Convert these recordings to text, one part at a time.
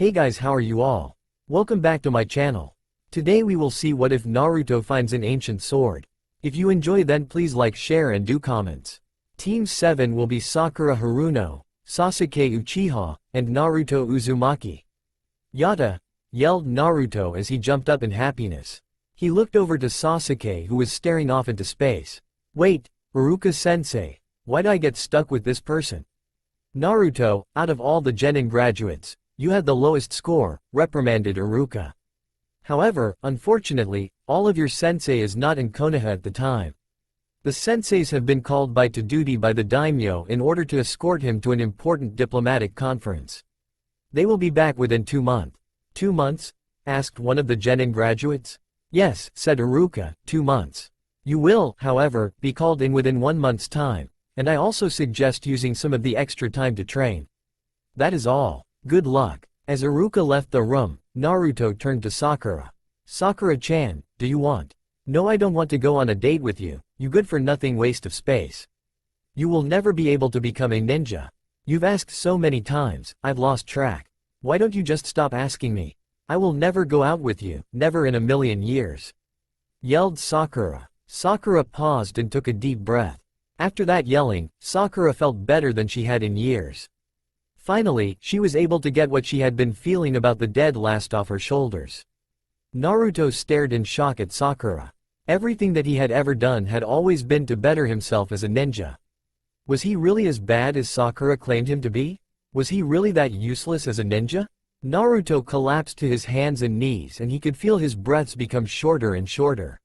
Hey guys, how are you all? Welcome back to my channel. Today we will see what if Naruto finds an ancient sword. If you enjoy, then please like, share and do comments. Team 7 will be Sakura Haruno, Sasuke Uchiha, and Naruto Uzumaki. Yata! Yelled Naruto as he jumped up in happiness. He looked over to Sasuke, who was staring off into space. Wait, Iruka-sensei, why'd I get stuck with this person? Naruto, out of all the Genin graduates, you had the lowest score, reprimanded Iruka. However, unfortunately, all of your sensei is not in Konoha at the time. The senseis have been called to duty by the daimyo in order to escort him to an important diplomatic conference. They will be back within 2 months. 2 months? Asked one of the Genin graduates. Yes, said Iruka, 2 months. You will, however, be called in within 1 month's time, and I also suggest using some of the extra time to train. That is all. Good luck. As Iruka left the room, Naruto turned to Sakura. Sakura-chan, do you want? No, I don't want to go on a date with you, you good-for-nothing waste of space. You will never be able to become a ninja. You've asked so many times, I've lost track. Why don't you just stop asking me? I will never go out with you, never in a million years. Yelled Sakura. Sakura paused and took a deep breath. After that yelling, Sakura felt better than she had in years. Finally, she was able to get what she had been feeling about the dead last off her shoulders. Naruto stared in shock at Sakura. Everything that he had ever done had always been to better himself as a ninja. Was he really as bad as Sakura claimed him to be? Was he really that useless as a ninja? Naruto collapsed to his hands and knees and he could feel his breaths become shorter and shorter.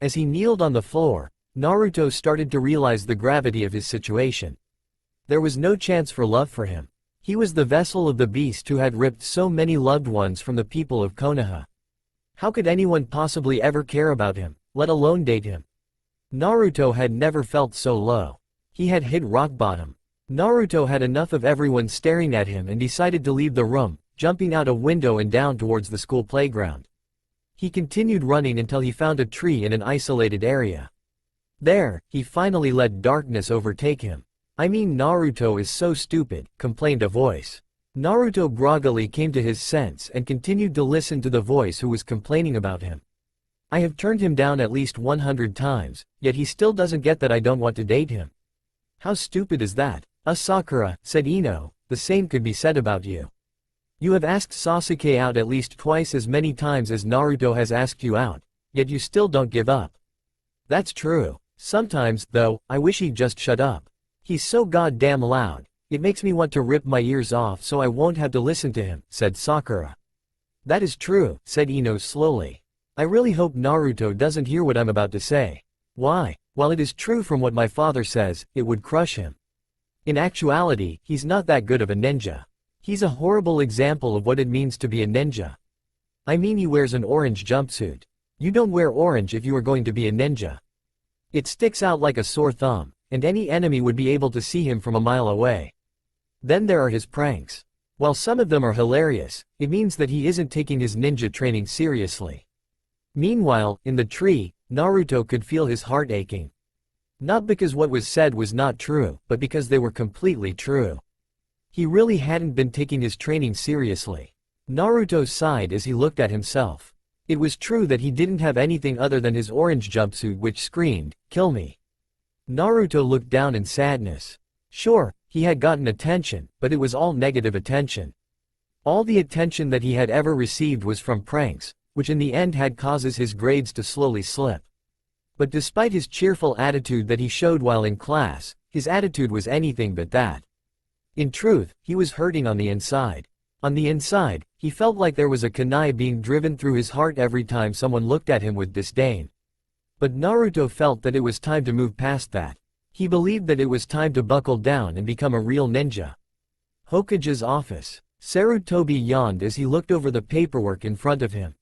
As he kneeled on the floor, Naruto started to realize the gravity of his situation. There was no chance for love for him. He was the vessel of the beast who had ripped so many loved ones from the people of Konoha. How could anyone possibly ever care about him, let alone date him? Naruto had never felt so low. He had hit rock bottom. Naruto had enough of everyone staring at him and decided to leave the room, jumping out a window and down towards the school playground. He continued running until he found a tree in an isolated area. There, he finally let darkness overtake him. I mean, Naruto is so stupid, complained a voice. Naruto groggily came to his sense and continued to listen to the voice who was complaining about him. I have turned him down at least 100 times, yet he still doesn't get that I don't want to date him. How stupid is that? Sakura, said Ino, the same could be said about you. You have asked Sasuke out at least twice as many times as Naruto has asked you out, yet you still don't give up. That's true. Sometimes, though, I wish he'd just shut up. He's so goddamn loud, it makes me want to rip my ears off so I won't have to listen to him, said Sakura. That is true, said Ino slowly. I really hope Naruto doesn't hear what I'm about to say. Why? While it is true from what my father says, it would crush him. In actuality, he's not that good of a ninja. He's a horrible example of what it means to be a ninja. I mean, he wears an orange jumpsuit. You don't wear orange if you are going to be a ninja. It sticks out like a sore thumb, and any enemy would be able to see him from a mile away. Then there are his pranks. While some of them are hilarious, it means that he isn't taking his ninja training seriously. Meanwhile, in the tree, Naruto could feel his heart aching. Not because what was said was not true, but because they were completely true. He really hadn't been taking his training seriously. Naruto sighed as he looked at himself. It was true that he didn't have anything other than his orange jumpsuit which screamed, "Kill me." Naruto looked down in sadness. Sure, he had gotten attention, but it was all negative attention. All the attention that he had ever received was from pranks, which in the end had causes his grades to slowly slip. But despite his cheerful attitude that he showed while in class, his attitude was anything but that. In truth, he was hurting on the inside. On the inside, he felt like there was a kunai being driven through his heart every time someone looked at him with disdain. But Naruto felt that it was time to move past that. He believed that it was time to buckle down and become a real ninja. Hokage's office. Sarutobi yawned as he looked over the paperwork in front of him.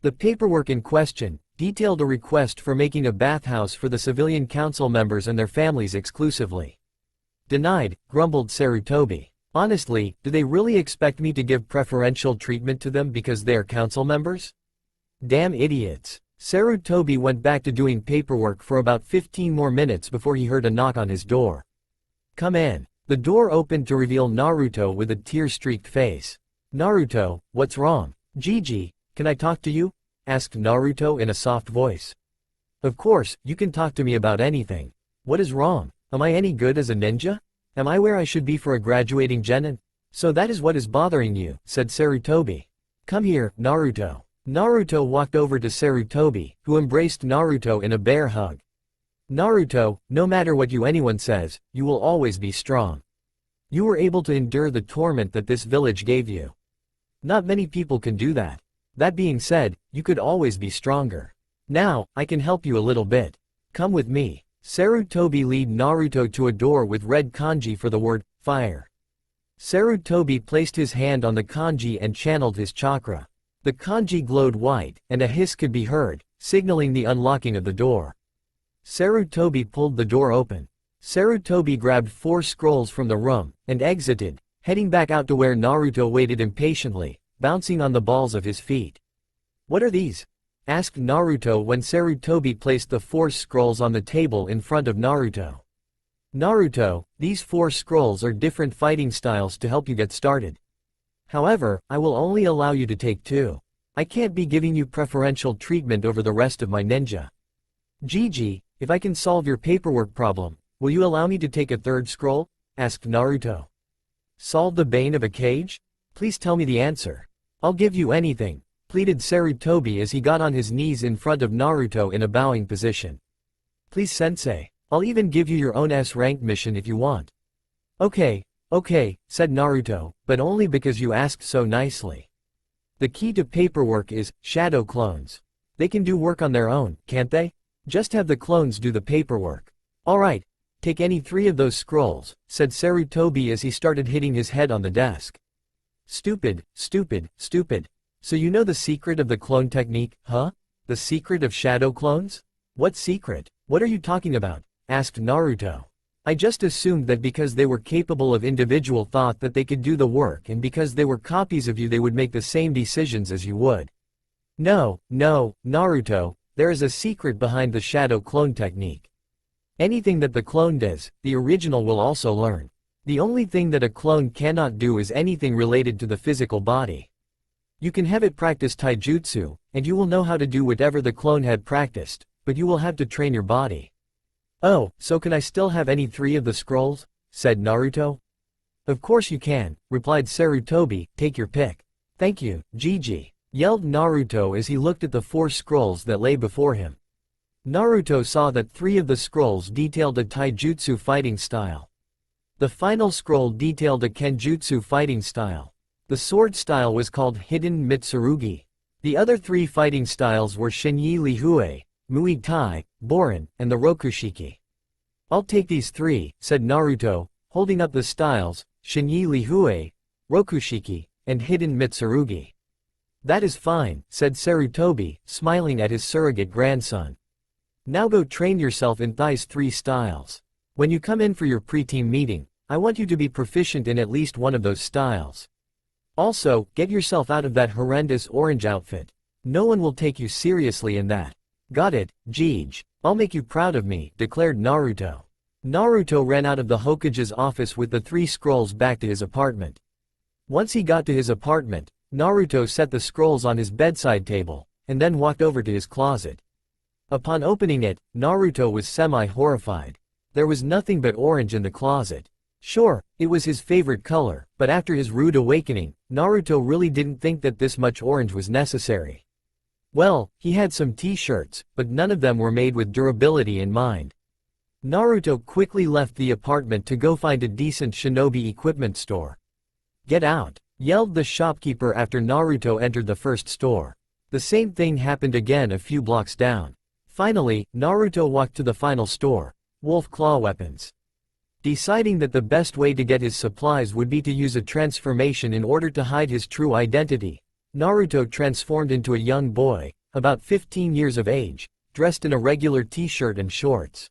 The paperwork in question detailed a request for making a bathhouse for the civilian council members and their families exclusively. Denied, grumbled Sarutobi. Honestly, do they really expect me to give preferential treatment to them because they are council members? Damn idiots. Sarutobi went back to doing paperwork for about 15 more minutes before he heard a knock on his door. Come in. The door opened to reveal Naruto with a tear-streaked face. Naruto, what's wrong? Gigi, can I talk to you? Asked Naruto in a soft voice. Of course, you can talk to me about anything. What is wrong? Am I any good as a ninja? Am I where I should be for a graduating genin? So that is what is bothering you, said Sarutobi. Come here, Naruto. Naruto walked over to Sarutobi, who embraced Naruto in a bear hug. Naruto, no matter what anyone says, you will always be strong. You were able to endure the torment that this village gave you. Not many people can do that. That being said, you could always be stronger. Now, I can help you a little bit. Come with me. Sarutobi led Naruto to a door with red kanji for the word, fire. Sarutobi placed his hand on the kanji and channeled his chakra. The kanji glowed white, and a hiss could be heard, signaling the unlocking of the door. Sarutobi pulled the door open. Sarutobi grabbed 4 scrolls from the room, and exited, heading back out to where Naruto waited impatiently, bouncing on the balls of his feet. What are these? Asked Naruto when Sarutobi placed the 4 scrolls on the table in front of Naruto. Naruto, these 4 scrolls are different fighting styles to help you get started. However, I will only allow you to take 2. I can't be giving you preferential treatment over the rest of my ninja. Gigi, if I can solve your paperwork problem, will you allow me to take a 3rd scroll? Asked Naruto. Solve the bane of a cage? Please tell me the answer. I'll give you anything, pleaded Sarutobi as he got on his knees in front of Naruto in a bowing position. Please sensei, I'll even give you your own S-rank mission if you want. Okay, said Naruto, but only because you asked so nicely. The key to paperwork is shadow clones. They can do work on their own, can't they? Just have the clones do the paperwork. Alright, take any 3 of those scrolls, said Sarutobi as he started hitting his head on the desk. Stupid. So you know the secret of the clone technique, huh? The secret of shadow clones? What secret? What are you talking about? Asked Naruto. I just assumed that because they were capable of individual thought that they could do the work, and because they were copies of you they would make the same decisions as you would. No, Naruto, there is a secret behind the shadow clone technique. Anything that the clone does, the original will also learn. The only thing that a clone cannot do is anything related to the physical body. You can have it practice taijutsu, and you will know how to do whatever the clone had practiced, but you will have to train your body. Oh, so can I still have any 3 of the scrolls? Said Naruto. Of course you can, replied Sarutobi, take your pick. Thank you, Gigi, yelled Naruto as he looked at the 4 scrolls that lay before him. Naruto saw that 3 of the scrolls detailed a taijutsu fighting style. The final scroll detailed a kenjutsu fighting style. The sword style was called Hidden Mitsurugi. The other 3 fighting styles were Shinyi Lihue, Muay Thai, Borin, and the Rokushiki. I'll take these 3, said Naruto, holding up the styles, Shinyi Lihue, Rokushiki, and Hidden Mitsurugi. That is fine, said Sarutobi, smiling at his surrogate grandson. Now go train yourself in these 3 styles. When you come in for your pre-team meeting, I want you to be proficient in at least one of those styles. Also, get yourself out of that horrendous orange outfit. No one will take you seriously in that. Got it, Gigi. I'll make you proud of me, declared Naruto. Naruto ran out of the Hokage's office with the 3 scrolls back to his apartment. Once he got to his apartment, Naruto set the scrolls on his bedside table, and then walked over to his closet. Upon opening it, Naruto was semi-horrified. There was nothing but orange in the closet. Sure, it was his favorite color, but after his rude awakening, Naruto really didn't think that this much orange was necessary. Well, he had some t-shirts, but none of them were made with durability in mind. Naruto quickly left the apartment to go find a decent shinobi equipment store. Get out, yelled the shopkeeper after Naruto entered the first store. The same thing happened again a few blocks down. Finally, Naruto walked to the final store, Wolf Claw Weapons. Deciding that the best way to get his supplies would be to use a transformation in order to hide his true identity, Naruto transformed into a young boy, about 15 years of age, dressed in a regular t-shirt and shorts.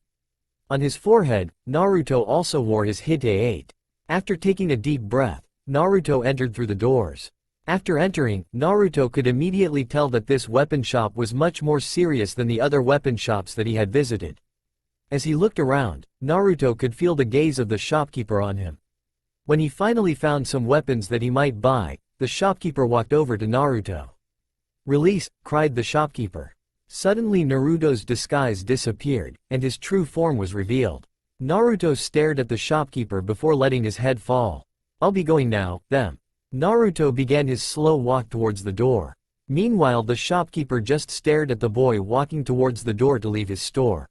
On his forehead, Naruto also wore his Hite 8. After taking a deep breath, Naruto entered through the doors. After entering, Naruto could immediately tell that this weapon shop was much more serious than the other weapon shops that he had visited. As he looked around, Naruto could feel the gaze of the shopkeeper on him. When he finally found some weapons that he might buy, the shopkeeper walked over to Naruto. "Release!" cried the shopkeeper. Suddenly Naruto's disguise disappeared, and his true form was revealed. Naruto stared at the shopkeeper before letting his head fall. "I'll be going now, them." Naruto began his slow walk towards the door. Meanwhile the shopkeeper just stared at the boy walking towards the door to leave his store.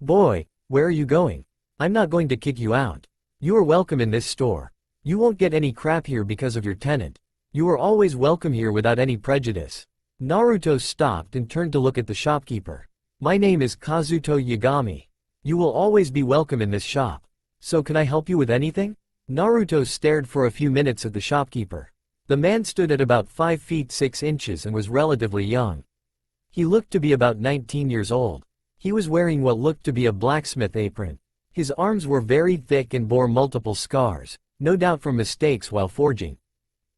"Boy, where are you going? I'm not going to kick you out. You are welcome in this store. You won't get any crap here because of your tenant. You are always welcome here without any prejudice." Naruto stopped and turned to look at the shopkeeper. "My name is Kazuto Yagami. You will always be welcome in this shop. So can I help you with anything?" Naruto stared for a few minutes at the shopkeeper. The man stood at about 5 feet 6 inches and was relatively young. He looked to be about 19 years old. He was wearing what looked to be a blacksmith apron. His arms were very thick and bore multiple scars, no doubt from mistakes while forging.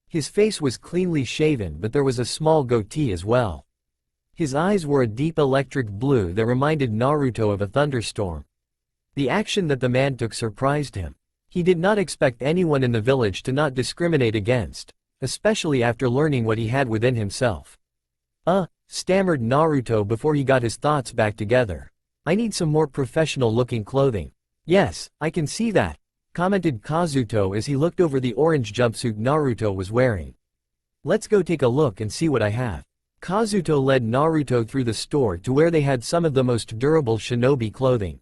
His face was cleanly shaven, but there was a small goatee as well. His eyes were a deep electric blue that reminded Naruto of a thunderstorm. The action that the man took surprised him. He did not expect anyone in the village to not discriminate against, especially after learning what he had within himself. Stammered Naruto before he got his thoughts back together. "I need some more professional-looking clothing." "Yes, I can see that," commented Kazuto as he looked over the orange jumpsuit Naruto was wearing. "Let's go take a look and see what I have." Kazuto led Naruto through the store to where they had some of the most durable shinobi clothing.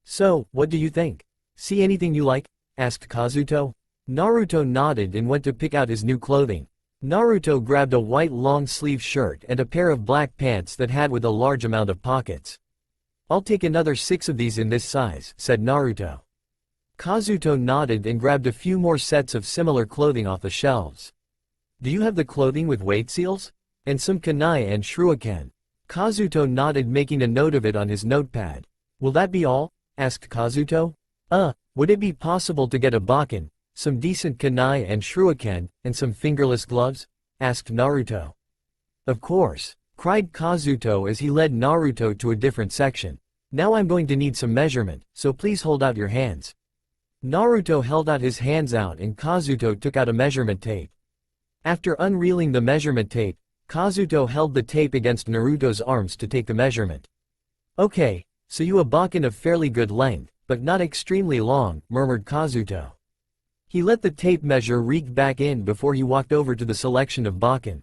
"So, what do you think? See anything you like?" asked Kazuto. Naruto nodded and went to pick out his new clothing. Naruto grabbed a white long-sleeve shirt and a pair of black pants that had with a large amount of pockets. "I'll take another 6 of these in this size," said Naruto. Kazuto nodded and grabbed a few more sets of similar clothing off the shelves. "Do you have the clothing with weight seals? And some kunai and shuriken?" Kazuto nodded, making a note of it on his notepad. "Will that be all?" asked Kazuto. Would it be possible to get a baken, some decent kunai and shuriken, and some fingerless gloves?" asked Naruto. "Of course," cried Kazuto as he led Naruto to a different section. "Now I'm going to need some measurement, so please hold out your hands." Naruto held out his hands out and Kazuto took out a measurement tape. After unreeling the measurement tape, Kazuto held the tape against Naruto's arms to take the measurement. "Okay, so you a baken of fairly good length, but not extremely long," murmured Kazuto. He let the tape measure reek back in before he walked over to the selection of baken.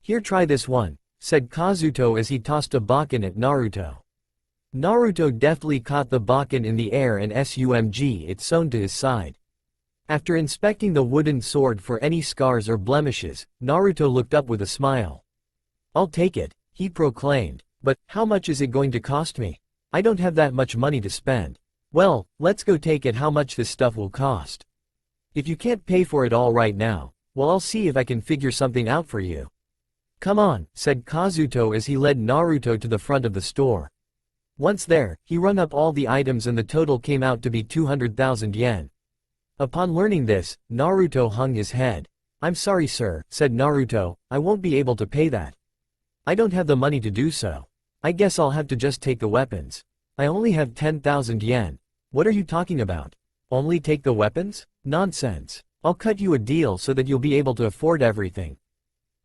"Here, try this one," said Kazuto as he tossed a baken at Naruto. Naruto deftly caught the baken in the air and it sewn to his side. After inspecting the wooden sword for any scars or blemishes, Naruto looked up with a smile. "I'll take it," he proclaimed, "but how much is it going to cost me? I don't have that much money to spend." "Well, let's go take it how much this stuff will cost. If you can't pay for it all right now, well, I'll see if I can figure something out for you." "Come on," said Kazuto as he led Naruto to the front of the store. Once there, he rung up all the items and the total came out to be 200,000 yen. Upon learning this, Naruto hung his head. "I'm sorry, sir," said Naruto, "I won't be able to pay that. I don't have the money to do so. I guess I'll have to just take the weapons. I only have 10,000 yen. "What are you talking about? Only take the weapons? Nonsense. I'll cut you a deal so that you'll be able to afford everything.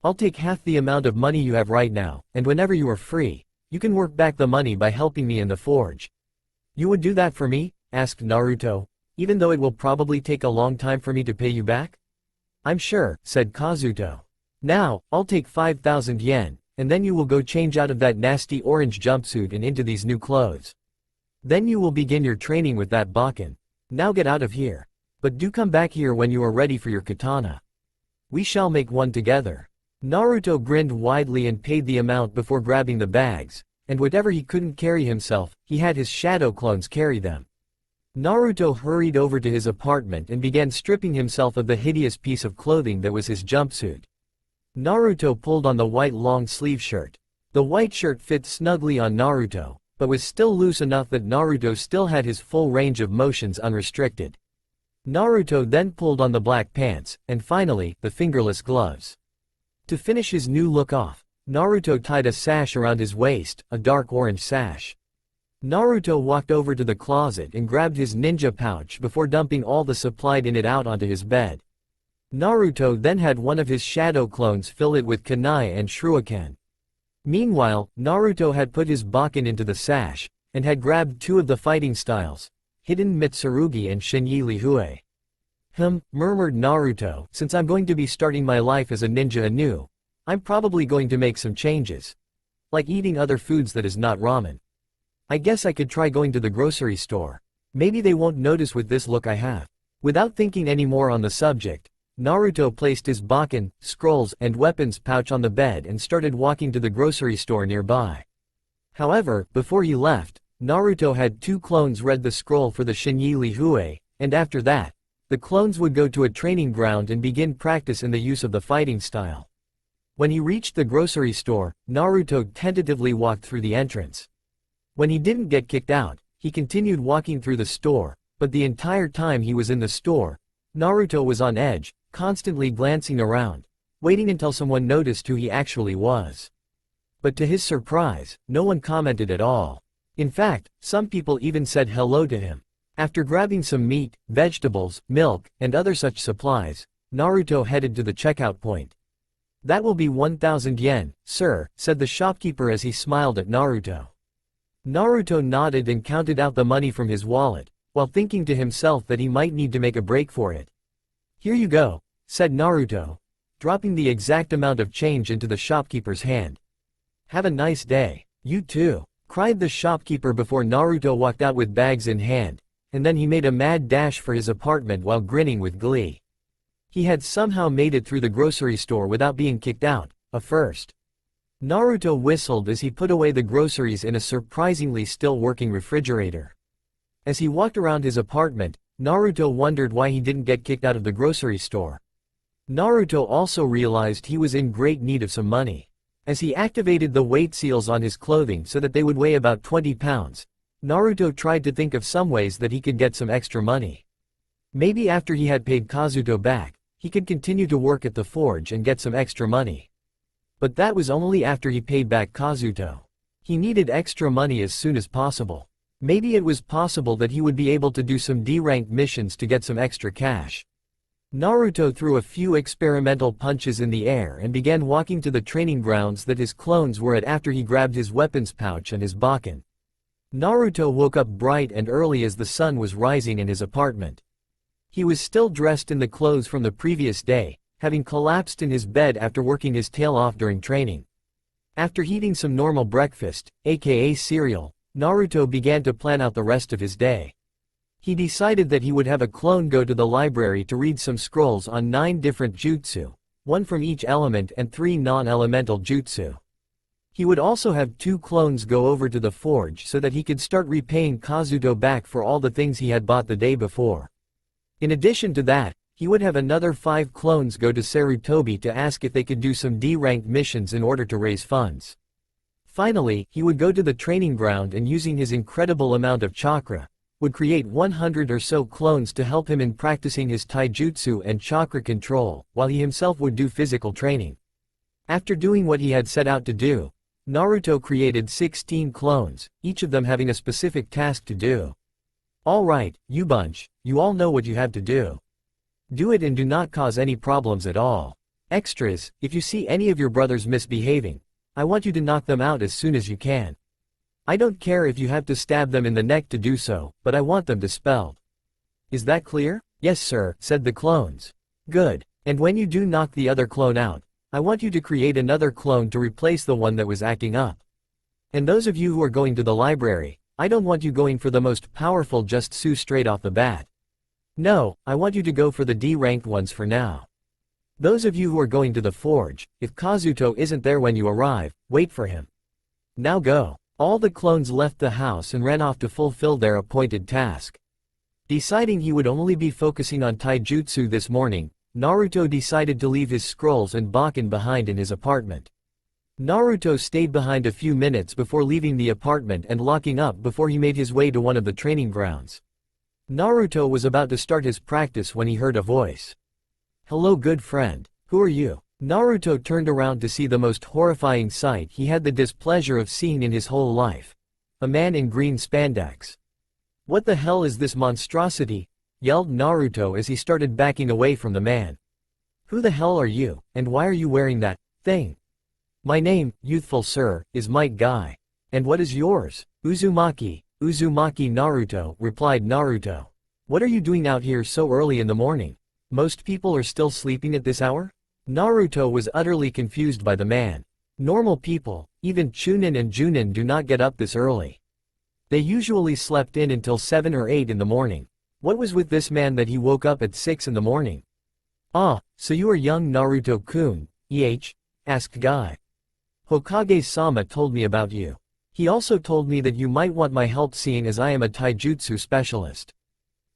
I'll take half the amount of money you have right now, and whenever you are free, you can work back the money by helping me in the forge." "You would do that for me?" asked Naruto, "even though it will probably take a long time for me to pay you back?" "I'm sure," said Kazuto. "Now, I'll take 5,000 yen, and then you will go change out of that nasty orange jumpsuit and into these new clothes. Then you will begin your training with that baken. Now get out of here. But do come back here when you are ready for your katana. We shall make one together." Naruto grinned widely and paid the amount before grabbing the bags, and whatever he couldn't carry himself, he had his shadow clones carry them. Naruto hurried over to his apartment and began stripping himself of the hideous piece of clothing that was his jumpsuit. Naruto pulled on the white long-sleeve shirt. The white shirt fit snugly on Naruto, but was still loose enough that Naruto still had his full range of motions unrestricted. Naruto then pulled on the black pants, and finally, the fingerless gloves. To finish his new look off, Naruto tied a sash around his waist, a dark orange sash. Naruto walked over to the closet and grabbed his ninja pouch before dumping all the supplied in it out onto his bed. Naruto then had one of his shadow clones fill it with kunai and shuriken. Meanwhile, Naruto had put his Bakken into the sash, and had grabbed two of the fighting styles, Hidden Mitsurugi and Shinyi Lihue. Murmured Naruto, since I'm going to be starting my life as a ninja anew, I'm probably going to make some changes. Like eating other foods that is not ramen. I guess I could try going to the grocery store. Maybe they won't notice with this look I have. Without thinking any more on the subject, Naruto placed his Bakken, scrolls, and weapons pouch on the bed and started walking to the grocery store nearby. However, before he left, Naruto had two clones read the scroll for the Shinyi Lihue, and after that, the clones would go to a training ground and begin practice in the use of the fighting style. When he reached the grocery store, Naruto tentatively walked through the entrance. When he didn't get kicked out, he continued walking through the store, but the entire time he was in the store, Naruto was on edge, constantly glancing around, waiting until someone noticed who he actually was. But to his surprise, no one commented at all. In fact, some people even said hello to him. After grabbing some meat, vegetables, milk, and other such supplies, Naruto headed to the checkout point. That will be 1,000 yen, sir, said the shopkeeper as he smiled at Naruto. Naruto nodded and counted out the money from his wallet, while thinking to himself that he might need to make a break for it. Here you go, said Naruto, dropping the exact amount of change into the shopkeeper's hand. Have a nice day. You too, cried the shopkeeper before Naruto walked out with bags in hand, and then he made a mad dash for his apartment while grinning with glee. He had somehow made it through the grocery store without being kicked out, a first. Naruto whistled as he put away the groceries in a surprisingly still working refrigerator. As he walked around his apartment, Naruto wondered why he didn't get kicked out of the grocery store. Naruto also realized he was in great need of some money. As he activated the weight seals on his clothing so that they would weigh about 20 pounds, Naruto tried to think of some ways that he could get some extra money. Maybe after he had paid Kazuto back, he could continue to work at the forge and get some extra money. But that was only after he paid back Kazuto. He needed extra money as soon as possible. Maybe it was possible that he would be able to do some D-ranked missions to get some extra cash. Naruto threw a few experimental punches in the air and began walking to the training grounds that his clones were at after he grabbed his weapons pouch and his Bakken. Naruto woke up bright and early as the sun was rising in his apartment. He was still dressed in the clothes from the previous day, having collapsed in his bed after working his tail off during training. After eating some normal breakfast, aka cereal, Naruto began to plan out the rest of his day. He decided that he would have a clone go to the library to read some scrolls on 9 different jutsu, 1 from each element and 3 non-elemental jutsu. He would also have 2 clones go over to the forge so that he could start repaying Kazuto back for all the things he had bought the day before. In addition to that, he would have another 5 clones go to Sarutobi to ask if they could do some D-ranked missions in order to raise funds. Finally, he would go to the training ground and using his incredible amount of chakra, would create 100 or so clones to help him in practicing his taijutsu and chakra control, while he himself would do physical training. After doing what he had set out to do, Naruto created 16 clones, each of them having a specific task to do. Alright, you bunch, you all know what you have to do. Do it and do not cause any problems at all. Extras, if you see any of your brothers misbehaving, I want you to knock them out as soon as you can. I don't care if you have to stab them in the neck to do so, but I want them dispelled. Is that clear? Yes sir, said the clones. Good. And when you do knock the other clone out, I want you to create another clone to replace the one that was acting up. And those of you who are going to the library, I don't want you going for the most powerful jutsu straight off the bat. No, I want you to go for the D-ranked ones for now. Those of you who are going to the forge, if Kazuto isn't there when you arrive, wait for him. Now go. All the clones left the house and ran off to fulfill their appointed task. Deciding he would only be focusing on taijutsu this morning, Naruto decided to leave his scrolls and Bakken behind in his apartment. Naruto stayed behind a few minutes before leaving the apartment and locking up before he made his way to one of the training grounds. Naruto was about to start his practice when he heard a voice. Hello good friend, who are you? Naruto turned around to see the most horrifying sight he had the displeasure of seeing in his whole life. A man in green spandex. What the hell is this monstrosity? Yelled Naruto as he started backing away from the man. Who the hell are you, and why are you wearing that thing? My name, youthful sir, is Might Guy. And what is yours? Uzumaki Naruto, replied Naruto. What are you doing out here so early in the morning? Most people are still sleeping at this hour? Naruto was utterly confused by the man. Normal people, even Chunin and Junin, do not get up this early. They usually slept in until 7 or 8 in the morning. What was with this man that he woke up at 6 in the morning? Ah, so you are young Naruto-kun, asked Guy. Hokage-sama told me about you. He also told me that you might want my help seeing as I am a taijutsu specialist.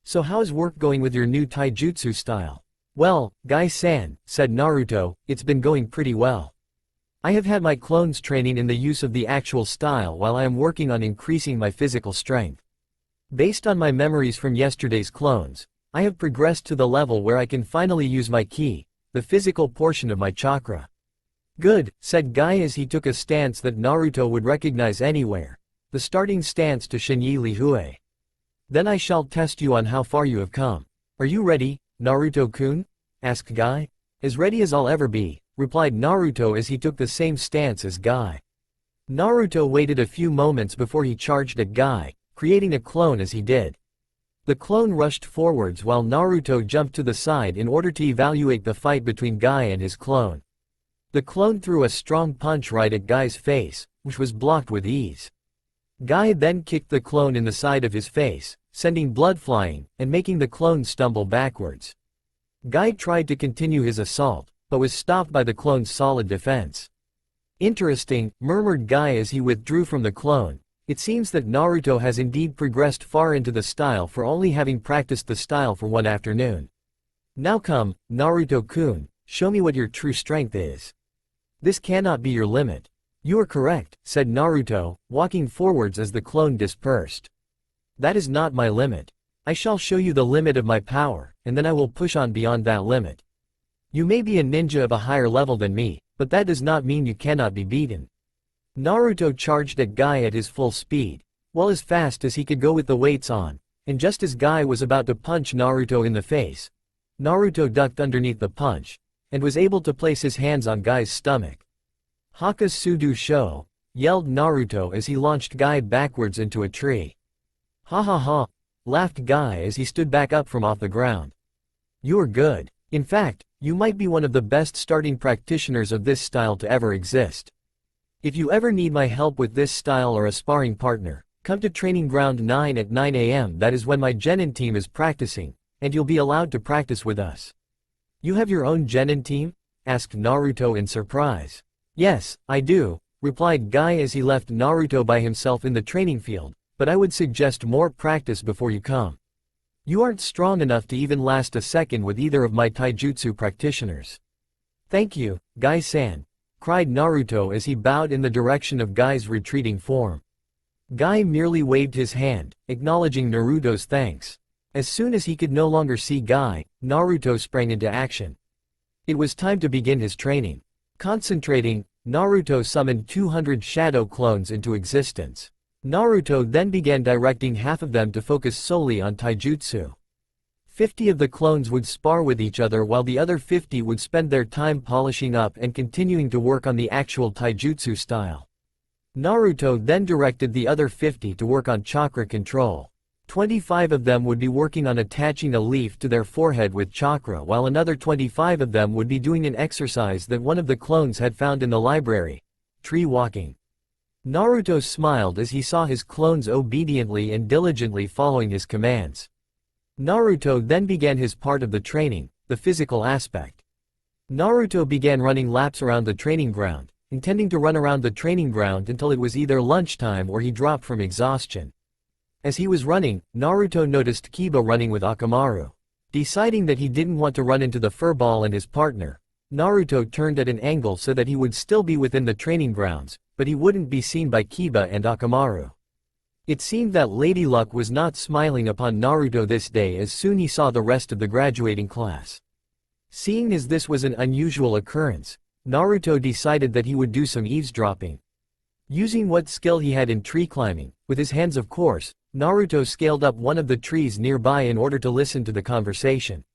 So how's work going with your new taijutsu style? Well, Guy-san, said Naruto, it's been going pretty well. I have had my clones training in the use of the actual style while I am working on increasing my physical strength. Based on my memories from yesterday's clones, I have progressed to the level where I can finally use my ki, the physical portion of my chakra. Good, said Guy as he took a stance that Naruto would recognize anywhere, the starting stance to Shinyi Lihue. Then I shall test you on how far you have come. Are you ready, Naruto-kun? Asked Guy. As ready as I'll ever be, replied Naruto as he took the same stance as Guy. Naruto waited a few moments before he charged at Guy, creating a clone as he did. The clone rushed forwards while Naruto jumped to the side in order to evaluate the fight between Guy and his clone. The clone threw a strong punch right at Guy's face, which was blocked with ease. Guy then kicked the clone in the side of his face, sending blood flying, and making the clone stumble backwards. Guy tried to continue his assault, but was stopped by the clone's solid defense. Interesting, murmured Guy as he withdrew from the clone. It seems that Naruto has indeed progressed far into the style for only having practiced the style for one afternoon. Now come, Naruto-kun, show me what your true strength is. This cannot be your limit. You are correct, said Naruto, walking forwards as the clone dispersed. That is not my limit. I shall show you the limit of my power, and then I will push on beyond that limit. You may be a ninja of a higher level than me, but that does not mean you cannot be beaten. Naruto charged at Guy at his full speed, well as fast as he could go with the weights on, and just as Guy was about to punch Naruto in the face, Naruto ducked underneath the punch, and was able to place his hands on Guy's stomach. Haka Sudo Sho, yelled Naruto as he launched Guy backwards into a tree. Ha ha ha, laughed Guy as he stood back up from off the ground. You are good. In fact, you might be one of the best starting practitioners of this style to ever exist. If you ever need my help with this style or a sparring partner, come to Training Ground 9 at 9 AM. That is when my Genin team is practicing, and you'll be allowed to practice with us. You have your own Genin team? Asked Naruto in surprise. Yes, I do, replied Guy as he left Naruto by himself in the training field, but I would suggest more practice before you come. You aren't strong enough to even last a second with either of my taijutsu practitioners. Thank you, Guy-san, cried Naruto as he bowed in the direction of Guy's retreating form. Guy merely waved his hand, acknowledging Naruto's thanks. As soon as he could no longer see Guy, Naruto sprang into action. It was time to begin his training. Concentrating, Naruto summoned 200 shadow clones into existence. Naruto then began directing half of them to focus solely on taijutsu. 50 of the clones would spar with each other while the other 50 would spend their time polishing up and continuing to work on the actual taijutsu style. Naruto then directed the other 50 to work on chakra control. 25 of them would be working on attaching a leaf to their forehead with chakra, while another 25 of them would be doing an exercise that one of the clones had found in the library: tree walking. Naruto smiled as he saw his clones obediently and diligently following his commands. Naruto then began his part of the training, the physical aspect. Naruto began running laps around the training ground, intending to run around the training ground until it was either lunchtime or he dropped from exhaustion. As he was running, Naruto noticed Kiba running with Akamaru. Deciding that he didn't want to run into the furball and his partner, Naruto turned at an angle so that he would still be within the training grounds, but he wouldn't be seen by Kiba and Akamaru. It seemed that Lady Luck was not smiling upon Naruto this day as soon he saw the rest of the graduating class. Seeing as this was an unusual occurrence, Naruto decided that he would do some eavesdropping. Using what skill he had in tree climbing, with his hands of course, Naruto scaled up one of the trees nearby in order to listen to the conversation.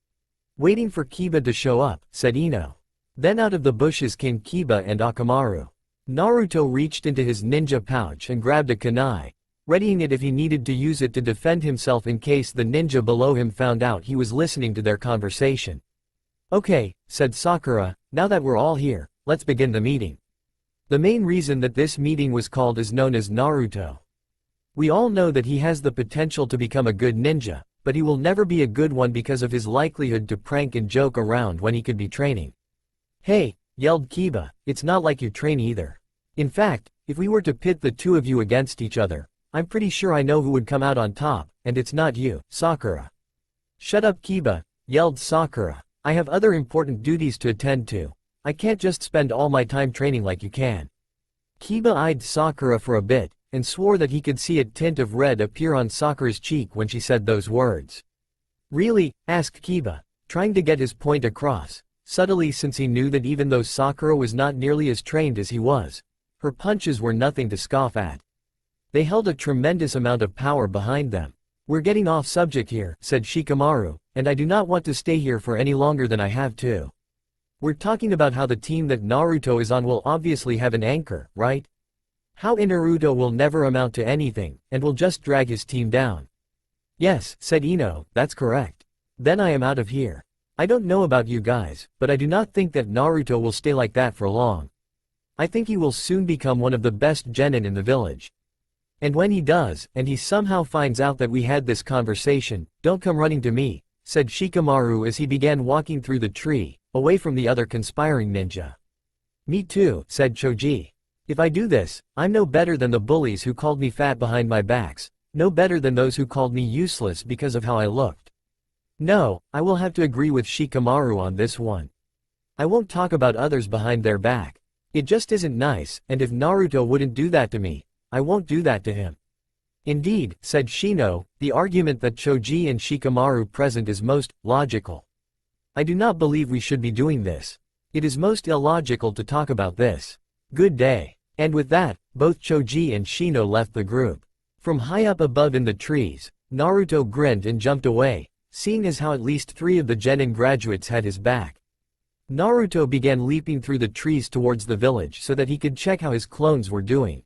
Waiting for Kiba to show up, said Ino. Then out of the bushes came Kiba and Akamaru. Naruto reached into his ninja pouch and grabbed a kunai, readying it if he needed to use it to defend himself in case the ninja below him found out he was listening to their conversation. Okay, said Sakura, now that we're all here, let's begin the meeting. The main reason that this meeting was called is known as Naruto. We all know that he has the potential to become a good ninja, but he will never be a good one because of his likelihood to prank and joke around when he could be training. Hey, yelled Kiba, it's not like you train either. In fact, if we were to pit the two of you against each other, I'm pretty sure I know who would come out on top, and it's not you, Sakura. Shut up Kiba, yelled Sakura. I have other important duties to attend to. I can't just spend all my time training like you can. Kiba eyed Sakura for a bit, and swore that he could see a tint of red appear on Sakura's cheek when she said those words. Really? Asked Kiba, trying to get his point across, subtly since he knew that even though Sakura was not nearly as trained as he was, her punches were nothing to scoff at. They held a tremendous amount of power behind them. We're getting off subject here, said Shikamaru, and I do not want to stay here for any longer than I have to. We're talking about how the team that Naruto is on will obviously have an anchor, right? How Naruto will never amount to anything, and will just drag his team down. Yes, said Ino, that's correct. Then I am out of here. I don't know about you guys, but I do not think that Naruto will stay like that for long. I think he will soon become one of the best genin in the village. And when he does, and he somehow finds out that we had this conversation, don't come running to me, said Shikamaru as he began walking through the tree, away from the other conspiring ninja. Me too, said Choji. If I do this, I'm no better than the bullies who called me fat behind my backs, no better than those who called me useless because of how I looked. No, I will have to agree with Shikamaru on this one. I won't talk about others behind their back. It just isn't nice, and if Naruto wouldn't do that to me, I won't do that to him. Indeed, said Shino, the argument that Choji and Shikamaru present is most logical. I do not believe we should be doing this. It is most illogical to talk about this. Good day. And with that, both Choji and Shino left the group. From high up above in the trees, Naruto grinned and jumped away, seeing as how at least 3 of the genin graduates had his back. Naruto began leaping through the trees towards the village so that he could check how his clones were doing.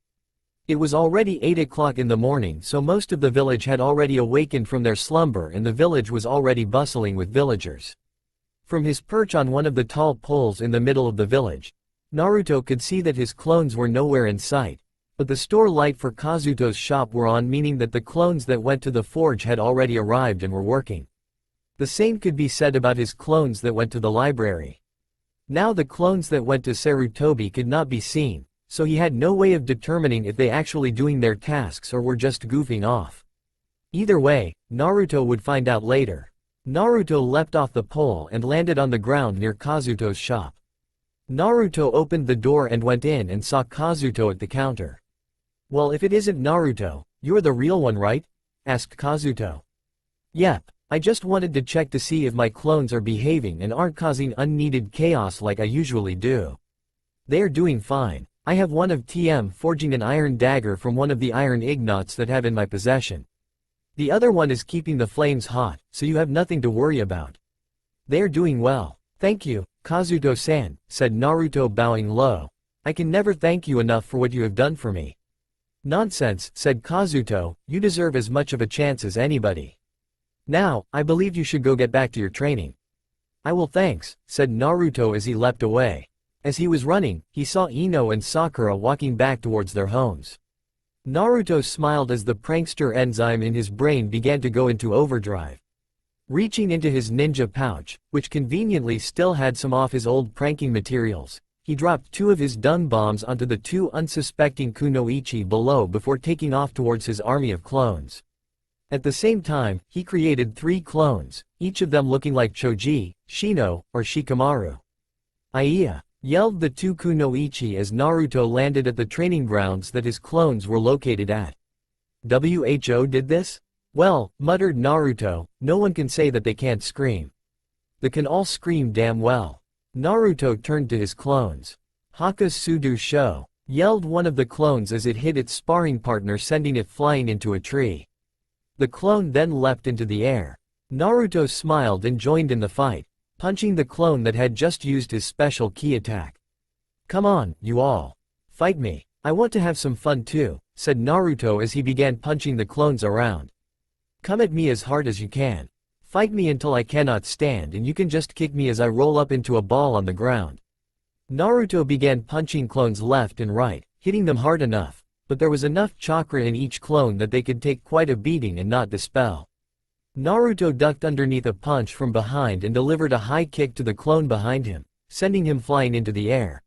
It was already 8 o'clock in the morning, so most of the village had already awakened from their slumber and the village was already bustling with villagers. From his perch on one of the tall poles in the middle of the village, Naruto could see that his clones were nowhere in sight, but the store light for Kazuto's shop were on, meaning that the clones that went to the forge had already arrived and were working. The same could be said about his clones that went to the library. Now the clones that went to Sarutobi could not be seen, so he had no way of determining if they actually doing their tasks or were just goofing off. Either way, Naruto would find out later. Naruto leapt off the pole and landed on the ground near Kazuto's shop. Naruto opened the door and went in and saw Kazuto at the counter. Well, if it isn't Naruto, you're the real one, right? Asked Kazuto. Yep, I just wanted to check to see if my clones are behaving and aren't causing unneeded chaos like I usually do. They are doing fine. I have one of TM forging an iron dagger from one of the iron ingots that have in my possession. The other one is keeping the flames hot, so you have nothing to worry about. They are doing well. Thank you, Kazuto-san, said Naruto bowing low. I can never thank you enough for what you have done for me. Nonsense, said Kazuto, you deserve as much of a chance as anybody. Now, I believe you should go get back to your training. I will, thanks, said Naruto as he leapt away. As he was running, he saw Ino and Sakura walking back towards their homes. Naruto smiled as the prankster enzyme in his brain began to go into overdrive. Reaching into his ninja pouch, which conveniently still had some of his old pranking materials, he dropped 2 of his dung bombs onto the 2 unsuspecting kunoichi below before taking off towards his army of clones. At the same time, he created 3 clones, each of them looking like Choji, Shino, or Shikamaru. Aiya! Yelled the 2 kunoichi as Naruto landed at the training grounds that his clones were located at. WHO did this? Well, muttered Naruto, no one can say that they can't scream. They can all scream damn well. Naruto turned to his clones. Haka Sudu Sho, yelled one of the clones as it hit its sparring partner, sending it flying into a tree. The clone then leapt into the air. Naruto smiled and joined in the fight, punching the clone that had just used his special key attack. "Come on, you all. Fight me. I want to have some fun too," said Naruto as he began punching the clones around. "Come at me as hard as you can. Fight me until I cannot stand and you can just kick me as I roll up into a ball on the ground." Naruto began punching clones left and right, hitting them hard enough, but there was enough chakra in each clone that they could take quite a beating and not dispel. Naruto ducked underneath a punch from behind and delivered a high kick to the clone behind him, sending him flying into the air.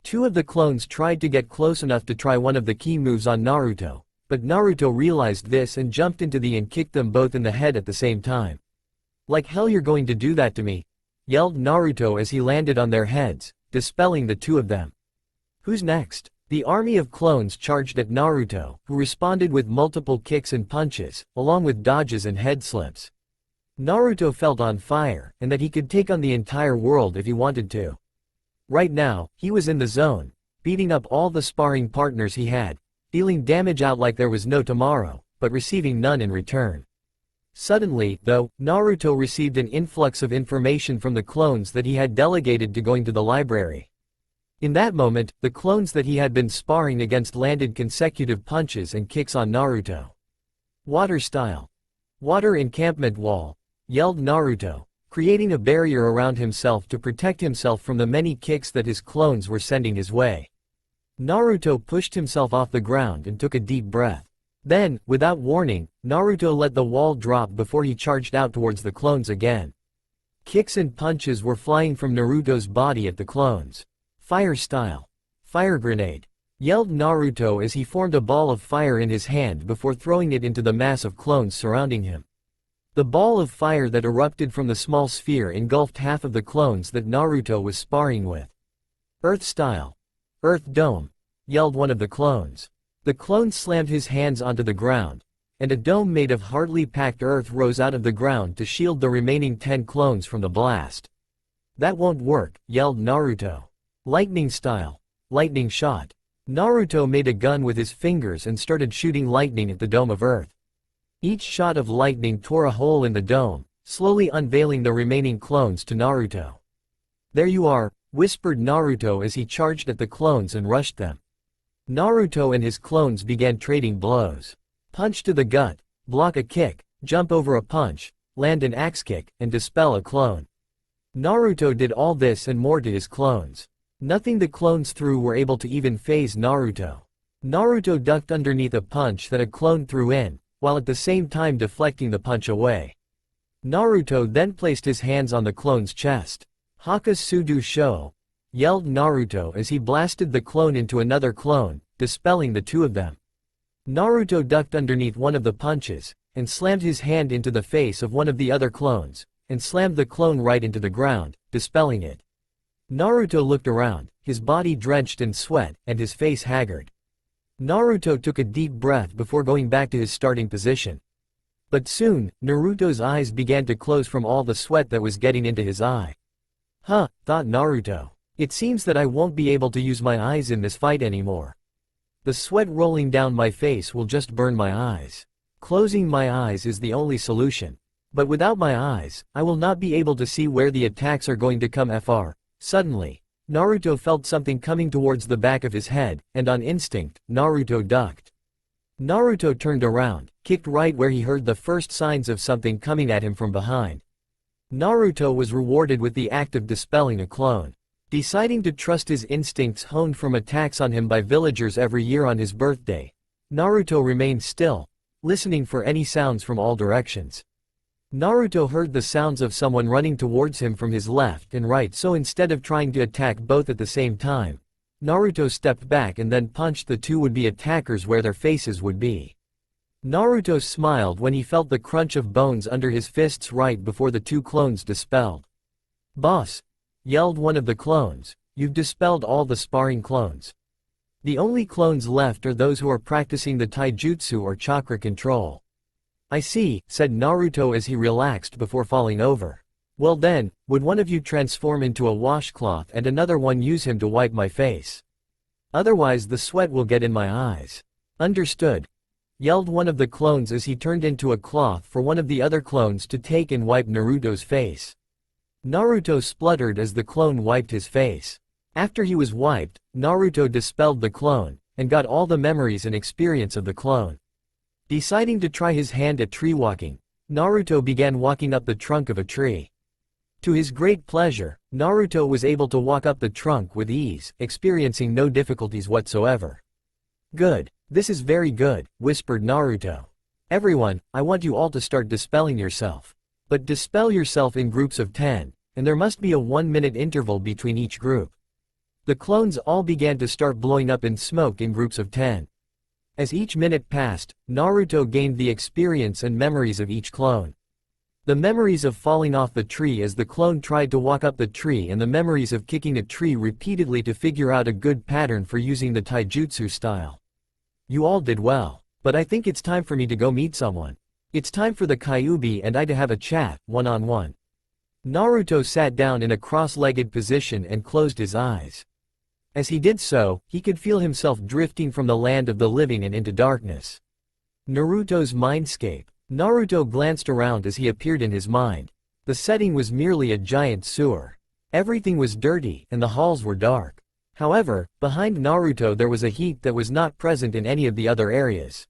Two of the clones tried to get close enough to try one of the key moves on Naruto, but Naruto realized this and jumped into the and kicked them both in the head at the same time. "Like hell you're going to do that to me?" yelled Naruto as he landed on their heads, dispelling the two of them. "Who's next?" The army of clones charged at Naruto, who responded with multiple kicks and punches, along with dodges and head slips. Naruto felt on fire, and that he could take on the entire world if he wanted to. Right now, he was in the zone, beating up all the sparring partners he had, dealing damage out like there was no tomorrow, but receiving none in return. Suddenly, though, Naruto received an influx of information from the clones that he had delegated to going to the library. In that moment, the clones that he had been sparring against landed consecutive punches and kicks on Naruto. "Water style. Water encampment wall," yelled Naruto, creating a barrier around himself to protect himself from the many kicks that his clones were sending his way. Naruto pushed himself off the ground and took a deep breath. Then, without warning, Naruto let the wall drop before he charged out towards the clones again. Kicks and punches were flying from Naruto's body at the clones. "Fire style. Fire grenade," yelled Naruto as he formed a ball of fire in his hand before throwing it into the mass of clones surrounding him. The ball of fire that erupted from the small sphere engulfed half of the clones that Naruto was sparring with. "Earth style. Earth dome," yelled one of the clones. The clone slammed his hands onto the ground, and a dome made of hardly packed earth rose out of the ground to shield the remaining 10 clones from the blast. "That won't work," yelled Naruto. "Lightning style. Lightning shot." Naruto made a gun with his fingers and started shooting lightning at the dome of earth. Each shot of lightning tore a hole in the dome, slowly unveiling the remaining clones to Naruto. "There you are," whispered Naruto as he charged at the clones and rushed them. Naruto and his clones began trading blows. Punch to the gut, block a kick, jump over a punch, land an axe kick, and dispel a clone. Naruto did all this and more to his clones. Nothing the clones threw were able to even faze Naruto. Naruto ducked underneath a punch that a clone threw in, while at the same time deflecting the punch away. Naruto then placed his hands on the clone's chest. "Hakasudu Sho," yelled Naruto as he blasted the clone into another clone, dispelling the two of them. Naruto ducked underneath one of the punches, and slammed his hand into the face of one of the other clones, and slammed the clone right into the ground, dispelling it. Naruto looked around, his body drenched in sweat, and his face haggard. Naruto took a deep breath before going back to his starting position. But soon, Naruto's eyes began to close from all the sweat that was getting into his eye. "Huh," thought Naruto. "It seems that I won't be able to use my eyes in this fight anymore. The sweat rolling down my face will just burn my eyes. Closing my eyes is the only solution. But without my eyes, I will not be able to see where the attacks are going to come from." Suddenly, Naruto felt something coming towards the back of his head, and on instinct, Naruto ducked. Naruto turned around, kicked right where he heard the first signs of something coming at him from behind. Naruto was rewarded with the act of dispelling a clone. Deciding to trust his instincts honed from attacks on him by villagers every year on his birthday, Naruto remained still, listening for any sounds from all directions. Naruto heard the sounds of someone running towards him from his left and right, so instead of trying to attack both at the same time, Naruto stepped back and then punched the two would-be attackers where their faces would be. Naruto smiled when he felt the crunch of bones under his fists right before the two clones dispelled. "Boss," yelled one of the clones, "you've dispelled all the sparring clones. The only clones left are those who are practicing the taijutsu or chakra control." "I see," said Naruto as he relaxed before falling over. "Well then, would one of you transform into a washcloth and another one use him to wipe my face? Otherwise the sweat will get in my eyes." "Understood," yelled one of the clones as he turned into a cloth for one of the other clones to take and wipe Naruto's face. Naruto spluttered as the clone wiped his face. After he was wiped, Naruto dispelled the clone, and got all the memories and experience of the clone. Deciding to try his hand at tree walking, Naruto began walking up the trunk of a tree. To his great pleasure, Naruto was able to walk up the trunk with ease, experiencing no difficulties whatsoever. "Good. This is very good," whispered Naruto. "Everyone, I want you all to start dispelling yourself. But dispel yourself in groups of 10, and there must be a 1-minute interval between each group." The clones all began to start blowing up in smoke in groups of 10. As each minute passed, Naruto gained the experience and memories of each clone. The memories of falling off the tree as the clone tried to walk up the tree, and the memories of kicking a tree repeatedly to figure out a good pattern for using the taijutsu style. You all did well, but I think it's time for me to go meet someone. It's time for the Kyuubi and I to have a chat, one-on-one. Naruto sat down in a cross-legged position and closed his eyes. As he did so, he could feel himself drifting from the land of the living and into darkness. Naruto's mindscape. Naruto glanced around as he appeared in his mind. The setting was merely a giant sewer. Everything was dirty, and the halls were dark. However, behind Naruto there was a heat that was not present in any of the other areas.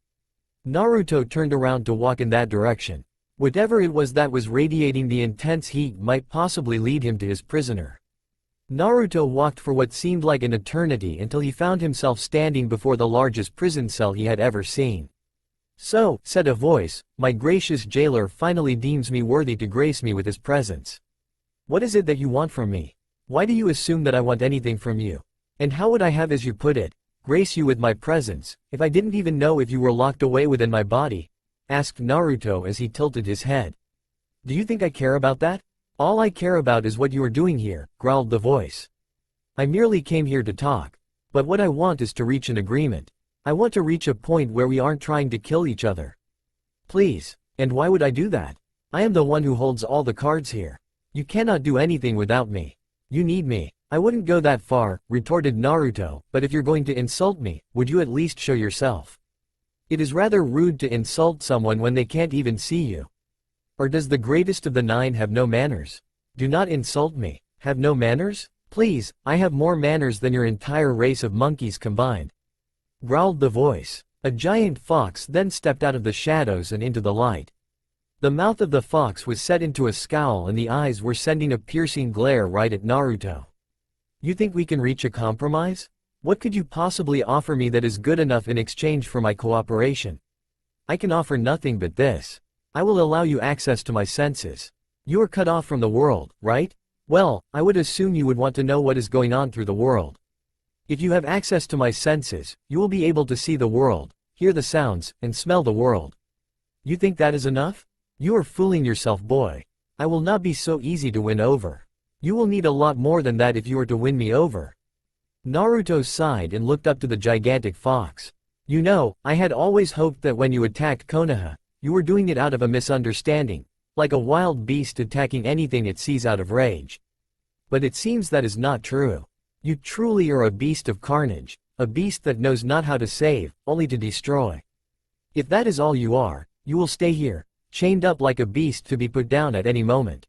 Naruto turned around to walk in that direction. Whatever it was that was radiating the intense heat might possibly lead him to his prisoner. Naruto walked for what seemed like an eternity until he found himself standing before the largest prison cell he had ever seen. "So," said a voice, "my gracious jailer finally deems me worthy to grace me with his presence. What is it that you want from me? Why do you assume that I want anything from you? And how would I have, as you put it, grace you with my presence, if I didn't even know if you were locked away within my body?" asked Naruto as he tilted his head. "Do you think I care about that? All I care about is what you are doing here," growled the voice. "I merely came here to talk. But what I want is to reach an agreement. I want to reach a point where we aren't trying to kill each other. Please. And why would I do that? I am the one who holds all the cards here. You cannot do anything without me. You need me." "I wouldn't go that far," retorted Naruto, "but if you're going to insult me, would you at least show yourself? It is rather rude to insult someone when they can't even see you. Or does the greatest of the 9 have no manners? Do not insult me. Have no manners? Please, I have more manners than your entire race of monkeys combined," growled the voice. A giant fox then stepped out of the shadows and into the light. The mouth of the fox was set into a scowl and the eyes were sending a piercing glare right at Naruto. "You think we can reach a compromise? What could you possibly offer me that is good enough in exchange for my cooperation?" "I can offer nothing but this. I will allow you access to my senses. You are cut off from the world, right? Well, I would assume you would want to know what is going on through the world. If you have access to my senses, you will be able to see the world, hear the sounds, and smell the world. You think that is enough? You are fooling yourself, boy. I will not be so easy to win over. You will need a lot more than that if you are to win me over." Naruto sighed and looked up to the gigantic fox. "You know, I had always hoped that when you attacked Konoha, you were doing it out of a misunderstanding, like a wild beast attacking anything it sees out of rage. But it seems that is not true. You truly are a beast of carnage, a beast that knows not how to save, only to destroy. If that is all you are, you will stay here, chained up like a beast to be put down at any moment.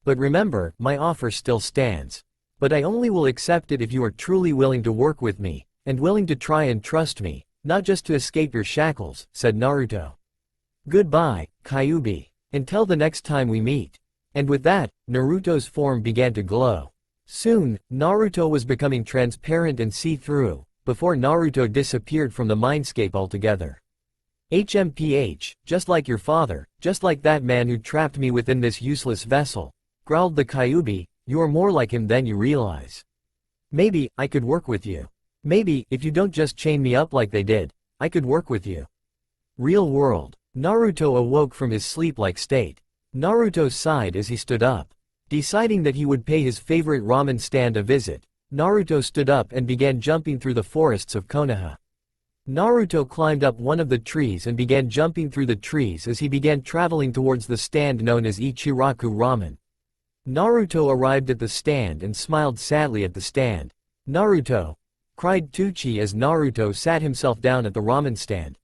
But remember, my offer still stands. But I only will accept it if you are truly willing to work with me, and willing to try and trust me, not just to escape your shackles," said Naruto. "Goodbye, Kyuubi. Until the next time we meet." And with that, Naruto's form began to glow. Soon, Naruto was becoming transparent and see-through, before Naruto disappeared from the mindscape altogether. "HMPH, just like your father, just like that man who trapped me within this useless vessel," growled the Kyuubi, "you are more like him than you realize. Maybe, I could work with you. Maybe, if you don't just chain me up like they did, I could work with you." Real world. Naruto awoke from his sleep-like state. Naruto sighed as he stood up. Deciding that he would pay his favorite ramen stand a visit, Naruto stood up and began jumping through the forests of Konoha. Naruto climbed up one of the trees and began jumping through the trees as he began traveling towards the stand known as Ichiraku Ramen. Naruto arrived at the stand and smiled sadly at the stand. "Naruto!" cried Tuchi as Naruto sat himself down at the ramen stand.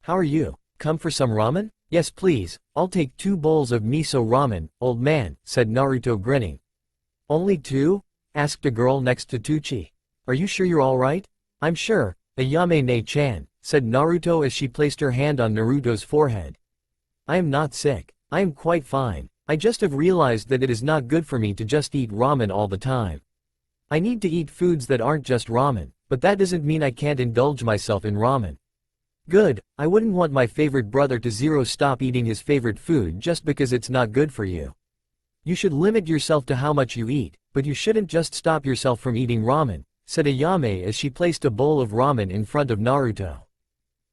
"How are you? Come for some ramen? Yes please, I'll take 2 bowls of miso ramen, old man, said Naruto grinning. Only 2? Asked a girl next to Tucci. Are you sure you're alright? I'm sure, Ayame-ne-chan, said Naruto as she placed her hand on Naruto's forehead. I am not sick. I am quite fine. I just have realized that it is not good for me to just eat ramen all the time. I need to eat foods that aren't just ramen, but that doesn't mean I can't indulge myself in ramen. Good, I wouldn't want my favorite brother to stop eating his favorite food just because it's not good for you. You should limit yourself to how much you eat, but you shouldn't just stop yourself from eating ramen, said Ayame as she placed a bowl of ramen in front of Naruto.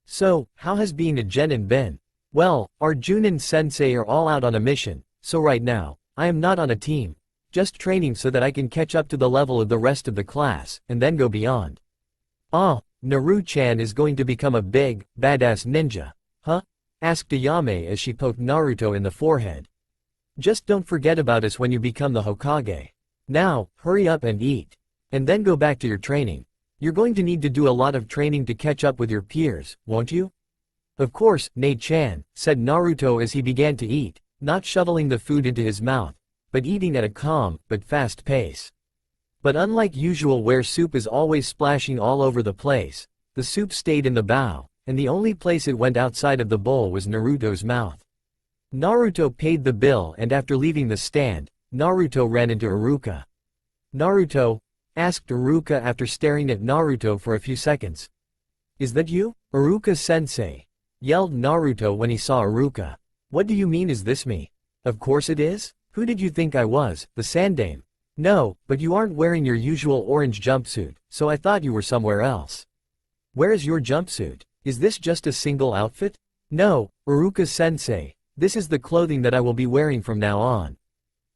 So, how has being a genin been? Well, our Junin-sensei are all out on a mission, so right now, I am not on a team. Just training so that I can catch up to the level of the rest of the class, and then go beyond. Ah, Naru-chan is going to become a big, badass ninja, huh? Asked Ayame as she poked Naruto in the forehead. Just don't forget about us when you become the Hokage. Now, hurry up and eat. And then go back to your training. You're going to need to do a lot of training to catch up with your peers, won't you? Of course, Ne-chan, said Naruto as he began to eat, not shoveling the food into his mouth, but eating at a calm, but fast pace. But unlike usual where soup is always splashing all over the place, the soup stayed in the bowl, and the only place it went outside of the bowl was Naruto's mouth. Naruto paid the bill and after leaving the stand, Naruto ran into Iruka. Naruto? Asked Iruka after staring at Naruto for a few seconds. Is that you, Iruka-sensei? Yelled Naruto when he saw Iruka. What do you mean is this me? Of course it is. Who did you think I was, the Sandame? No, but you aren't wearing your usual orange jumpsuit, so I thought you were somewhere else. Where is your jumpsuit? Is this just a single outfit? No, Iruka-sensei, this is the clothing that I will be wearing from now on.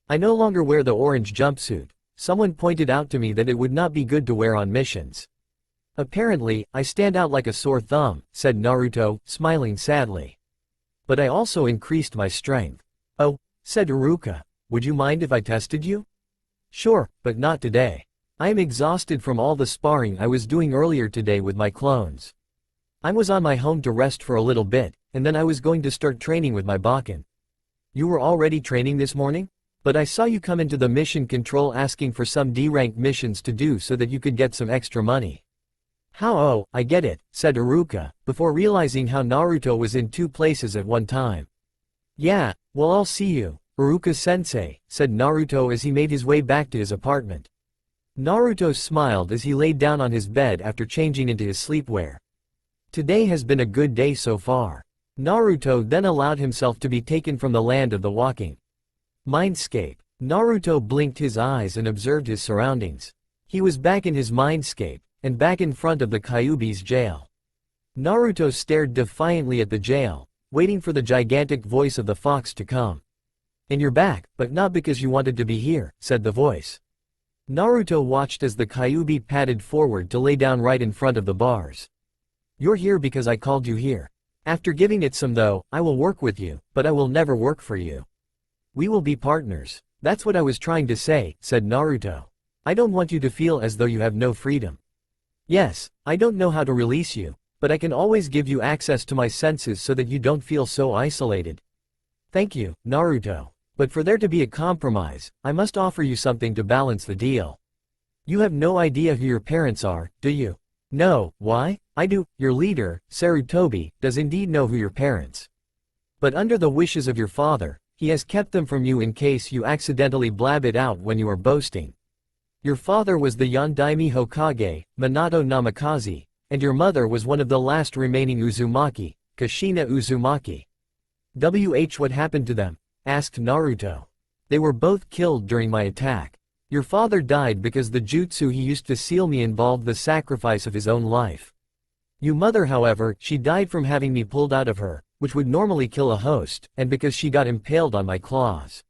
I no longer wear the orange jumpsuit. Someone pointed out to me that it would not be good to wear on missions. Apparently, I stand out like a sore thumb, said Naruto, smiling sadly. But I also increased my strength. Oh, said Iruka, would you mind if I tested you? Sure, but not today. I am exhausted from all the sparring I was doing earlier today with my clones. I was on my home to rest for a little bit, and then I was going to start training with my Bakken. You were already training this morning? But I saw you come into the mission control asking for some D-rank missions to do so that you could get some extra money. How oh, I get it, said Iruka, before realizing how Naruto was in 2 places at one time. Yeah, well I'll see you, Iruka-sensei, said Naruto as he made his way back to his apartment. Naruto smiled as he laid down on his bed after changing into his sleepwear. Today has been a good day so far. Naruto then allowed himself to be taken from the land of the walking mindscape. Naruto blinked his eyes and observed his surroundings. He was back in his mindscape, and back in front of the Kyuubi's jail. Naruto stared defiantly at the jail, waiting for the gigantic voice of the fox to come. And you're back, but not because you wanted to be here, said the voice. Naruto watched as the Kyuubi padded forward to lay down right in front of the bars. You're here because I called you here. After giving it some though, I will work with you, but I will never work for you. We will be partners. That's what I was trying to say, said Naruto. I don't want you to feel as though you have no freedom. Yes, I don't know how to release you, but I can always give you access to my senses so that you don't feel so isolated. Thank you, Naruto. But for there to be a compromise, I must offer you something to balance the deal. You have no idea who your parents are, do you? No, why? I do. Your leader, Sarutobi, does indeed know who your parents. But under the wishes of your father, he has kept them from you in case you accidentally blab it out when you are boasting. Your father was the Yondaime Hokage, Minato Namikaze, and your mother was one of the last remaining Uzumaki, Kushina Uzumaki. What happened to them? Asked Naruto. They were both killed during my attack. Your father died because the jutsu he used to seal me involved the sacrifice of his own life. Your mother however, she died from having me pulled out of her, which would normally kill a host, and because she got impaled on my claws.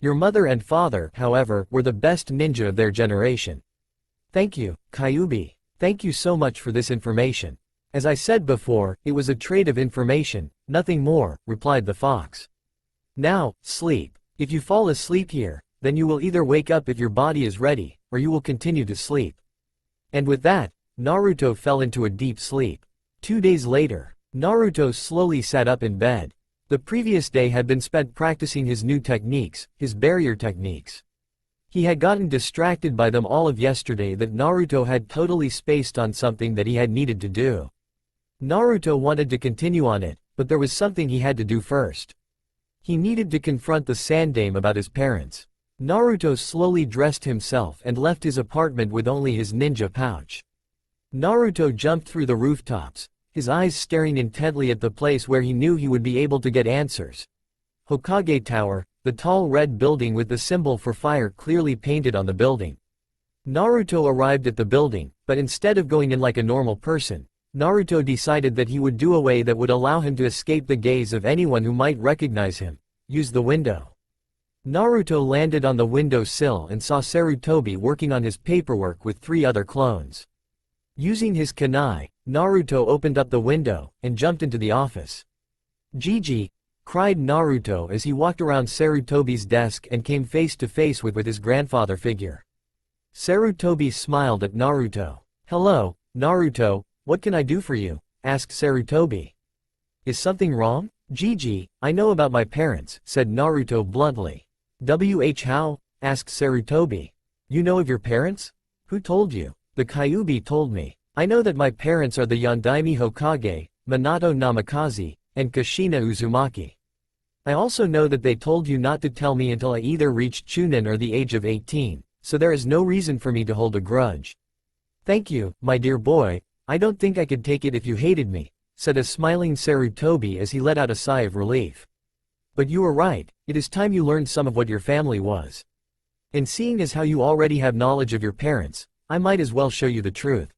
Your mother and father, however, were the best ninja of their generation. Thank you, Kyuubi. Thank you so much for this information. As I said before, it was a trade of information, nothing more, replied the fox. Now, sleep. If you fall asleep here, then you will either wake up if your body is ready, or you will continue to sleep. And with that, Naruto fell into a deep sleep. 2 days later, Naruto slowly sat up in bed. The previous day had been spent practicing his new techniques, his barrier techniques. He had gotten distracted by them all of yesterday that Naruto had totally spaced on something that he had needed to do. Naruto wanted to continue on it, but there was something he had to do first. He needed to confront the Sandaime about his parents. Naruto slowly dressed himself and left his apartment with only his ninja pouch. Naruto jumped through the rooftops, his eyes staring intently at the place where he knew he would be able to get answers. Hokage Tower, the tall red building with the symbol for fire clearly painted on the building. Naruto arrived at the building, but instead of going in like a normal person, Naruto decided that he would do a way that would allow him to escape the gaze of anyone who might recognize him. Use the window. Naruto landed on the window sill and saw Sarutobi working on his paperwork with 3 other clones. Using his kunai, Naruto opened up the window and jumped into the office. "Gigi!" cried Naruto as he walked around Sarutobi's desk and came face to face with his grandfather figure. Sarutobi smiled at Naruto. "Hello, Naruto, what can I do for you?" asked Sarutobi. "Is something wrong?" "Gigi, I know about my parents," said Naruto bluntly. How?" asked Sarutobi. "You know of your parents? Who told you?" "The Kyuubi told me. I know that my parents are the Yondaime Hokage, Minato Namikaze, and Kushina Uzumaki. I also know that they told you not to tell me until I either reached Chunin or the age of 18, so there is no reason for me to hold a grudge." "Thank you, my dear boy, I don't think I could take it if you hated me," said a smiling Sarutobi as he let out a sigh of relief. "But you were right, it is time you learned some of what your family was. And seeing as how you already have knowledge of your parents, I might as well show you the truth."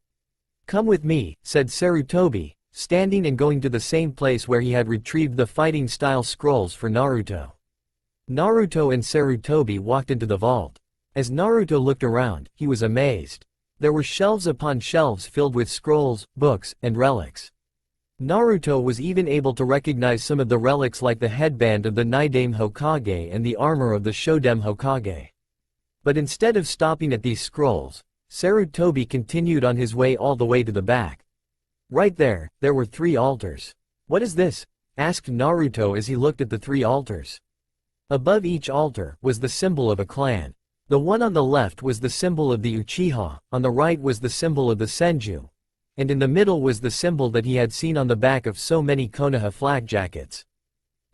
"Come with me," said Sarutobi, standing and going to the same place where he had retrieved the fighting-style scrolls for Naruto. Naruto and Sarutobi walked into the vault. As Naruto looked around, he was amazed. There were shelves upon shelves filled with scrolls, books, and relics. Naruto was even able to recognize some of the relics like the headband of the Nidaime Hokage and the armor of the Shodaime Hokage. But instead of stopping at these scrolls, Sarutobi continued on his way all the way to the back. Right there were 3 altars. "What is this?" asked Naruto as he looked at the 3 altars. Above each altar was the symbol of a clan. The one on the left was the symbol of the Uchiha, on the right was the symbol of the Senju, and in the middle was the symbol that he had seen on the back of so many Konoha flak jackets.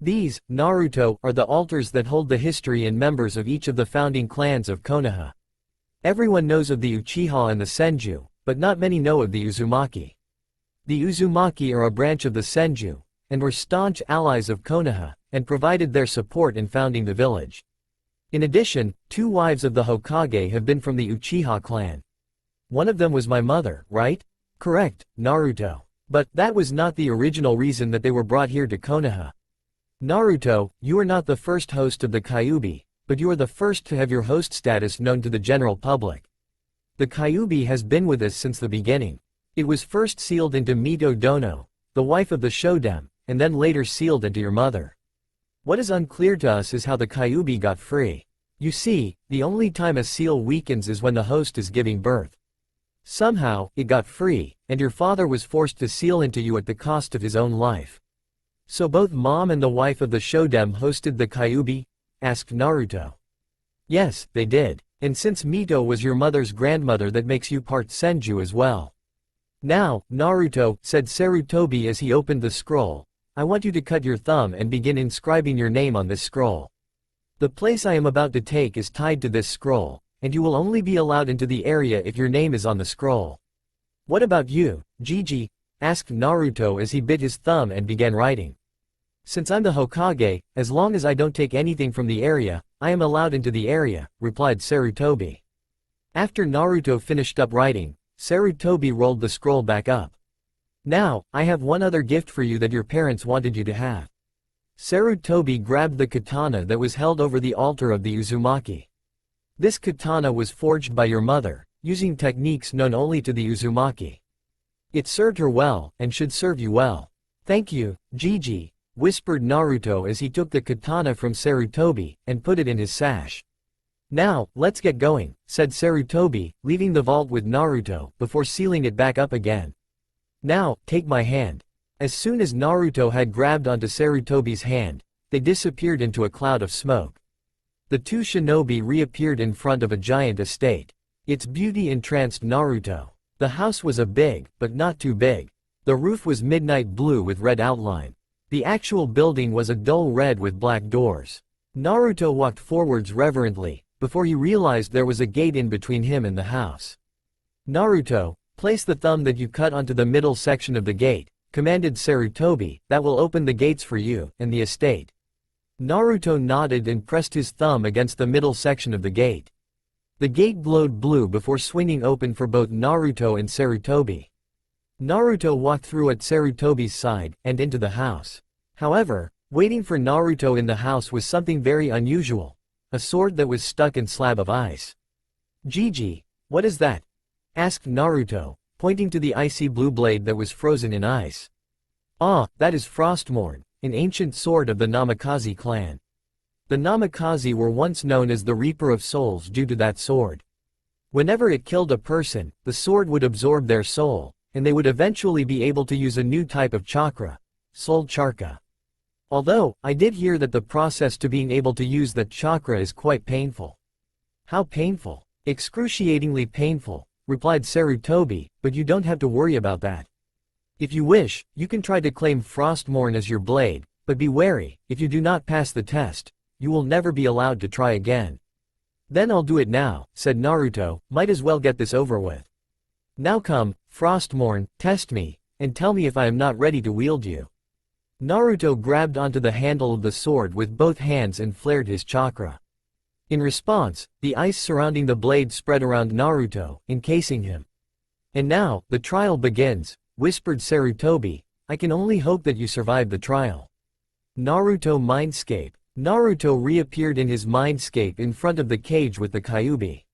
These, Naruto, are the altars that hold the history and members of each of the founding clans of Konoha. Everyone knows of the Uchiha and the Senju, but not many know of the Uzumaki. The Uzumaki are a branch of the Senju, and were staunch allies of Konoha, and provided their support in founding the village. In addition, 2 wives of the Hokage have been from the Uchiha clan. One of them was my mother, right? Correct, Naruto. But that was not the original reason that they were brought here to Konoha. Naruto, you are not the first host of the Kyuubi, but you are the first to have your host status known to the general public. The Kyuubi has been with us since the beginning. It was first sealed into Mito Dono, the wife of the Shodaime, and then later sealed into your mother. What is unclear to us is how the Kyuubi got free. You see, the only time a seal weakens is when the host is giving birth. Somehow, it got free, and your father was forced to seal into you at the cost of his own life. So both mom and the wife of the Shodaime hosted the Kyuubi? Asked Naruto. Yes, they did, and since Mito was your mother's grandmother, that makes you part Senju as well. Now, Naruto, said Sarutobi as he opened the scroll, I want you to cut your thumb and begin inscribing your name on this scroll. The place I am about to take is tied to this scroll, and you will only be allowed into the area if your name is on the scroll. What about you, Gigi? Asked Naruto as he bit his thumb and began writing. Since I'm the Hokage, as long as I don't take anything from the area, I am allowed into the area, replied Sarutobi. After Naruto finished up writing, Sarutobi rolled the scroll back up. Now, I have one other gift for you that your parents wanted you to have. Sarutobi grabbed the katana that was held over the altar of the Uzumaki. This katana was forged by your mother, using techniques known only to the Uzumaki. It served her well, and should serve you well. Thank you, Gigi, whispered Naruto as he took the katana from Sarutobi, and put it in his sash. Now, let's get going, said Sarutobi, leaving the vault with Naruto, before sealing it back up again. Now, take my hand. As soon as Naruto had grabbed onto Sarutobi's hand, they disappeared into a cloud of smoke. The two shinobi reappeared in front of a giant estate. Its beauty entranced Naruto. The house was a big, but not too big. The roof was midnight blue with red outline. The actual building was a dull red with black doors. Naruto walked forwards reverently, before he realized there was a gate in between him and the house. Naruto, place the thumb that you cut onto the middle section of the gate, commanded Sarutobi, that will open the gates for you, and the estate. Naruto nodded and pressed his thumb against the middle section of the gate. The gate glowed blue before swinging open for both Naruto and Sarutobi. Naruto walked through at Sarutobi's side, and into the house. However, waiting for Naruto in the house was something very unusual. A sword that was stuck in slab of ice. Gigi, what is that? Asked Naruto, pointing to the icy blue blade that was frozen in ice. Ah, that is Frostmourne, an ancient sword of the Namikaze clan. The Namikaze were once known as the Reaper of Souls due to that sword. Whenever it killed a person, the sword would absorb their soul, and they would eventually be able to use a new type of chakra, soul chakra. Although, I did hear that the process to being able to use that chakra is quite painful. How painful? Excruciatingly painful, replied Sarutobi, but you don't have to worry about that. If you wish, you can try to claim Frostmourne as your blade, but be wary, if you do not pass the test, you will never be allowed to try again. Then I'll do it now, said Naruto, might as well get this over with. Now come, Frostmourne, test me, and tell me if I am not ready to wield you. Naruto grabbed onto the handle of the sword with both hands and flared his chakra. In response, the ice surrounding the blade spread around Naruto, encasing him. And now, the trial begins, whispered Sarutobi, I can only hope that you survive the trial. Naruto Mindscape. Naruto reappeared in his mindscape in front of the cage with the Kyuubi.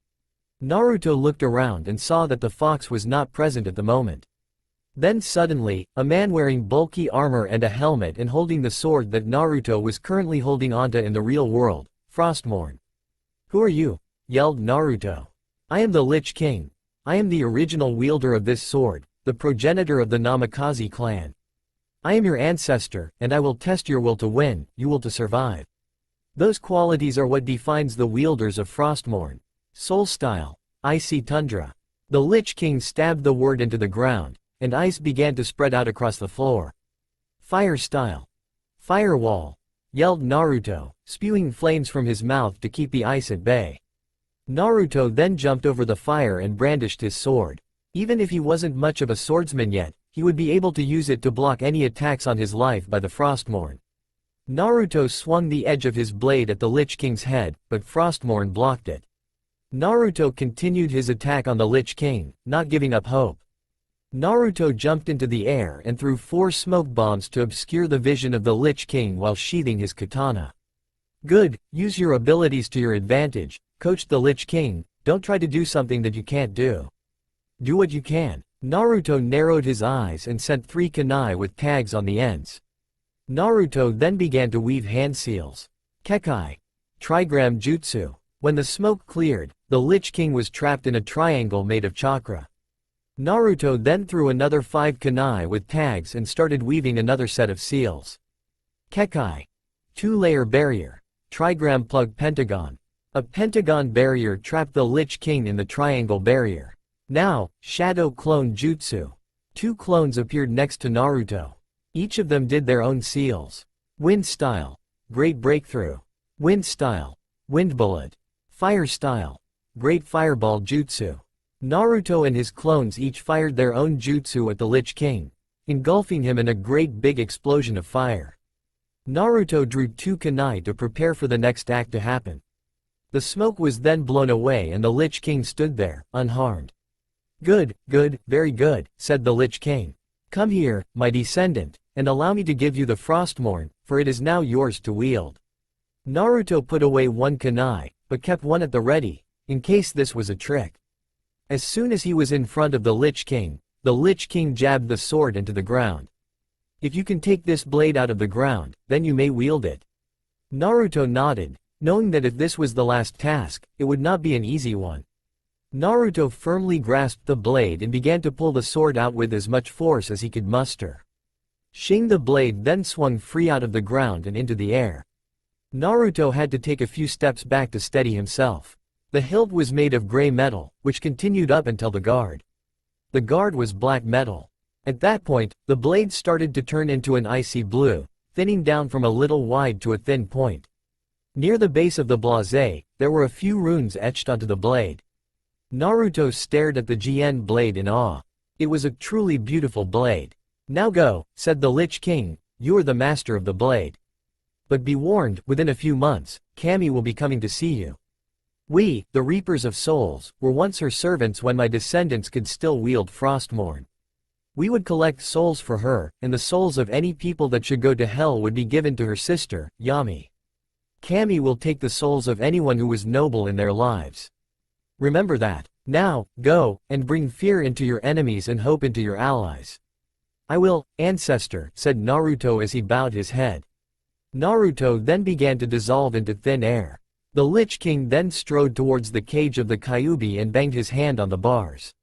Naruto looked around and saw that the fox was not present at the moment. Then suddenly, a man wearing bulky armor and a helmet and holding the sword that Naruto was currently holding onto in the real world, Frostmourne. Who are you? Yelled Naruto. I am the Lich King. I am the original wielder of this sword, the progenitor of the Namikaze clan. I am your ancestor, and I will test your will to win, your will to survive. Those qualities are what defines the wielders of Frostmourne. Soul Style, Icy Tundra. The Lich King stabbed the word into the ground, and ice began to spread out across the floor. Fire Style. Firewall, yelled Naruto, spewing flames from his mouth to keep the ice at bay. Naruto then jumped over the fire and brandished his sword. Even if he wasn't much of a swordsman yet, he would be able to use it to block any attacks on his life by the Frostmourne. Naruto swung the edge of his blade at the Lich King's head, but Frostmourne blocked it. Naruto continued his attack on the Lich King, not giving up hope. Naruto jumped into the air and threw 4 smoke bombs to obscure the vision of the Lich King while sheathing his katana. Good, use your abilities to your advantage, coached the Lich King, don't try to do something that you can't do. Do what you can. Naruto narrowed his eyes and sent 3 kunai with tags on the ends. Naruto then began to weave hand seals. Kekai. Trigram Jutsu. When the smoke cleared, the Lich King was trapped in a triangle made of chakra. Naruto then threw another 5 kunai with tags and started weaving another set of seals. Kekai. 2-layer barrier. Trigram plug pentagon. A pentagon barrier trapped the Lich King in the triangle barrier. Now, Shadow Clone Jutsu. 2 clones appeared next to Naruto. Each of them did their own seals. Wind Style. Great Breakthrough. Wind Style. Wind Bullet. Fire Style. Great Fireball Jutsu. Naruto and his clones each fired their own jutsu at the Lich King, engulfing him in a great big explosion of fire. Naruto drew 2 kunai to prepare for the next act to happen. The smoke was then blown away and the Lich King stood there, unharmed. Good, good, very good, said the Lich King. Come here, my descendant, and allow me to give you the Frostmourne, for it is now yours to wield. Naruto put away 1 kunai, but kept 1 at the ready, in case this was a trick. As soon as he was in front of the Lich King jabbed the sword into the ground. If you can take this blade out of the ground, then you may wield it. Naruto nodded, knowing that if this was the last task, it would not be an easy one. Naruto firmly grasped the blade and began to pull the sword out with as much force as he could muster. Shing the blade then swung free out of the ground and into the air. Naruto had to take a few steps back to steady himself. The hilt was made of gray metal, which continued up until the guard. The guard was black metal. At that point, the blade started to turn into an icy blue, thinning down from a little wide to a thin point. Near the base of the blase, there were a few runes etched onto the blade. Naruto stared at the GN blade in awe. It was a truly beautiful blade. "Now go," said the Lich King, "you are the master of the blade. But be warned, within a few months, Kami will be coming to see you. We, the Reapers of Souls, were once her servants when my descendants could still wield Frostmourne. We would collect souls for her, and the souls of any people that should go to hell would be given to her sister, Yami. Kami will take the souls of anyone who was noble in their lives. Remember that. Now, go, and bring fear into your enemies and hope into your allies." "I will, ancestor," said Naruto as he bowed his head. Naruto then began to dissolve into thin air. The Lich King then strode towards the cage of the Kyuubi and banged his hand on the bars.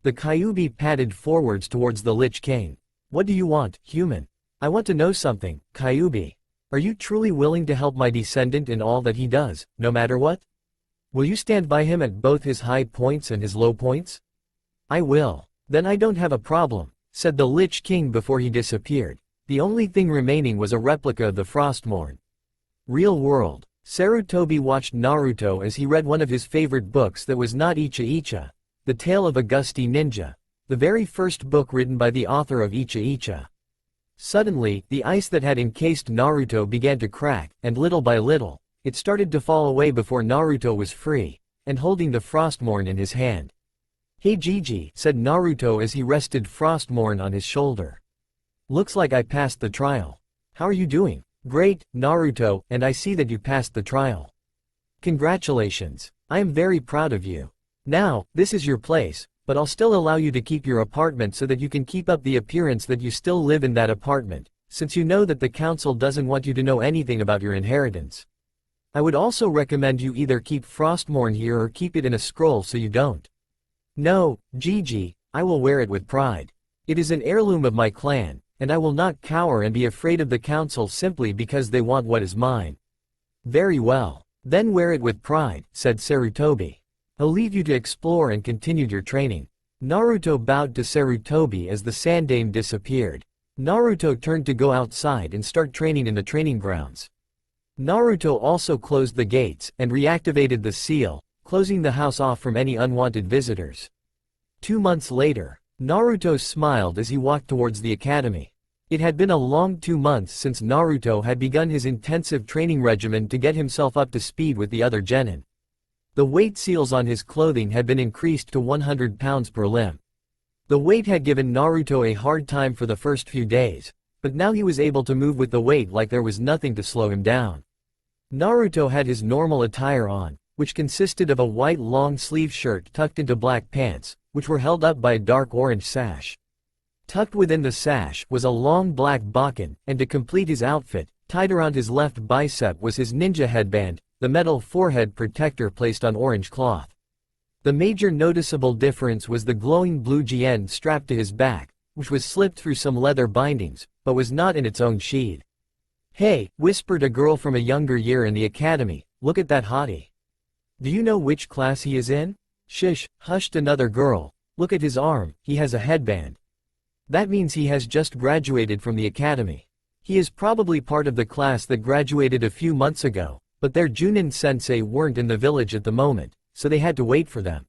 The Kyuubi padded forwards towards the Lich King. "What do you want, human?" "I want to know something, Kyuubi. Are you truly willing to help my descendant in all that he does, no matter what? Will you stand by him at both his high points and his low points?" "I will." "Then I don't have a problem," said the Lich King before he disappeared. The only thing remaining was a replica of the Frostmourne. Real world. Sarutobi watched Naruto as he read one of his favorite books that was not Icha Icha, The Tale of a Gusty Ninja, the very first book written by the author of Icha Icha. Suddenly, the ice that had encased Naruto began to crack, and little by little, it started to fall away before Naruto was free, and holding the Frostmourne in his hand. "Hey Gigi," said Naruto as he rested Frostmourne on his shoulder. "Looks like I passed the trial. How are you doing?" "Great, Naruto, and I see that you passed the trial. Congratulations. I am very proud of you. Now, this is your place, but I'll still allow you to keep your apartment so that you can keep up the appearance that you still live in that apartment, since you know that the council doesn't want you to know anything about your inheritance. I would also recommend you either keep Frostmourne here or keep it in a scroll so you don't." "No, Gigi, I will wear it with pride. It is an heirloom of my clan, and I will not cower and be afraid of the council simply because they want what is mine." "Very well. Then wear it with pride," said Sarutobi. "I'll leave you to explore and continue your training." Naruto bowed to Sarutobi as the Sandaime disappeared. Naruto turned to go outside and start training in the training grounds. Naruto also closed the gates and reactivated the seal, closing the house off from any unwanted visitors. 2 months later, Naruto smiled as he walked towards the academy. It had been a long 2 months since Naruto had begun his intensive training regimen to get himself up to speed with the other genin. The weight seals on his clothing had been increased to 100 pounds per limb. The weight had given Naruto a hard time for the first few days, but now he was able to move with the weight like there was nothing to slow him down. Naruto had his normal attire on, which consisted of a white long-sleeve shirt tucked into black pants, which were held up by a dark orange sash. Tucked within the sash was a long black bakken, and to complete his outfit, tied around his left bicep was his ninja headband, the metal forehead protector placed on orange cloth. The major noticeable difference was the glowing blue GN strapped to his back, which was slipped through some leather bindings, but was not in its own sheath. "Hey," whispered a girl from a younger year in the academy, "look at that hottie. Do you know which class he is in?" "Shush," hushed another girl, "look at his arm, he has a headband. That means he has just graduated from the academy. He is probably part of the class that graduated a few months ago, but their Junin sensei weren't in the village at the moment, so they had to wait for them.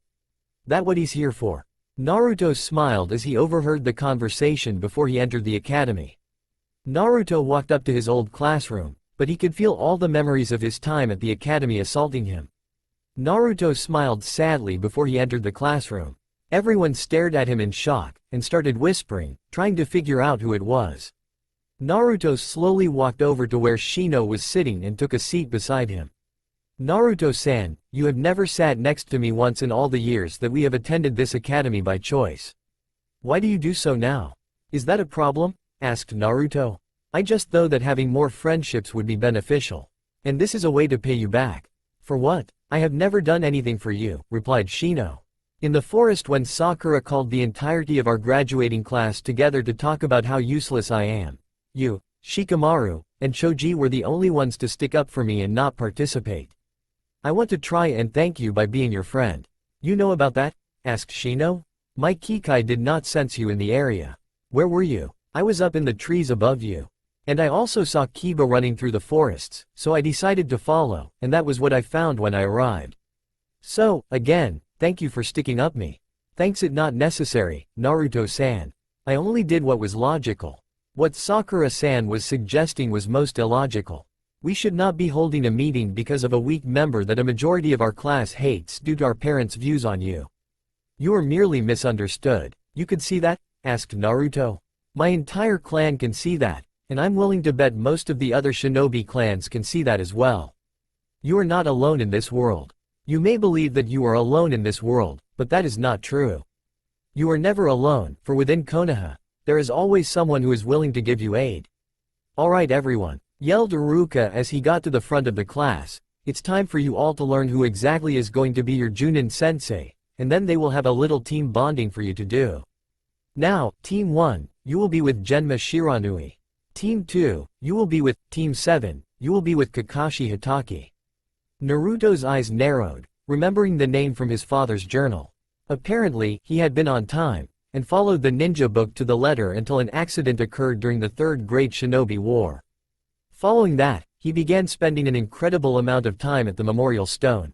That what he's here for?" Naruto smiled as he overheard the conversation before he entered the academy. Naruto walked up to his old classroom, but he could feel all the memories of his time at the academy assaulting him. Naruto smiled sadly before he entered the classroom. Everyone stared at him in shock, and started whispering, trying to figure out who it was. Naruto slowly walked over to where Shino was sitting and took a seat beside him. "Naruto-san, you have never sat next to me once in all the years that we have attended this academy by choice. Why do you do so now? Is that a problem?" asked Naruto. "I just thought that having more friendships would be beneficial. And this is a way to pay you back." "For what? I have never done anything for you," replied Shino. In the forest when Sakura called the entirety of our graduating class together to talk about how useless I am. You, Shikamaru, and Choji were the only ones to stick up for me and not participate. I want to try and thank you by being your friend. You know about that? Asked Shino. My Kikai did not sense you in the area. Where were you? I was up in the trees above you. And I also saw Kiba running through the forests, so I decided to follow, and that was what I found when I arrived. So, again, thank you for sticking up me. Thanks, it not necessary, Naruto-san. I only did what was logical. What Sakura-san was suggesting was most illogical. We should not be holding a meeting because of a weak member that a majority of our class hates due to our parents' views on you. You are merely misunderstood. You could see that? Asked Naruto. My entire clan can see that, and I'm willing to bet most of the other shinobi clans can see that as well. You are not alone in this world. You may believe that you are alone in this world, but that is not true. You are never alone, for within Konoha, there is always someone who is willing to give you aid. Alright everyone, yelled Iruka as he got to the front of the class, it's time for you all to learn who exactly is going to be your Junin sensei, and then they will have a little team bonding for you to do. Now, Team 1, you will be with Genma Shiranui. Team 2, you will be with Team 7, you will be with Kakashi Hatake. Naruto's eyes narrowed, remembering the name from his father's journal. Apparently, he had been on time, and followed the ninja book to the letter until an accident occurred during the Third Great Shinobi War. Following that, he began spending an incredible amount of time at the Memorial Stone.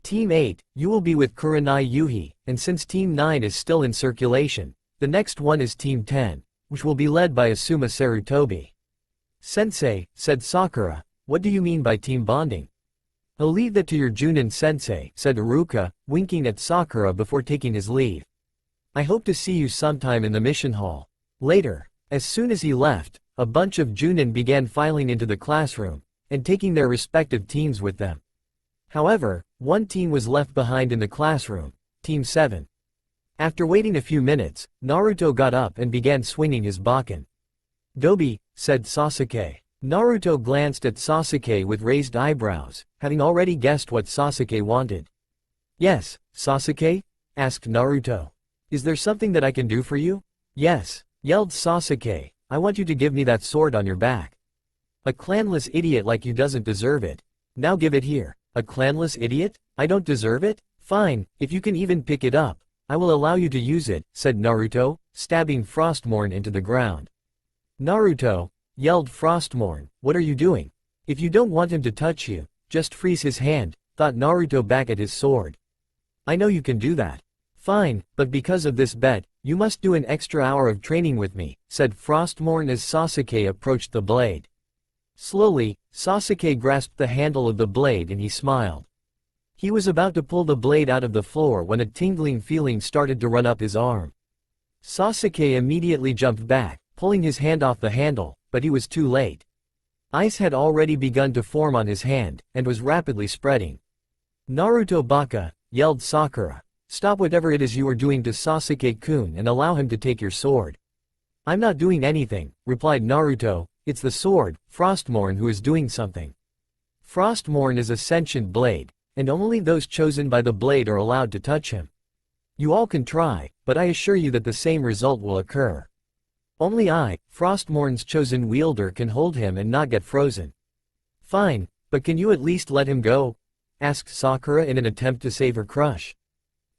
Team 8, you will be with Kurenai Yuhi, and since Team 9 is still in circulation, the next one is Team 10, which will be led by Asuma Sarutobi. Sensei, said Sakura, what do you mean by team bonding? I'll leave that to your Junin sensei, said Iruka, winking at Sakura before taking his leave. I hope to see you sometime in the mission hall. Later, as soon as he left, a bunch of Junin began filing into the classroom, and taking their respective teams with them. However, one team was left behind in the classroom, Team 7. After waiting a few minutes, Naruto got up and began swinging his bakken. Dobi, said Sasuke. Naruto glanced at Sasuke with raised eyebrows, having already guessed what Sasuke wanted. Yes, Sasuke? Asked Naruto. Is there something that I can do for you? Yes, yelled Sasuke, I want you to give me that sword on your back. A clanless idiot like you doesn't deserve it. Now give it here. A clanless idiot? I don't deserve it? Fine, if you can even pick it up, I will allow you to use it, said Naruto, stabbing Frostmourne into the ground. Naruto, yelled Frostmourne, what are you doing? If you don't want him to touch you, just freeze his hand, thought Naruto back at his sword. I know you can do that. Fine, but because of this bet, you must do an extra hour of training with me, said Frostmourne as Sasuke approached the blade. Slowly, Sasuke grasped the handle of the blade and he smiled. He was about to pull the blade out of the floor when a tingling feeling started to run up his arm. Sasuke immediately jumped back, pulling his hand off the handle, but he was too late. Ice had already begun to form on his hand, and was rapidly spreading. Naruto Baka, yelled Sakura. Stop whatever it is you are doing to Sasuke-kun and allow him to take your sword. I'm not doing anything, replied Naruto, it's the sword, Frostmourne, who is doing something. Frostmourne is a sentient blade, and only those chosen by the blade are allowed to touch him. You all can try, but I assure you that the same result will occur. Only I, Frostmourne's chosen wielder, can hold him and not get frozen. Fine, but can you at least let him go? Asked Sakura in an attempt to save her crush.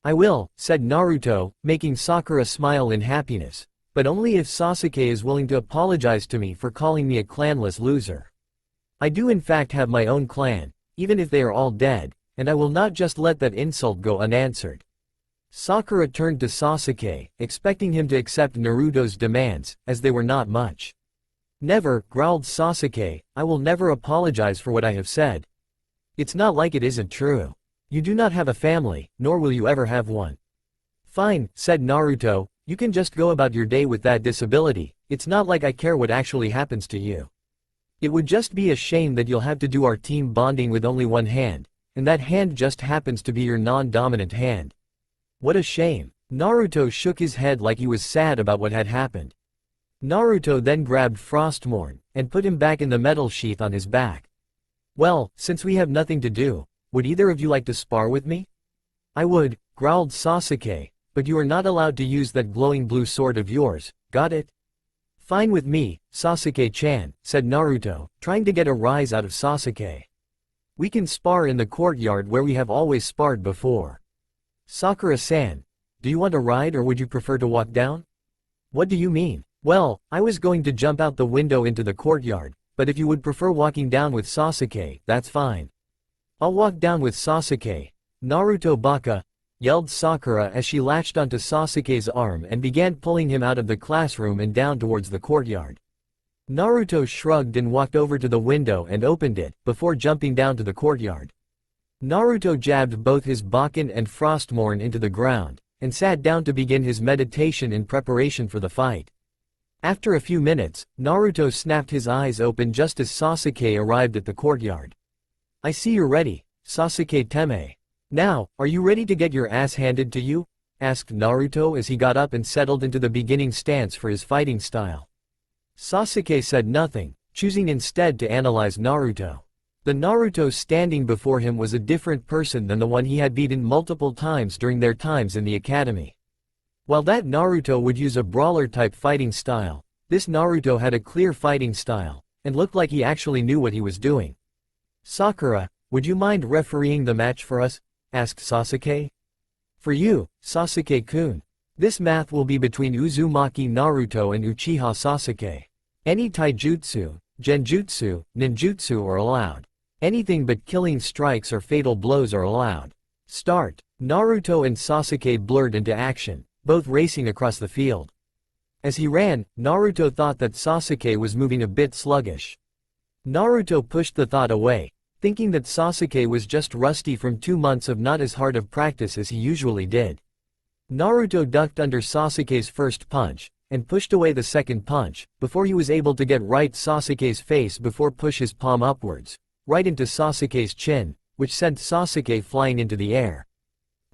I will, said Naruto, making Sakura smile in happiness, but only if Sasuke is willing to apologize to me for calling me a clanless loser. I do in fact have my own clan, even if they are all dead, and I will not just let that insult go unanswered. Sakura turned to Sasuke, expecting him to accept Naruto's demands, as they were not much. Never, growled Sasuke, I will never apologize for what I have said. It's not like it isn't true. You do not have a family, nor will you ever have one. Fine, said Naruto, you can just go about your day with that disability, it's not like I care what actually happens to you. It would just be a shame that you'll have to do our team bonding with only one hand, and that hand just happens to be your non-dominant hand. What a shame. Naruto shook his head like he was sad about what had happened. Naruto then grabbed Frostmourne, and put him back in the metal sheath on his back. Well, since we have nothing to do, would either of you like to spar with me? I would, growled Sasuke, but you are not allowed to use that glowing blue sword of yours, got it? Fine with me, Sasuke-chan, said Naruto, trying to get a rise out of Sasuke. We can spar in the courtyard where we have always sparred before. Sakura-san, do you want a ride or would you prefer to walk down? What do you mean? Well, I was going to jump out the window into the courtyard, but if you would prefer walking down with Sasuke, that's fine. I'll walk down with Sasuke. Naruto baka, yelled Sakura as she latched onto Sasuke's arm and began pulling him out of the classroom and down towards the courtyard. Naruto shrugged and walked over to the window and opened it, before jumping down to the courtyard. Naruto jabbed both his Bakken and Frostmourne into the ground, and sat down to begin his meditation in preparation for the fight. After a few minutes, Naruto snapped his eyes open just as Sasuke arrived at the courtyard. I see you're ready, Sasuke-teme. Now, are you ready to get your ass handed to you? Asked Naruto as he got up and settled into the beginning stance for his fighting style. Sasuke said nothing, choosing instead to analyze Naruto. The Naruto standing before him was a different person than the one he had beaten multiple times during their times in the academy. While that Naruto would use a brawler-type fighting style, this Naruto had a clear fighting style, and looked like he actually knew what he was doing. Sakura, would you mind refereeing the match for us? Asked Sasuke. For you, Sasuke-kun. This match will be between Uzumaki Naruto and Uchiha Sasuke. Any taijutsu, genjutsu, ninjutsu are allowed. Anything but killing strikes or fatal blows are allowed. Start. Naruto and Sasuke blurred into action, both racing across the field. As he ran, Naruto thought that Sasuke was moving a bit sluggish. Naruto pushed the thought away, thinking that Sasuke was just rusty from 2 months of not as hard of practice as he usually did. Naruto ducked under Sasuke's first punch, and pushed away the second punch, before he was able to get right Sasuke's face before push his palm upwards, right into Sasuke's chin, which sent Sasuke flying into the air.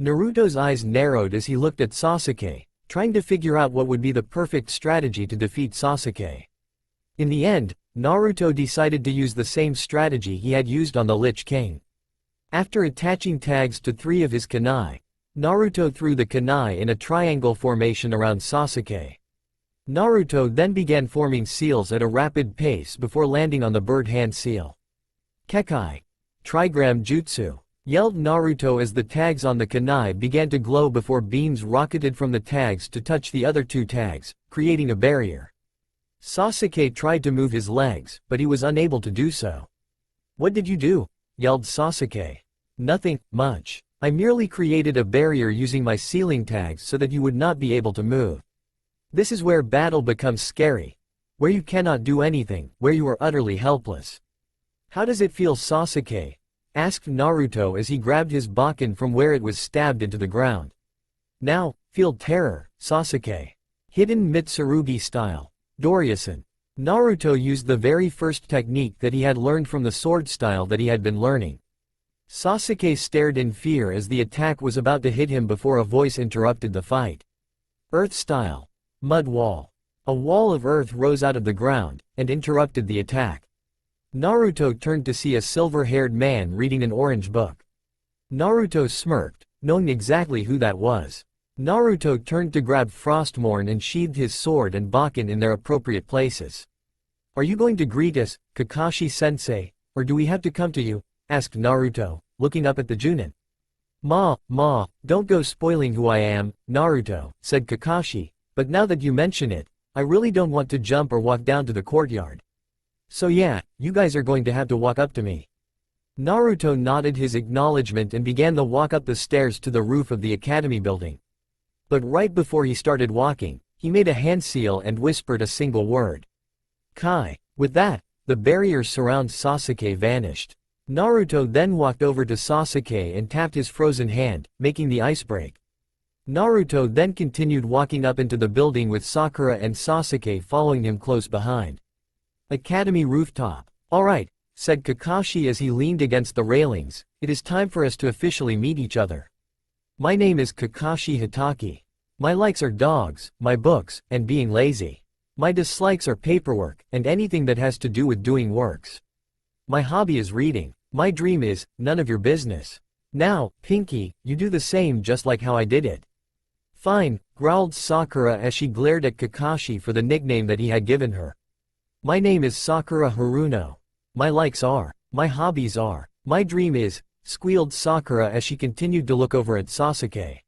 Naruto's eyes narrowed as he looked at Sasuke, trying to figure out what would be the perfect strategy to defeat Sasuke. In the end, Naruto decided to use the same strategy he had used on the Lich King. After attaching tags to 3 of his kunai, Naruto threw the kunai in a triangle formation around Sasuke. Naruto then began forming seals at a rapid pace before landing on the bird hand seal. Kekai. Trigram Jutsu, yelled Naruto as the tags on the kunai began to glow before beams rocketed from the tags to touch the other 2 tags, creating a barrier. Sasuke tried to move his legs, but he was unable to do so. What did you do? Yelled Sasuke. Nothing much. I merely created a barrier using my sealing tags so that you would not be able to move. This is where battle becomes scary. Where you cannot do anything, where you are utterly helpless. How does it feel, Sasuke? Asked Naruto as he grabbed his Bakken from where it was stabbed into the ground. Now, feel terror, Sasuke. Hidden Mitsurugi style. Doryasan. Naruto used the very first technique that he had learned from the sword style that he had been learning. Sasuke stared in fear as the attack was about to hit him before a voice interrupted the fight. Earth style. Mud wall. A wall of earth rose out of the ground, and interrupted the attack. Naruto turned to see a silver-haired man reading an orange book. Naruto smirked, knowing exactly who that was. Naruto turned to grab Frostmourne and sheathed his sword and Bakken in their appropriate places. Are you going to greet us, Kakashi-sensei, or do we have to come to you? Asked Naruto, looking up at the Junin. Ma, don't go spoiling who I am, Naruto, said Kakashi, but now that you mention it, I really don't want to jump or walk down to the courtyard. So yeah, you guys are going to have to walk up to me. Naruto nodded his acknowledgement and began the walk up the stairs to the roof of the academy building. But right before he started walking, he made a hand seal and whispered a single word. Kai. With that, the barriers surround Sasuke vanished. Naruto then walked over to Sasuke and tapped his frozen hand, making the ice break. Naruto then continued walking up into the building with Sakura and Sasuke following him close behind. Academy rooftop. Alright, said Kakashi as he leaned against the railings, it is time for us to officially meet each other. My name is Kakashi Hitaki. My likes are dogs, my books, and being lazy. My dislikes are paperwork, and anything that has to do with doing works. My hobby is reading. My dream is, none of your business. Now, Pinky, you do the same just like how I did it. Fine, growled Sakura as she glared at Kakashi for the nickname that he had given her. My name is Sakura Haruno. My likes are. My hobbies are. My dream is, squealed Sakura as she continued to look over at Sasuke.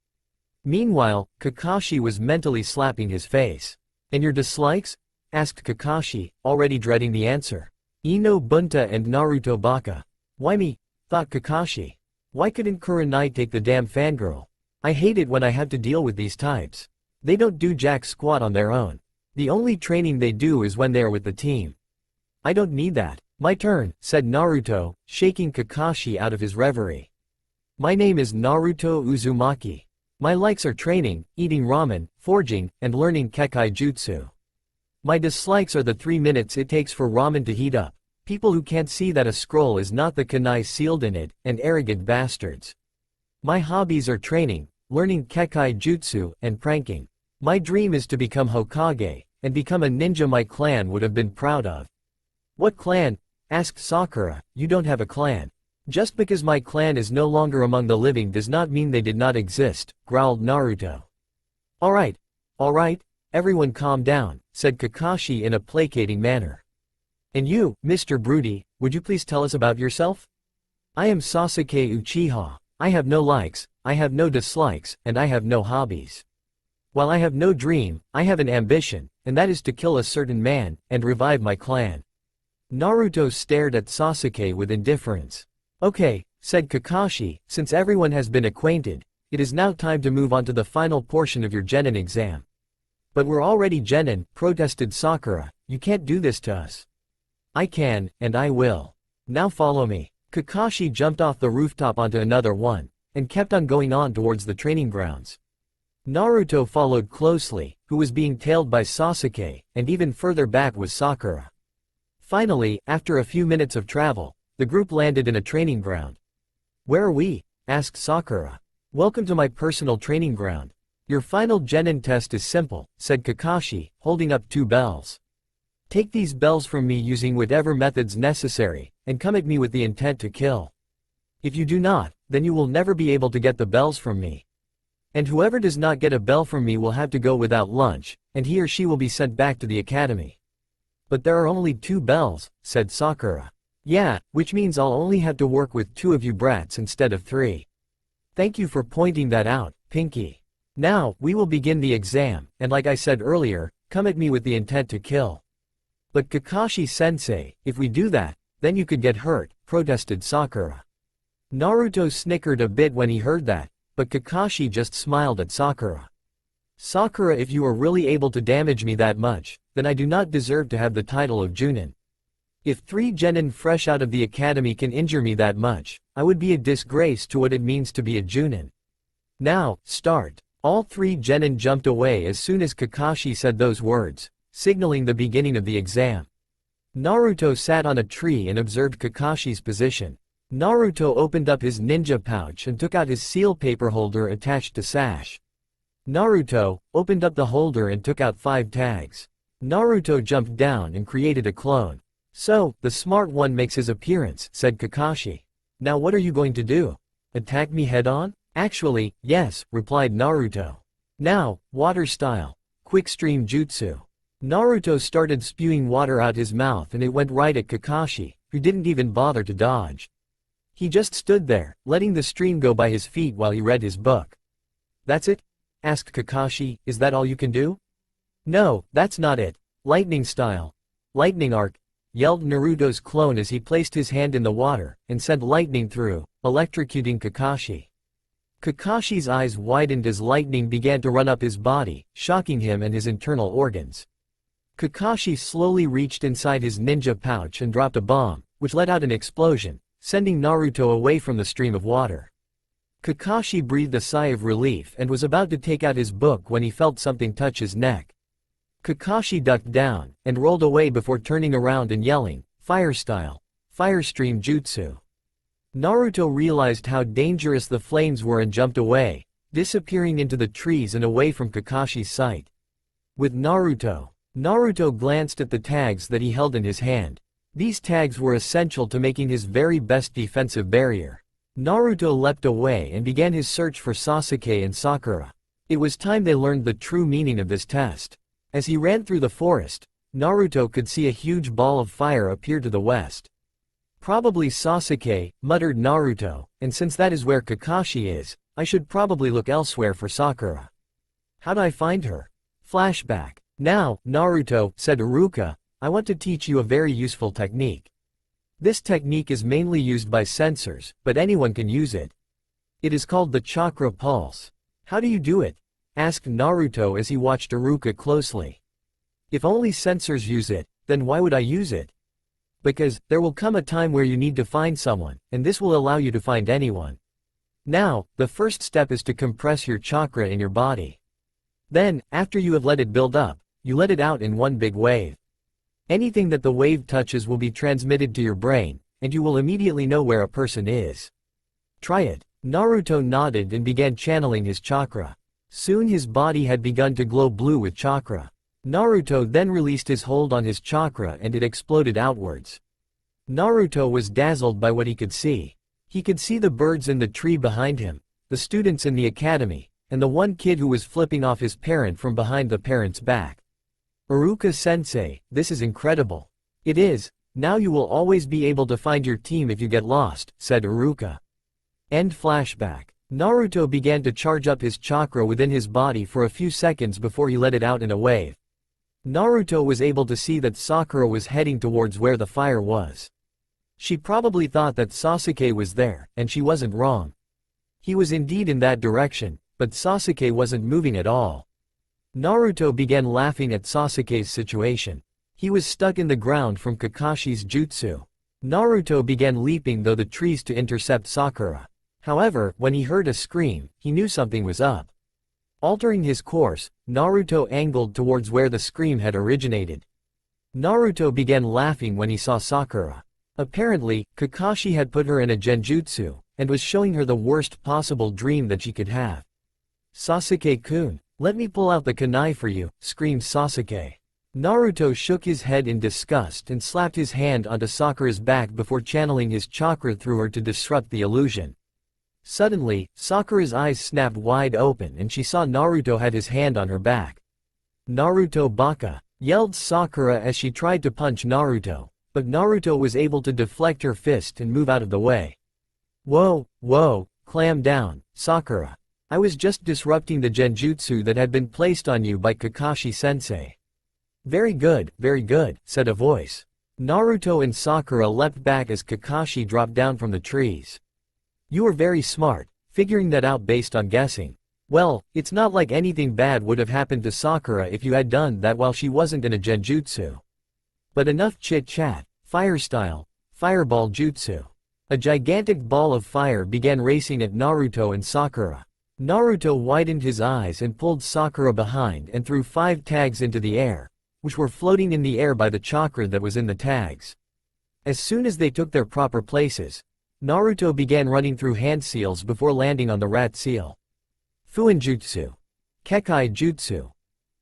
Meanwhile, Kakashi was mentally slapping his face. And your dislikes? Asked Kakashi, already dreading the answer. Ino Bunta and Naruto Baka. Why me? Thought Kakashi. Why couldn't Kurenai take the damn fangirl? I hate it when I have to deal with these types. They don't do jack squat on their own. The only training they do is when they are with the team. I don't need that. My turn, said Naruto, shaking Kakashi out of his reverie. My name is Naruto Uzumaki. My likes are training, eating ramen, forging, and learning Kekai Jutsu. My dislikes are the 3 minutes it takes for ramen to heat up, people who can't see that a scroll is not the kunai sealed in it, and arrogant bastards. My hobbies are training, learning Kekai Jutsu, and pranking. My dream is to become Hokage, and become a ninja my clan would have been proud of. What clan? Asked Sakura. You don't have a clan. Just because my clan is no longer among the living does not mean they did not exist, growled Naruto. Alright, everyone calm down, said Kakashi in a placating manner. And you, Mr. Broody, would you please tell us about yourself? I am Sasuke Uchiha. I have no likes, I have no dislikes, and I have no hobbies. While I have no dream, I have an ambition, and that is to kill a certain man, and revive my clan. Naruto stared at Sasuke with indifference. Okay, said Kakashi, since everyone has been acquainted, it is now time to move on to the final portion of your Genin exam. But we're already Genin, protested Sakura, you can't do this to us. I can, and I will. Now follow me. Kakashi jumped off the rooftop onto another one, and kept on going on towards the training grounds. Naruto followed closely, who was being tailed by Sasuke, and even further back was Sakura. Finally, after a few minutes of travel, the group landed in a training ground. Where are we? Asked Sakura. Welcome to my personal training ground. Your final Genin test is simple, said Kakashi, holding up 2 bells. Take these bells from me using whatever methods necessary, and come at me with the intent to kill. If you do not, then you will never be able to get the bells from me. And whoever does not get a bell from me will have to go without lunch, and he or she will be sent back to the academy. But there are only 2 bells, said Sakura. Yeah, which means I'll only have to work with 2 of you brats instead of 3. Thank you for pointing that out, Pinky. Now, we will begin the exam, and like I said earlier, come at me with the intent to kill. But Kakashi-sensei, if we do that, then you could get hurt, protested Sakura. Naruto snickered a bit when he heard that, but Kakashi just smiled at Sakura. Sakura, if you are really able to damage me that much, then I do not deserve to have the title of Junin. If 3 Genin fresh out of the academy can injure me that much, I would be a disgrace to what it means to be a Junin. Now, start. All 3 Genin jumped away as soon as Kakashi said those words, signaling the beginning of the exam. Naruto sat on a tree and observed Kakashi's position. Naruto opened up his ninja pouch and took out his seal paper holder attached to sash. Naruto opened up the holder and took out 5 tags. Naruto jumped down and created a clone. So, the smart one makes his appearance, said Kakashi. Now what are you going to do? Attack me head-on? Actually, yes, replied Naruto. Now, water style. Quick stream jutsu. Naruto started spewing water out his mouth and it went right at Kakashi, who didn't even bother to dodge. He just stood there, letting the stream go by his feet while he read his book. That's it? Asked Kakashi, is that all you can do? No, that's not it. Lightning style. Lightning arc, yelled Naruto's clone as he placed his hand in the water, and sent lightning through, electrocuting Kakashi. Kakashi's eyes widened as lightning began to run up his body, shocking him and his internal organs. Kakashi slowly reached inside his ninja pouch and dropped a bomb, which let out an explosion, sending Naruto away from the stream of water. Kakashi breathed a sigh of relief and was about to take out his book when he felt something touch his neck. Kakashi ducked down, and rolled away before turning around and yelling, "Fire style! Fire stream jutsu!" Naruto realized how dangerous the flames were and jumped away, disappearing into the trees and away from Kakashi's sight. With Naruto glanced at the tags that he held in his hand. These tags were essential to making his very best defensive barrier. Naruto leapt away and began his search for Sasuke and Sakura. It was time they learned the true meaning of this test. As he ran through the forest, Naruto could see a huge ball of fire appear to the west. Probably Sasuke, muttered Naruto, and since that is where Kakashi is, I should probably look elsewhere for Sakura. How'd I find her? Flashback. Now, Naruto, said Iruka, I want to teach you a very useful technique. This technique is mainly used by censors, but anyone can use it. It is called the chakra pulse. How do you do it? Asked Naruto as he watched Iruka closely. If only censors use it, then why would I use it? Because, there will come a time where you need to find someone, and this will allow you to find anyone. Now, the first step is to compress your chakra in your body. Then, after you have let it build up, you let it out in one big wave. Anything that the wave touches will be transmitted to your brain, and you will immediately know where a person is. Try it. Naruto nodded and began channeling his chakra. Soon his body had begun to glow blue with chakra. Naruto then released his hold on his chakra and it exploded outwards. Naruto was dazzled by what he could see. He could see the birds in the tree behind him, the students in the academy, and the one kid who was flipping off his parent from behind the parent's back. Iruka-sensei, this is incredible. It is. Now you will always be able to find your team if you get lost, said Iruka. End flashback. Naruto began to charge up his chakra within his body for a few seconds before he let it out in a wave. Naruto was able to see that Sakura was heading towards where the fire was. She probably thought that Sasuke was there, and she wasn't wrong. He was indeed in that direction, but Sasuke wasn't moving at all. Naruto began laughing at Sasuke's situation. He was stuck in the ground from Kakashi's jutsu. Naruto began leaping through the trees to intercept Sakura. However, when he heard a scream, he knew something was up. Altering his course, Naruto angled towards where the scream had originated. Naruto began laughing when he saw Sakura. Apparently, Kakashi had put her in a genjutsu, and was showing her the worst possible dream that she could have. Sasuke-kun, let me pull out the kunai for you, screamed Sasuke. Naruto shook his head in disgust and slapped his hand onto Sakura's back before channeling his chakra through her to disrupt the illusion. Suddenly, Sakura's eyes snapped wide open and she saw Naruto had his hand on her back. Naruto baka, yelled Sakura as she tried to punch Naruto, but Naruto was able to deflect her fist and move out of the way. Whoa, clam down, Sakura. I was just disrupting the genjutsu that had been placed on you by Kakashi-sensei. Very good, said a voice. Naruto and Sakura leapt back as Kakashi dropped down from the trees. You were very smart, figuring that out based on guessing. Well, it's not like anything bad would have happened to Sakura if you had done that while she wasn't in a genjutsu. But enough chit-chat. Fire style, fireball jutsu. A gigantic ball of fire began racing at Naruto and Sakura. Naruto widened his eyes and pulled Sakura behind and threw 5 tags into the air, which were floating in the air by the chakra that was in the tags. As soon as they took their proper places, Naruto began running through hand seals before landing on the rat seal. Fuinjutsu. Kekai Jutsu.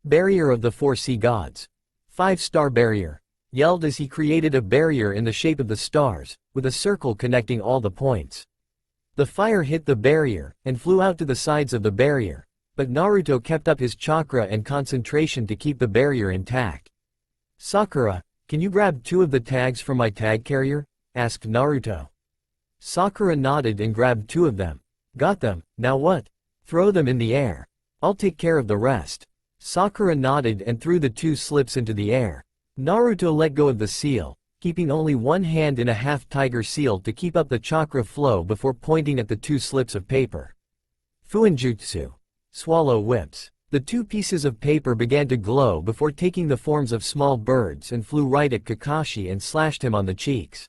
Barrier of the 4 sea gods. 5-star barrier. Yelled as he created a barrier in the shape of the stars, with a circle connecting all the points. The fire hit the barrier, and flew out to the sides of the barrier, but Naruto kept up his chakra and concentration to keep the barrier intact. Sakura, can you grab 2 of the tags from my tag carrier? Asked Naruto. Sakura nodded and grabbed 2 of them. Got them, now what? Throw them in the air. I'll take care of the rest. Sakura nodded and threw the 2 slips into the air. Naruto let go of the seal, keeping only one hand in a half-tiger seal to keep up the chakra flow before pointing at the 2 slips of paper. Fuinjutsu. Swallow whips. The 2 pieces of paper began to glow before taking the forms of small birds and flew right at Kakashi and slashed him on the cheeks.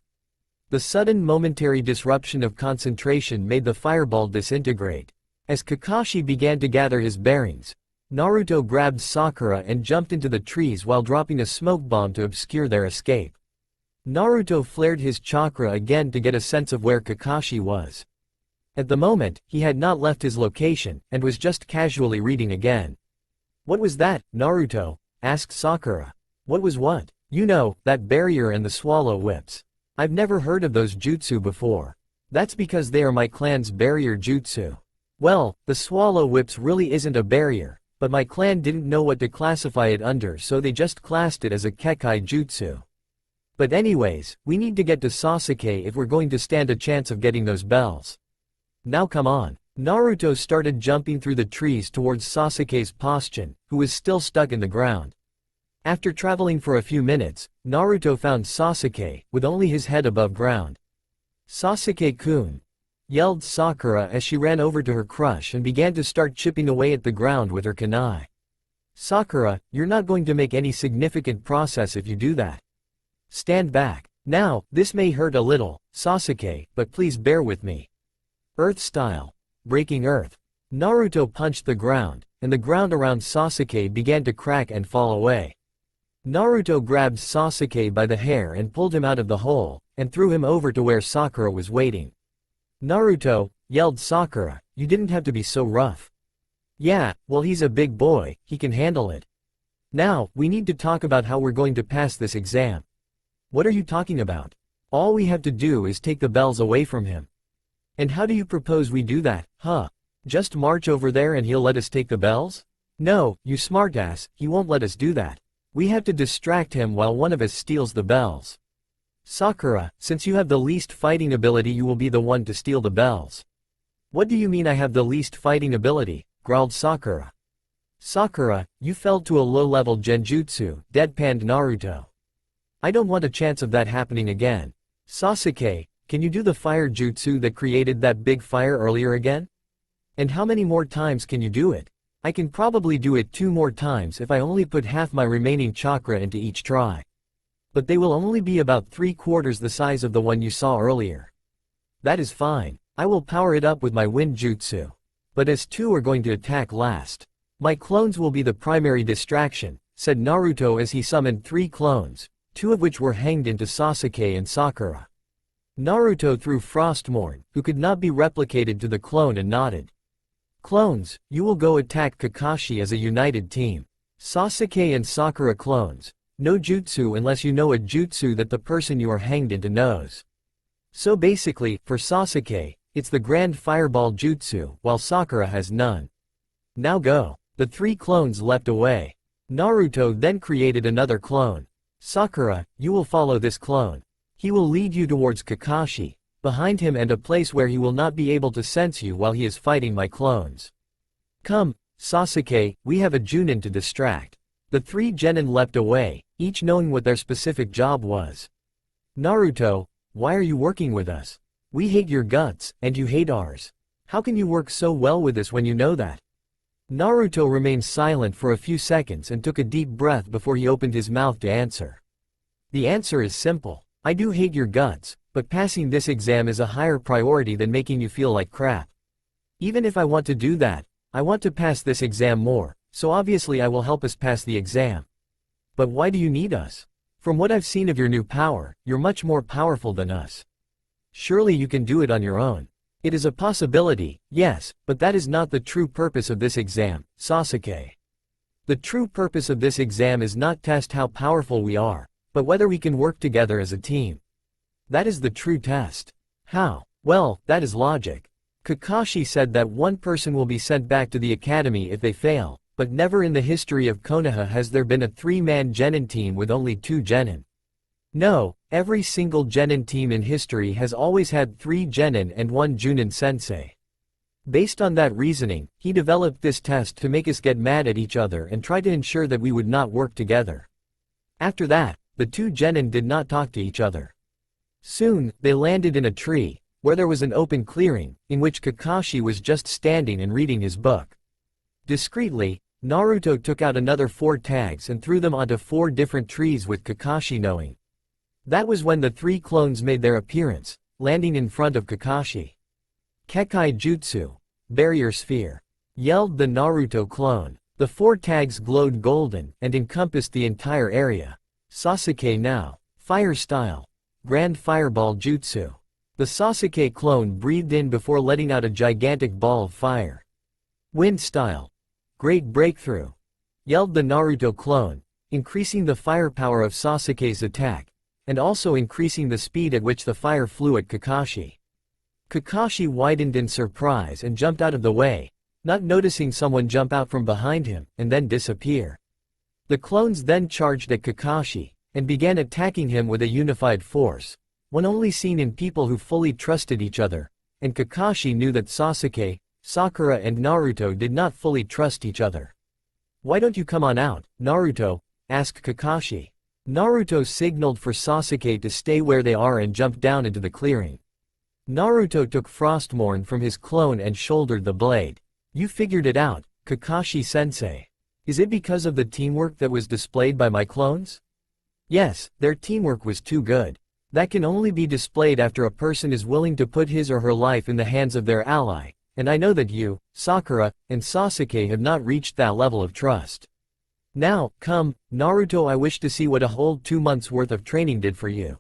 The sudden momentary disruption of concentration made the fireball disintegrate. As Kakashi began to gather his bearings, Naruto grabbed Sakura and jumped into the trees while dropping a smoke bomb to obscure their escape. Naruto flared his chakra again to get a sense of where Kakashi was. At the moment, he had not left his location, and was just casually reading again. What was that, Naruto? Asked Sakura. What was what? You know, that barrier and the swallow whips. I've never heard of those jutsu before. That's because they are my clan's barrier jutsu. Well, the swallow whips really isn't a barrier, but my clan didn't know what to classify it under, so they just classed it as a Kekai jutsu. But anyways, we need to get to Sasuke if we're going to stand a chance of getting those bells. Now come on. Naruto started jumping through the trees towards Sasuke's posture, who was still stuck in the ground. After traveling for a few minutes, Naruto found Sasuke, with only his head above ground. "Sasuke-kun!" yelled Sakura as she ran over to her crush and began to start chipping away at the ground with her kunai. "Sakura, you're not going to make any significant progress if you do that. Stand back. Now, this may hurt a little, Sasuke, but please bear with me." Earth style. Breaking earth. Naruto punched the ground, and the ground around Sasuke began to crack and fall away. Naruto grabbed Sasuke by the hair and pulled him out of the hole, and threw him over to where Sakura was waiting. "Naruto," yelled Sakura, "you didn't have to be so rough." "Yeah, well, he's a big boy, he can handle it. Now, we need to talk about how we're going to pass this exam." "What are you talking about? All we have to do is take the bells away from him." "And how do you propose we do that, huh? Just march over there and he'll let us take the bells?" "No, you smartass, he won't let us do that. We have to distract him while one of us steals the bells." "Sakura, since you have the least fighting ability, you will be the one to steal the bells." "What do you mean I have the least fighting ability?" growled Sakura. "Sakura, you fell to a low-level genjutsu," deadpanned Naruto. "I don't want a chance of that happening again. Sasuke, can you do the fire jutsu that created that big fire earlier again? And how many more times can you do it? I can probably do it 2 more times if I only put half my remaining chakra into each try. But they will only be about 3/4 the size of the one you saw earlier." "That is fine. I will power it up with my wind jutsu. But as 2 are going to attack last, my clones will be the primary distraction," said Naruto as he summoned 3 clones, 2 of which were hanged into Sasuke and Sakura. Naruto threw Frostmourne, who could not be replicated, to the clone and nodded. "Clones, you will go attack Kakashi as a united team. Sasuke and Sakura clones. No jutsu unless you know a jutsu that the person you are hanged into knows. So basically, for Sasuke, it's the Grand Fireball jutsu, while Sakura has none. Now go." The 3 clones leapt away. Naruto then created another clone. "Sakura, you will follow this clone. He will lead you towards Kakashi, behind him, and a place where he will not be able to sense you while he is fighting my clones. Come, Sasuke, we have a Junin to distract." The 3 genin leapt away, each knowing what their specific job was. "Naruto, why are you working with us? We hate your guts, and you hate ours. How can you work so well with us when you know that?" Naruto remained silent for a few seconds and took a deep breath before he opened his mouth to answer. "The answer is simple. I do hate your guts, but passing this exam is a higher priority than making you feel like crap. Even if I want to do that, I want to pass this exam more, so obviously I will help us pass the exam. But why do you need us? From what I've seen of your new power, you're much more powerful than us. Surely you can do it on your own." "It is a possibility, yes, but that is not the true purpose of this exam, Sasuke. The true purpose of this exam is not test how powerful we are, but whether we can work together as a team. That is the true test." "How?" "Well, that is logic. Kakashi said that one person will be sent back to the academy if they fail, but never in the history of Konoha has there been a 3-man genin team with only 2 genin. No, every single genin team in history has always had 3 genin and 1 Junin sensei. Based on that reasoning, he developed this test to make us get mad at each other and try to ensure that we would not work together." After that, the 2 genin did not talk to each other. Soon, they landed in a tree, where there was an open clearing, in which Kakashi was just standing and reading his book. Discreetly, Naruto took out another 4 tags and threw them onto 4 different trees with Kakashi knowing. That was when the 3 clones made their appearance, landing in front of Kakashi. "Kekai Jutsu, Barrier Sphere," yelled the Naruto clone. The 4 tags glowed golden and encompassed the entire area. "Sasuke now, Fire Style, Grand Fireball Jutsu." The Sasuke clone breathed in before letting out a gigantic ball of fire. "Wind Style, Great Breakthrough," yelled the Naruto clone, increasing the firepower of Sasuke's attack, and also increasing the speed at which the fire flew at Kakashi. Kakashi widened in surprise and jumped out of the way, not noticing someone jump out from behind him and then disappear. The clones then charged at Kakashi and began attacking him with a unified force, one only seen in people who fully trusted each other, and Kakashi knew that Sasuke, Sakura and Naruto did not fully trust each other. "Why don't you come on out, Naruto?" asked Kakashi. Naruto signaled for Sasuke to stay where they are and jumped down into the clearing. Naruto took Frostmourne from his clone and shouldered the blade. "You figured it out, Kakashi-sensei. Is it because of the teamwork that was displayed by my clones?" "Yes, their teamwork was too good. That can only be displayed after a person is willing to put his or her life in the hands of their ally, and I know that you, Sakura, and Sasuke have not reached that level of trust. Now, come, Naruto, I wish to see what a whole 2 months worth of training did for you.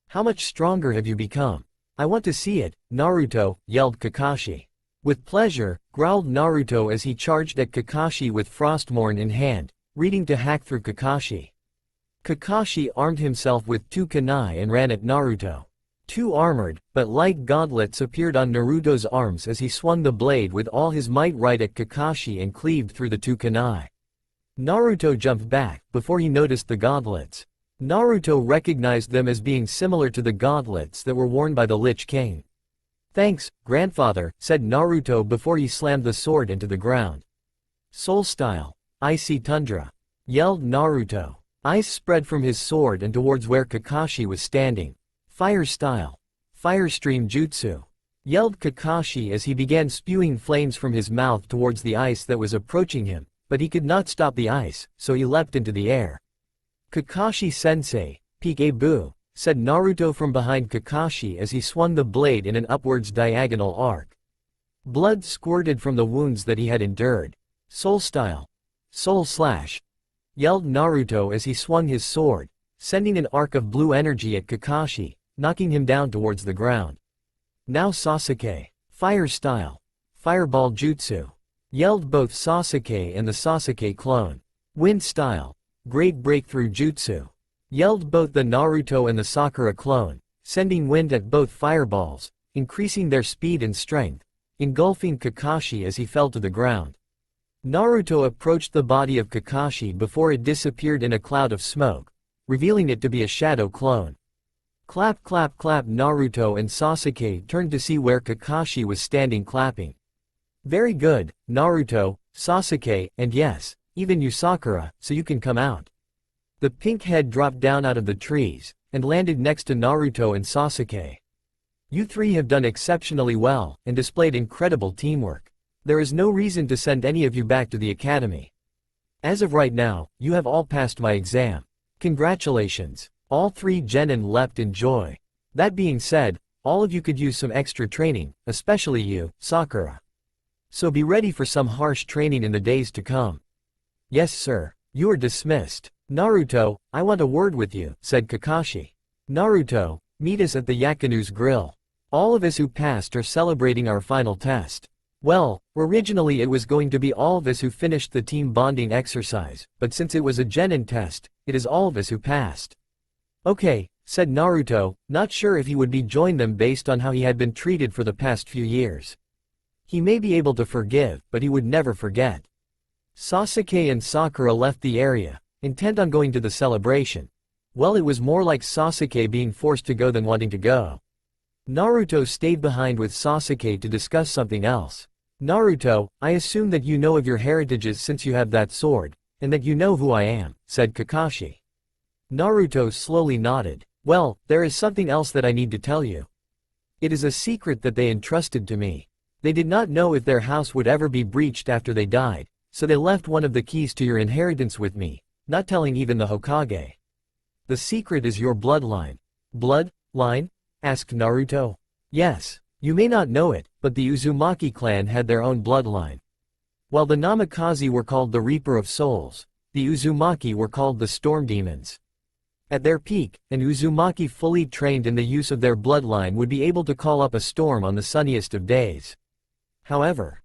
How much stronger have you become? I want to see it, Naruto," yelled Kakashi. "With pleasure," growled Naruto as he charged at Kakashi with Frostmourne in hand, ready to hack through Kakashi. Kakashi armed himself with 2 kunai and ran at Naruto. 2 armored, but light gauntlets appeared on Naruto's arms as he swung the blade with all his might right at Kakashi and cleaved through the 2 kunai. Naruto jumped back before he noticed the gauntlets. Naruto recognized them as being similar to the gauntlets that were worn by the Lich King. "Thanks, grandfather," said Naruto before he slammed the sword into the ground. "Soul Style, Icy Tundra," yelled Naruto. Ice spread from his sword and towards where Kakashi was standing. "Fire Style, Fire Stream Jutsu," yelled Kakashi as he began spewing flames from his mouth towards the ice that was approaching him, but he could not stop the ice, so he leapt into the air. "Kakashi-sensei, peek-a-boo," said Naruto from behind Kakashi as he swung the blade in an upwards diagonal arc. Blood squirted from the wounds that he had endured. "Soul Style, Soul Slash," yelled Naruto as he swung his sword, sending an arc of blue energy at Kakashi, knocking him down towards the ground. "Now Sasuke, Fire Style, Fireball Jutsu," yelled both Sasuke and the Sasuke clone. "Wind Style, Great Breakthrough Jutsu," yelled both the Naruto and the Sakura clone, sending wind at both fireballs, increasing their speed and strength, engulfing Kakashi as he fell to the ground. Naruto approached the body of Kakashi before it disappeared in a cloud of smoke, revealing it to be a shadow clone. Clap clap clap. Naruto and Sasuke turned to see where Kakashi was standing clapping. "Very good, Naruto, Sasuke, and yes, even you Sakura, so you can come out." The pink head dropped down out of the trees, and landed next to Naruto and Sasuke. "You 3 have done exceptionally well, and displayed incredible teamwork. There is no reason to send any of you back to the academy. As of right now, you have all passed my exam. Congratulations." All 3 genin leapt in joy. That being said, all of you could use some extra training, especially you, Sakura. So be ready for some harsh training in the days to come. "Yes sir, you are dismissed." "Naruto, I want a word with you," said Kakashi. "Naruto, meet us at the Yakunu's grill. All of us who passed are celebrating our final test." Well, originally it was going to be all of us who finished the team bonding exercise, but since it was a genin test, it is all of us who passed. "Okay," said Naruto, not sure if he would be join them based on how he had been treated for the past few years. He may be able to forgive, but he would never forget. Sasuke and Sakura left the area, intent on going to the celebration. Well, it was more like Sasuke being forced to go than wanting to go. Naruto stayed behind with Sasuke to discuss something else. "Naruto, I assume that you know of your heritages since you have that sword, and that you know who I am," said Kakashi. Naruto slowly nodded. "Well, there is something else that I need to tell you. It is a secret that they entrusted to me. They did not know if their house would ever be breached after they died, so they left one of the keys to your inheritance with me, not telling even the Hokage. The secret is your bloodline." "Bloodline?" asked Naruto. "Yes, you may not know it, but the Uzumaki clan had their own bloodline. While the Namikaze were called the Reaper of Souls, the Uzumaki were called the Storm Demons. At their peak, an Uzumaki fully trained in the use of their bloodline would be able to call up a storm on the sunniest of days. However,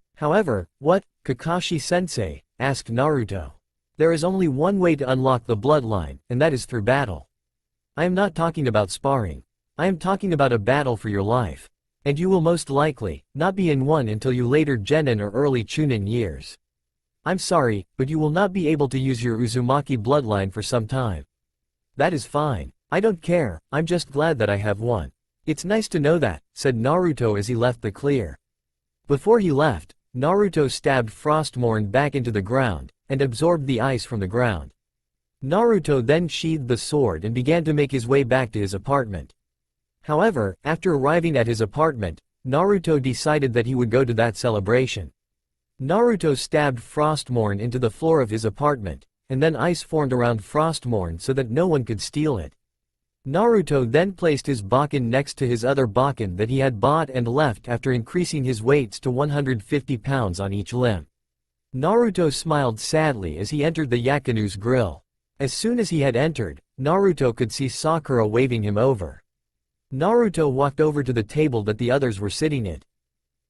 what, Kakashi-sensei?" asked Naruto. "There is only one way to unlock the bloodline, and that is through battle. I am not talking about sparring. I am talking about a battle for your life. And you will most likely not be in one until you later Genin or early Chunin years. I'm sorry, but you will not be able to use your Uzumaki bloodline for some time. That is fine. I don't care, I'm just glad that I have one. It's nice to know that, said Naruto as he left the clear. Before he left, Naruto stabbed Frostmourne back into the ground, and absorbed the ice from the ground. Naruto then sheathed the sword and began to make his way back to his apartment. However, after arriving at his apartment, Naruto decided that he would go to that celebration. Naruto stabbed Frostmourne into the floor of his apartment, and then ice formed around Frostmourne so that no one could steal it. Naruto then placed his Bakken next to his other Bakken that he had bought and left after increasing his weights to 150 pounds on each limb. Naruto smiled sadly as he entered the Yakunu's grill. As soon as he had entered, Naruto could see Sakura waving him over. Naruto walked over to the table that the others were sitting at.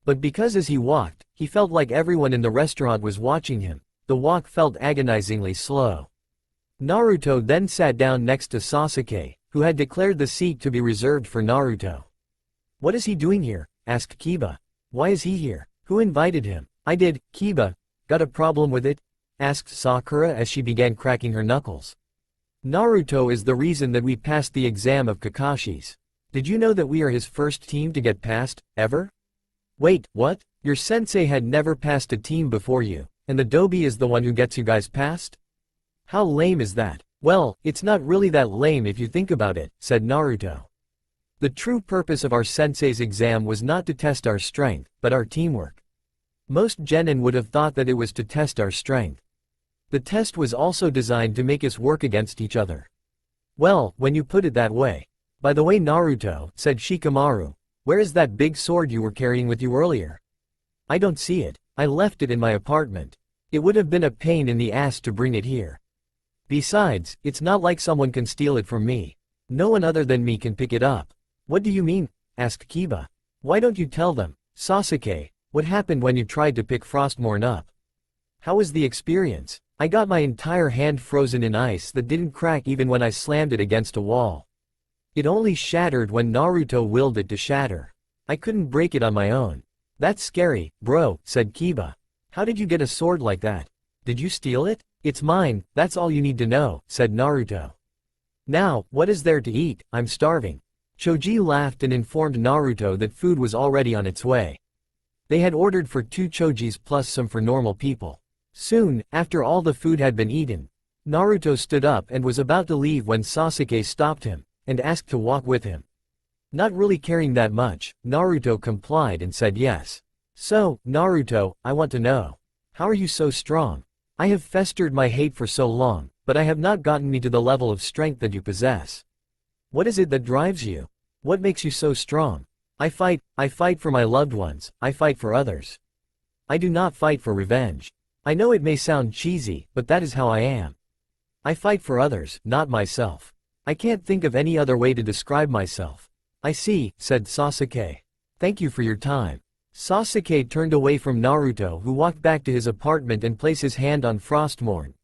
But because as he walked, he felt like everyone in the restaurant was watching him, the walk felt agonizingly slow. Naruto then sat down next to Sasuke, who had declared the seat to be reserved for Naruto. "What is he doing here?" asked Kiba. "Why is he here? Who invited him?" "I did, Kiba. Got a problem with it?" asked Sakura as she began cracking her knuckles. "Naruto is the reason that we passed the exam of Kakashi's. Did you know that we are his first team to get passed, ever?" "Wait, what? Your sensei had never passed a team before you, and the Dobi is the one who gets you guys passed? How lame is that?" "Well, it's not really that lame if you think about it," said Naruto. "The true purpose of our sensei's exam was not to test our strength, but our teamwork. Most genin would have thought that it was to test our strength. The test was also designed to make us work against each other." "Well, when you put it that way. By the way, Naruto," said Shikamaru, "where is that big sword you were carrying with you earlier?" "I don't see it. I left it in my apartment. It would have been a pain in the ass to bring it here. Besides, it's not like someone can steal it from me. No one other than me can pick it up." "What do you mean?" asked Kiba. "Why don't you tell them, Sasuke, what happened when you tried to pick Frostmourne up? How was the experience?" "I got my entire hand frozen in ice that didn't crack even when I slammed it against a wall. It only shattered when Naruto willed it to shatter. I couldn't break it on my own." "That's scary, bro," said Kiba. "How did you get a sword like that? Did you steal it?" "It's mine, that's all you need to know," said Naruto. "Now, what is there to eat? I'm starving." Choji laughed and informed Naruto that food was already on its way. They had ordered for 2 Chojis plus some for normal people. Soon, after all the food had been eaten, Naruto stood up and was about to leave when Sasuke stopped him, and asked to walk with him. Not really caring that much, Naruto complied and said yes. "So, Naruto, I want to know. How are you so strong? I have festered my hate for so long, but I have not gotten me to the level of strength that you possess. What is it that drives you? What makes you so strong?" I fight for my loved ones, I fight for others. I do not fight for revenge. I know it may sound cheesy, but that is how I am. I fight for others, not myself. I can't think of any other way to describe myself." "I see," said Sasuke. "Thank you for your time." Sasuke turned away from Naruto, who walked back to his apartment and placed his hand on Frostmourne,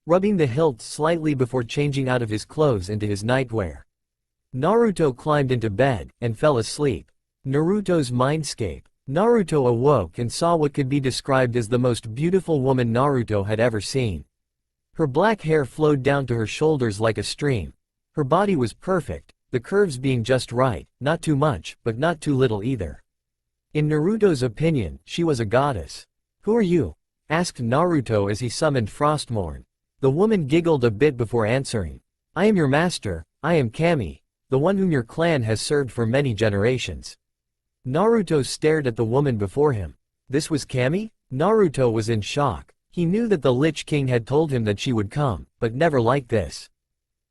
rubbing the hilt slightly before changing out of his clothes into his nightwear. Naruto climbed into bed and fell asleep. Naruto's mindscape. Naruto awoke and saw what could be described as the most beautiful woman Naruto had ever seen. Her black hair flowed down to her shoulders like a stream. Her body was perfect, the curves being just right, not too much, but not too little either. In Naruto's opinion, she was a goddess. "Who are you?" asked Naruto as he summoned Frostmourne. The woman giggled a bit before answering. "I am your master, I am Kami, the one whom your clan has served for many generations." Naruto stared at the woman before him. This was Kami? Naruto was in shock. He knew that the Lich King had told him that she would come, but never like this.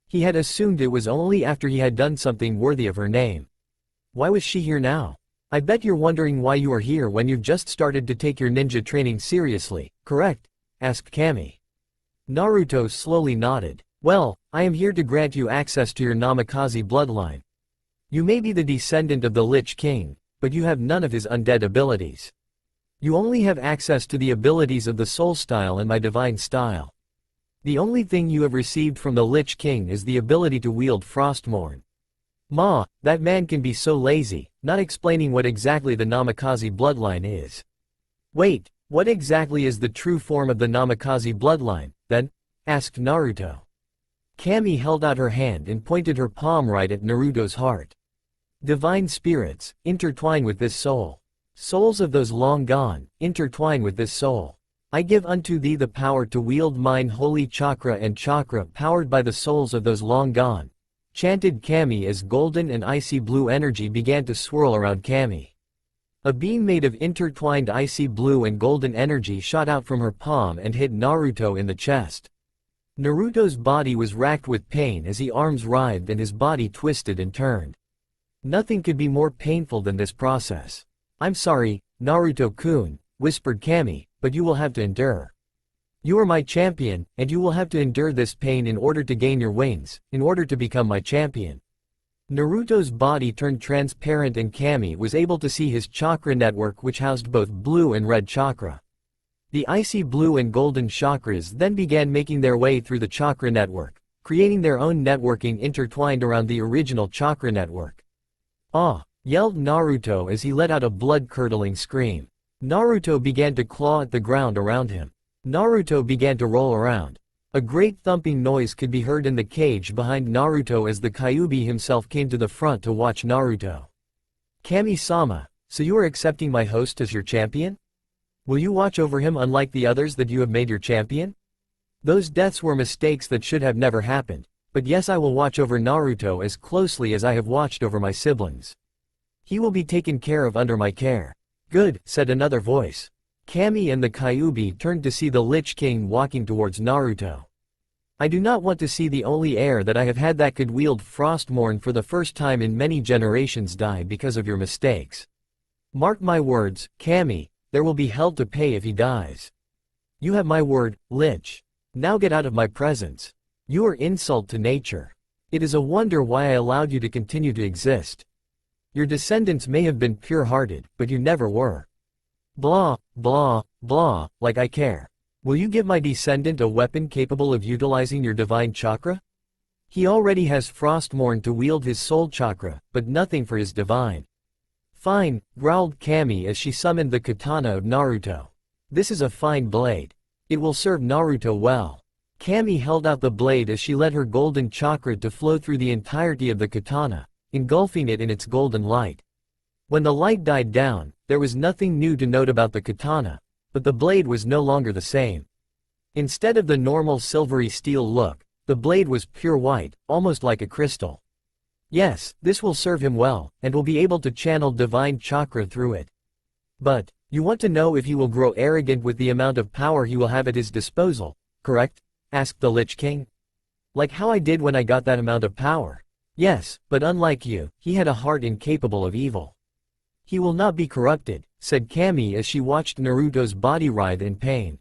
He had assumed it was only after he had done something worthy of her name. Why was she here now? "I bet you're wondering why you are here when you've just started to take your ninja training seriously, correct?" asked Kami. Naruto slowly nodded. "Well, I am here to grant you access to your Namikaze bloodline. You may be the descendant of the Lich King, but you have none of his undead abilities. You only have access to the abilities of the Soul Style and my Divine Style. The only thing you have received from the Lich King is the ability to wield Frostmourne. Ma, that man can be so lazy, not explaining what exactly the Namikaze bloodline is. Wait, what exactly is the true form of the Namikaze bloodline, then? Asked Naruto. Kami held out her hand and pointed her palm right at Naruto's heart. Divine spirits, intertwine with this soul. Souls of those long gone, intertwine with this soul. I give unto thee the power to wield mine holy chakra and chakra powered by the souls of those long gone, chanted Kami as golden and icy blue energy began to swirl around Kami. A beam made of intertwined icy blue and golden energy shot out from her palm and hit Naruto in the chest. Naruto's body was racked with pain as his arms writhed and his body twisted and turned. Nothing could be more painful than this process. I'm sorry, Naruto-kun, whispered Kami, but you will have to endure. You are my champion, and you will have to endure this pain in order to gain your wings, in order to become my champion. Naruto's body turned transparent and Kami was able to see his chakra network which housed both blue and red chakra. The icy blue and golden chakras then began making their way through the chakra network, creating their own networking intertwined around the original chakra network. Ah! Yelled Naruto as he let out a blood-curdling scream. Naruto began to claw at the ground around him. Naruto began to roll around. A great thumping noise could be heard in the cage behind Naruto as the Kyuubi himself came to the front to watch Naruto. Kami-sama, so you are accepting my host as your champion? Will you watch over him unlike the others that you have made your champion? Those deaths were mistakes that should have never happened, but yes, I will watch over Naruto as closely as I have watched over my siblings. He will be taken care of under my care. Good, said another voice. Kami and the Kyuubi turned to see the Lich King walking towards Naruto. I do not want to see the only heir that I have had that could wield Frostmourne for the first time in many generations die because of your mistakes. Mark my words, Kami, there will be hell to pay if he dies. You have my word, Lich. Now get out of my presence. You are insult to nature. It is a wonder why I allowed you to continue to exist. Your descendants may have been pure-hearted, but you never were. Blah, blah, blah, like I care. Will you give my descendant a weapon capable of utilizing your divine chakra? He already has Frostmourne to wield his soul chakra, but nothing for his divine. Fine, growled Kami as she summoned the katana of Naruto. This is a fine blade. It will serve Naruto well. Kami held out the blade as she let her golden chakra to flow through the entirety of the katana, engulfing it in its golden light. When the light died down, there was nothing new to note about the katana, but the blade was no longer the same. Instead of the normal silvery steel look, the blade was pure white, almost like a crystal. Yes, this will serve him well, and will be able to channel divine chakra through it. But, you want to know if he will grow arrogant with the amount of power he will have at his disposal, correct? Asked the Lich King. Like how I did when I got that amount of power. Yes, but unlike you, he had a heart incapable of evil. He will not be corrupted, said Kami as she watched Naruto's body writhe in pain.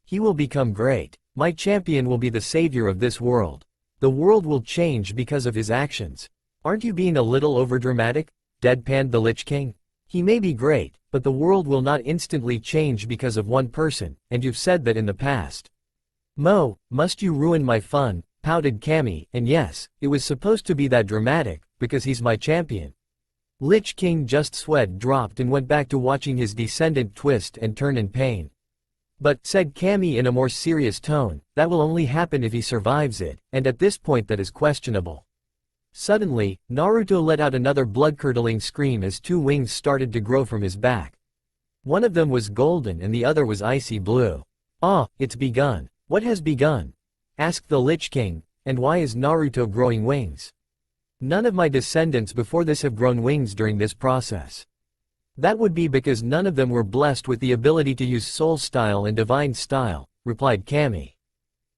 He will become great. My champion will be the savior of this world. The world will change because of his actions. Aren't you being a little overdramatic? Deadpanned the Lich King. He may be great, but the world will not instantly change because of one person, and you've said that in the past. Must you ruin my fun? Pouted Kami, and yes, it was supposed to be that dramatic, because he's my champion. Lich King just sweat dropped and went back to watching his descendant twist and turn in pain. But, said Kami in a more serious tone, that will only happen if he survives it, and at this point that is questionable. Suddenly, Naruto let out another blood-curdling scream as two wings started to grow from his back. One of them was golden and the other was icy blue. Ah, it's begun. What has begun? Asked the Lich King, and why is Naruto growing wings? None of my descendants before this have grown wings during this process. That would be because none of them were blessed with the ability to use soul style and divine style, replied Kami.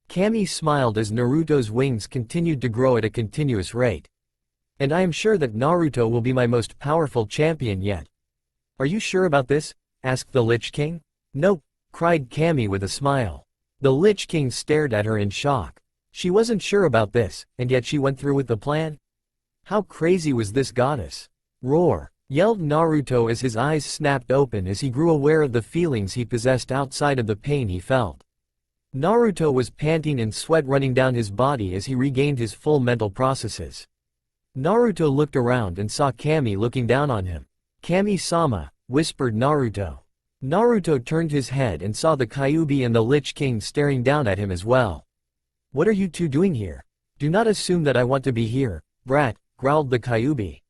Kami smiled as Naruto's wings continued to grow at a continuous rate. And I am sure that Naruto will be my most powerful champion yet. Are you sure about this? Asked the Lich King. Nope, cried Kami with a smile. The Lich King stared at her in shock. She wasn't sure about this, and yet she went through with the plan? How crazy was this goddess? Roar! Yelled Naruto as his eyes snapped open as he grew aware of the feelings he possessed outside of the pain he felt. Naruto was panting and sweat running down his body as he regained his full mental processes. Naruto looked around and saw Kami looking down on him. "Kami-sama," whispered Naruto. Naruto turned his head and saw the Kyuubi and the Lich King staring down at him as well. "What are you two doing here? Do not assume that I want to be here, brat," growled the Kyuubi.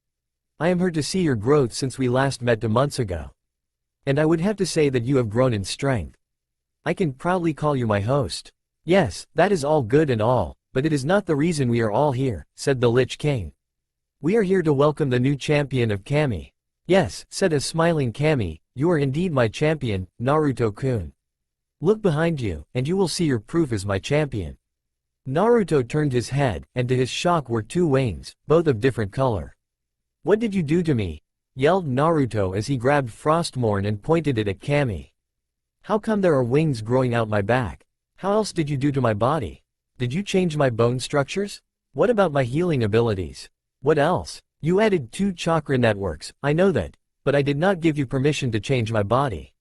"I am here to see your growth since we last met 2 months ago. And I would have to say that you have grown in strength. I can proudly call you my host." "Yes, that is all good and all, but it is not the reason we are all here," said the Lich King. "We are here to welcome the new champion of Kami." "Yes," said a smiling Kami, "you are indeed my champion, Naruto-kun. Look behind you, and you will see your proof as my champion." Naruto turned his head, and to his shock were 2 wings, both of different color. "What did you do to me?" yelled Naruto as he grabbed Frostmourne and pointed it at Kami. "How come there are wings growing out my back? How else did you do to my body? Did you change my bone structures? What about my healing abilities? What else? You added 2 chakra networks, I know that, but I did not give you permission to change my body.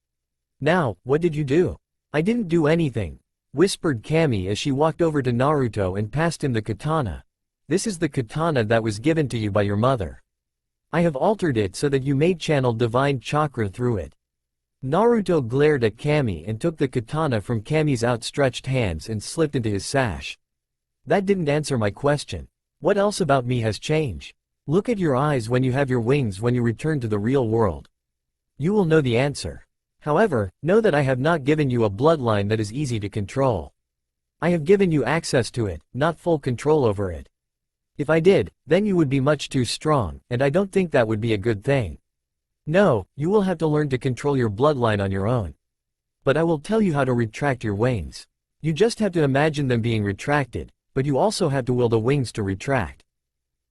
Now, what did you do?" "I didn't do anything," whispered Kami as she walked over to Naruto and passed him the katana. "This is the katana that was given to you by your mother. I have altered it so that you may channel divine chakra through it." Naruto glared at Kami and took the katana from Kami's outstretched hands and slipped into his sash. "That didn't answer my question. What else about me has changed? Look at your eyes when you have your wings when you return to the real world. You will know the answer. However, know that I have not given you a bloodline that is easy to control. I have given you access to it, not full control over it. If I did, then you would be much too strong, and I don't think that would be a good thing. No, you will have to learn to control your bloodline on your own. But I will tell you how to retract your wings. You just have to imagine them being retracted, but you also have to will the wings to retract.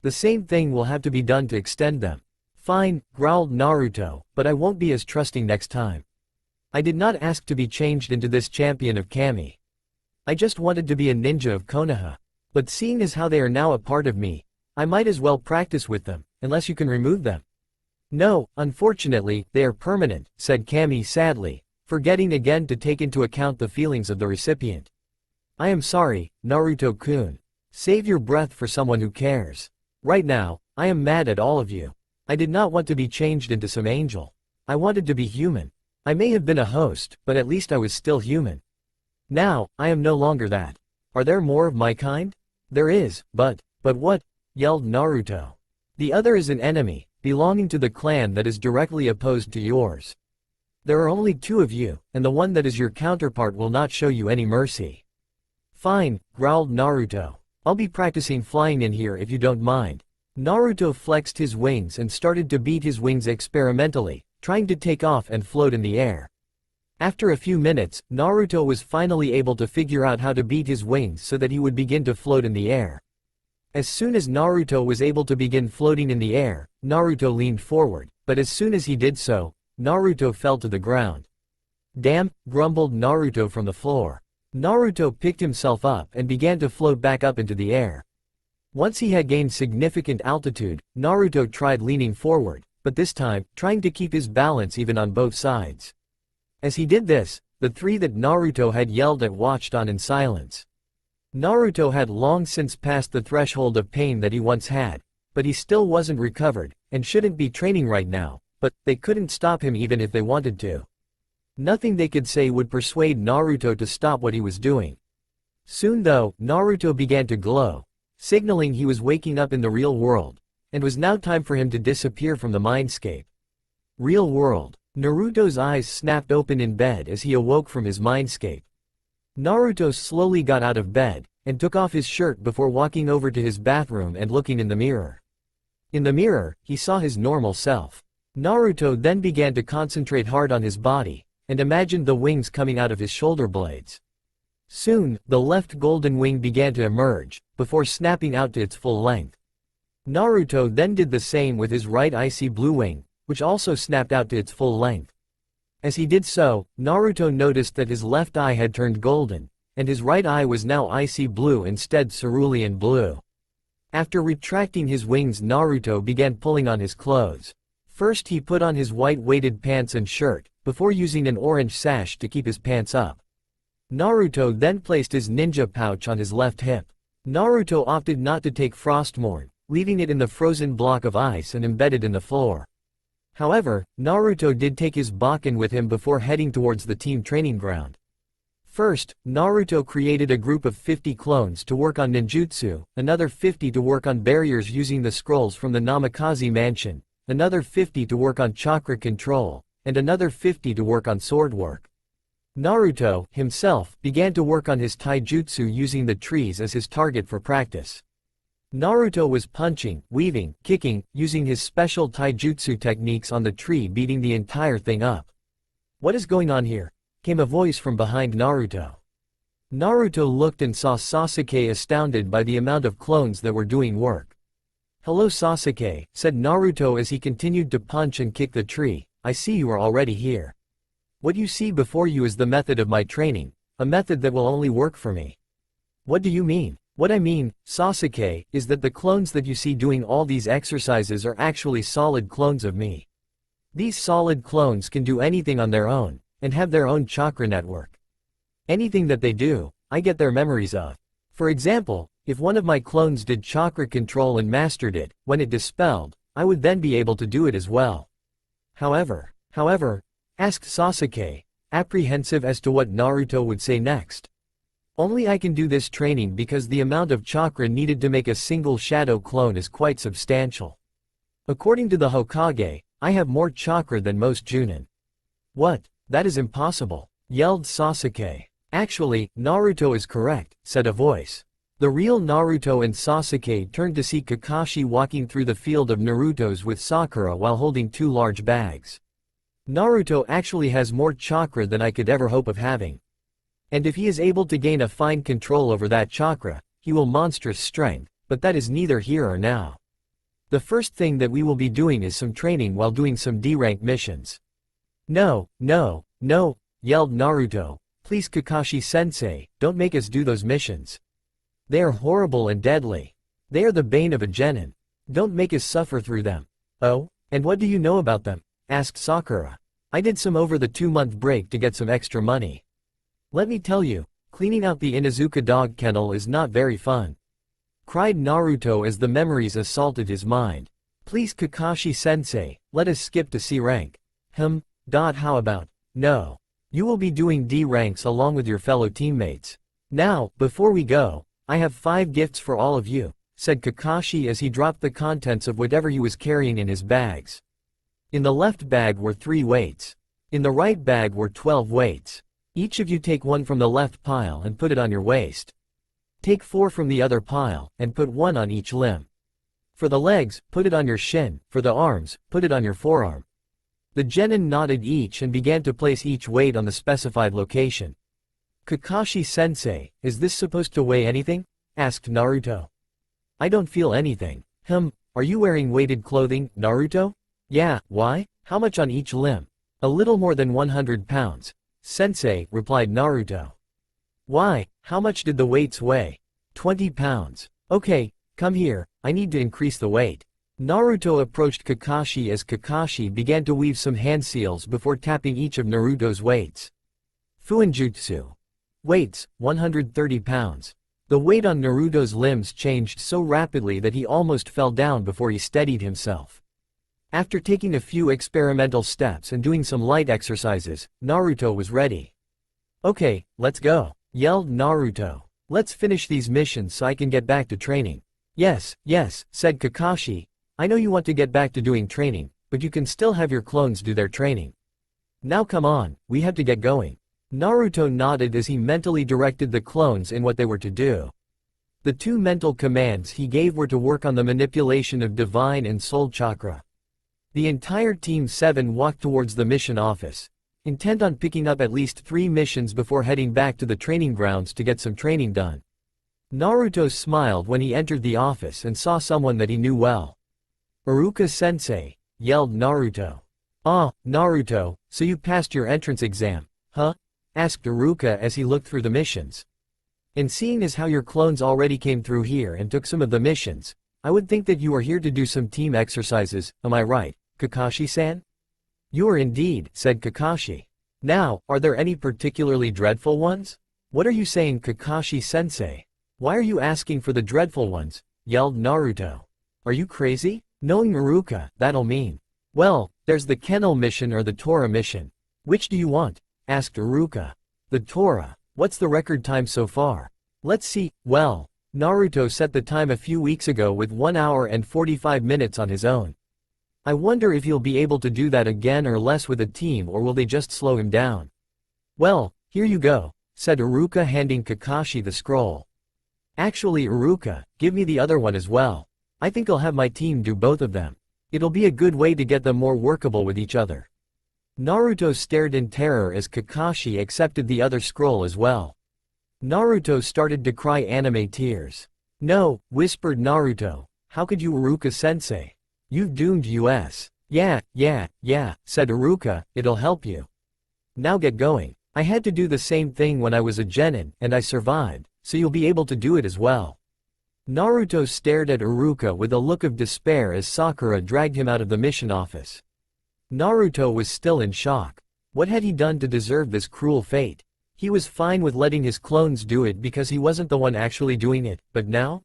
The same thing will have to be done to extend them." "Fine," growled Naruto, "but I won't be as trusting next time. I did not ask to be changed into this champion of Kami. I just wanted to be a ninja of Konoha. But seeing as how they are now a part of me, I might as well practice with them, unless you can remove them." "No, unfortunately, they are permanent," said Kami sadly, forgetting again to take into account the feelings of the recipient. "I am sorry, Naruto-kun. Save your breath for someone who cares. Right now, I am mad at all of you. I did not want to be changed into some angel. I wanted to be human. I may have been a host, but at least I was still human. Now, I am no longer that. Are there more of my kind?" "There is, but what?" yelled Naruto. "The other is an enemy, belonging to the clan that is directly opposed to yours. There are only 2 of you, and the one that is your counterpart will not show you any mercy." "Fine," growled Naruto. "I'll be practicing flying in here if you don't mind." Naruto flexed his wings and started to beat his wings experimentally, trying to take off and float in the air. After a few minutes, Naruto was finally able to figure out how to beat his wings so that he would begin to float in the air. As soon as Naruto was able to begin floating in the air, Naruto leaned forward, but as soon as he did so, Naruto fell to the ground. "Damn," grumbled Naruto from the floor. Naruto picked himself up and began to float back up into the air. Once he had gained significant altitude, Naruto tried leaning forward, but this time, trying to keep his balance even on both sides. As he did this, the 3 that Naruto had yelled at watched on in silence. Naruto had long since passed the threshold of pain that he once had, but he still wasn't recovered, and shouldn't be training right now, but they couldn't stop him even if they wanted to. Nothing they could say would persuade Naruto to stop what he was doing. Soon though, Naruto began to glow, signaling he was waking up in the real world, and was now time for him to disappear from the mindscape. Real world. Naruto's eyes snapped open in bed as he awoke from his mindscape. Naruto slowly got out of bed, and took off his shirt before walking over to his bathroom and looking in the mirror. In the mirror, he saw his normal self. Naruto then began to concentrate hard on his body, and imagined the wings coming out of his shoulder blades. Soon, the left golden wing began to emerge, before snapping out to its full length. Naruto then did the same with his right icy blue wing, which also snapped out to its full length. As he did so, Naruto noticed that his left eye had turned golden, and his right eye was now icy blue instead cerulean blue. After retracting his wings, Naruto began pulling on his clothes. First he put on his white weighted pants and shirt, before using an orange sash to keep his pants up. Naruto then placed his ninja pouch on his left hip. Naruto opted not to take Frostmourne, leaving it in the frozen block of ice and embedded in the floor. However, Naruto did take his Bakken with him before heading towards the team training ground. First, Naruto created a group of 50 clones to work on ninjutsu, another 50 to work on barriers using the scrolls from the Namikaze mansion, another 50 to work on chakra control, and another 50 to work on sword work. Naruto, himself, began to work on his taijutsu using the trees as his target for practice. Naruto was punching, weaving, kicking, using his special taijutsu techniques on the tree, beating the entire thing up. "What is going on here?" came a voice from behind Naruto. Naruto looked and saw Sasuke, astounded by the amount of clones that were doing work. "Hello Sasuke," said Naruto as he continued to punch and kick the tree, "I see you are already here. What you see before you is the method of my training, a method that will only work for me." "What do you mean?" "What I mean, Sasuke, is that the clones that you see doing all these exercises are actually solid clones of me. These solid clones can do anything on their own, and have their own chakra network. Anything that they do, I get their memories of. For example, if one of my clones did chakra control and mastered it, when it dispelled, I would then be able to do it as well." However, asked Sasuke, apprehensive as to what Naruto would say next. "Only I can do this training because the amount of chakra needed to make a single shadow clone is quite substantial. According to the Hokage, I have more chakra than most Chunin." "What? That is impossible," yelled Sasuke. "Actually, Naruto is correct," said a voice. The real Naruto and Sasuke turned to see Kakashi walking through the field of Narutos with Sakura while holding 2 large bags. "Naruto actually has more chakra than I could ever hope of having. And if he is able to gain a fine control over that chakra, he will monstrous strength, but that is neither here or now. The first thing that we will be doing is some training while doing some D-rank missions." No, yelled Naruto, "Please Kakashi-sensei, don't make us do those missions. They are horrible and deadly. They are the bane of a genin. Don't make us suffer through them." "Oh, and what do you know about them?" asked Sakura. "I did some over the 2-month break to get some extra money. Let me tell you, cleaning out the Inuzuka dog kennel is not very fun," cried Naruto as the memories assaulted his mind. "Please Kakashi-sensei, let us skip to C rank." How about, no. You will be doing D ranks along with your fellow teammates. "Now, before we go, I have 5 gifts for all of you," said Kakashi as he dropped the contents of whatever he was carrying in his bags. In the left bag were 3 weights. In the right bag were 12 weights. Each of you take 1 from the left pile and put it on your waist. Take 4 from the other pile, and put 1 on each limb. For the legs, put it on your shin, for the arms, put it on your forearm. The genin nodded each and began to place each weight on the specified location. "Kakashi-sensei, is this supposed to weigh anything?" asked Naruto. "I don't feel anything." Are you wearing weighted clothing, Naruto?" "Yeah, why? How much on each limb?" "A little more than 100 pounds. Sensei," replied Naruto. "Why, how much did the weights weigh?" 20 pounds. "Okay, come here, I need to increase the weight." Naruto approached Kakashi as Kakashi began to weave some hand seals before tapping each of Naruto's weights. Fuinjutsu. Weights, 130 pounds. The weight on Naruto's limbs changed so rapidly that he almost fell down before he steadied himself. After taking a few experimental steps and doing some light exercises, Naruto was ready. "Okay, let's go," yelled Naruto. "Let's finish these missions so I can get back to training." Yes, said Kakashi. "I know you want to get back to doing training, but you can still have your clones do their training. Now come on, we have to get going." Naruto nodded as he mentally directed the clones in what they were to do. The 2 mental commands he gave were to work on the manipulation of divine and soul chakra. The entire Team 7 walked towards the mission office, intent on picking up at least 3 missions before heading back to the training grounds to get some training done. Naruto smiled when he entered the office and saw someone that he knew well. "Iruka-sensei," yelled Naruto. "Ah, Naruto, so you passed your entrance exam, huh?" asked Iruka as he looked through the missions. "And seeing as how your clones already came through here and took some of the missions, I would think that you are here to do some team exercises, am I right, Kakashi-san?" "You are indeed," said Kakashi. "Now, are there any particularly dreadful ones?" "What are you saying, Kakashi-sensei? Why are you asking for the dreadful ones?" yelled Naruto. Are you crazy? Knowing Iruka, that'll mean. Well, there's the kennel mission or the Tora mission. Which do you want? Asked Iruka. The Tora. What's the record time so far? Let's see. Well, Naruto set the time a few weeks ago with 1 hour and 45 minutes on his own. I wonder if he'll be able to do that again or less with a team, or will they just slow him down? Well, here you go, said Iruka, handing Kakashi the scroll. Actually Iruka, give me the other one as well. I think I'll have my team do both of them. It'll be a good way to get them more workable with each other. Naruto stared in terror as Kakashi accepted the other scroll as well. Naruto started to cry anime tears. No, whispered Naruto. How could you, Iruka-sensei? You've doomed us. Yeah, said Iruka, it'll help you. Now get going. I had to do the same thing when I was a genin, and I survived, so you'll be able to do it as well. Naruto stared at Iruka with a look of despair as Sakura dragged him out of the mission office. Naruto was still in shock. What had he done to deserve this cruel fate? He was fine with letting his clones do it because he wasn't the one actually doing it, but now?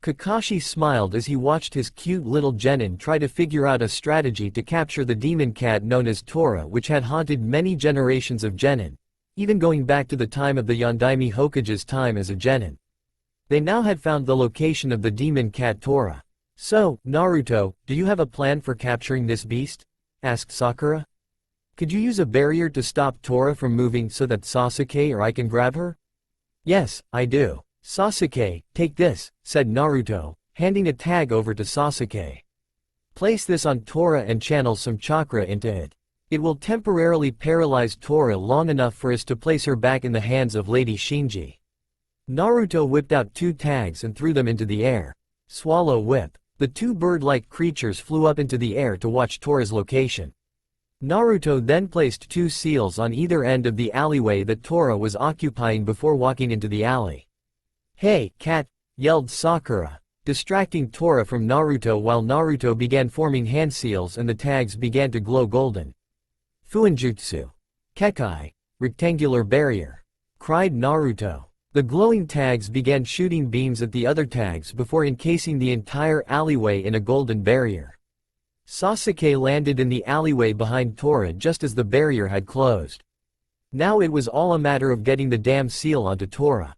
Kakashi smiled as he watched his cute little genin try to figure out a strategy to capture the demon cat known as Tora, which had haunted many generations of genin, even going back to the time of the Yondaime Hokage's time as a genin. They now had found the location of the demon cat Tora. So, Naruto, do you have a plan for capturing this beast? Asked Sakura. Could you use a barrier to stop Tora from moving so that Sasuke or I can grab her? Yes, I do. Sasuke, take this, said Naruto, handing a tag over to Sasuke. Place this on Tora and channel some chakra into it. It will temporarily paralyze Tora long enough for us to place her back in the hands of Lady Shinji. Naruto whipped out 2 tags and threw them into the air. Swallow whip. The 2 bird-like creatures flew up into the air to watch Tora's location. Naruto then placed 2 seals on either end of the alleyway that Tora was occupying before walking into the alley. Hey, cat, yelled Sakura, distracting Tora from Naruto while Naruto began forming hand seals and the tags began to glow golden. Fuinjutsu. Kekai, rectangular barrier, cried Naruto. The glowing tags began shooting beams at the other tags before encasing the entire alleyway in a golden barrier. Sasuke landed in the alleyway behind Tora just as the barrier had closed. Now it was all a matter of getting the damn seal onto Tora.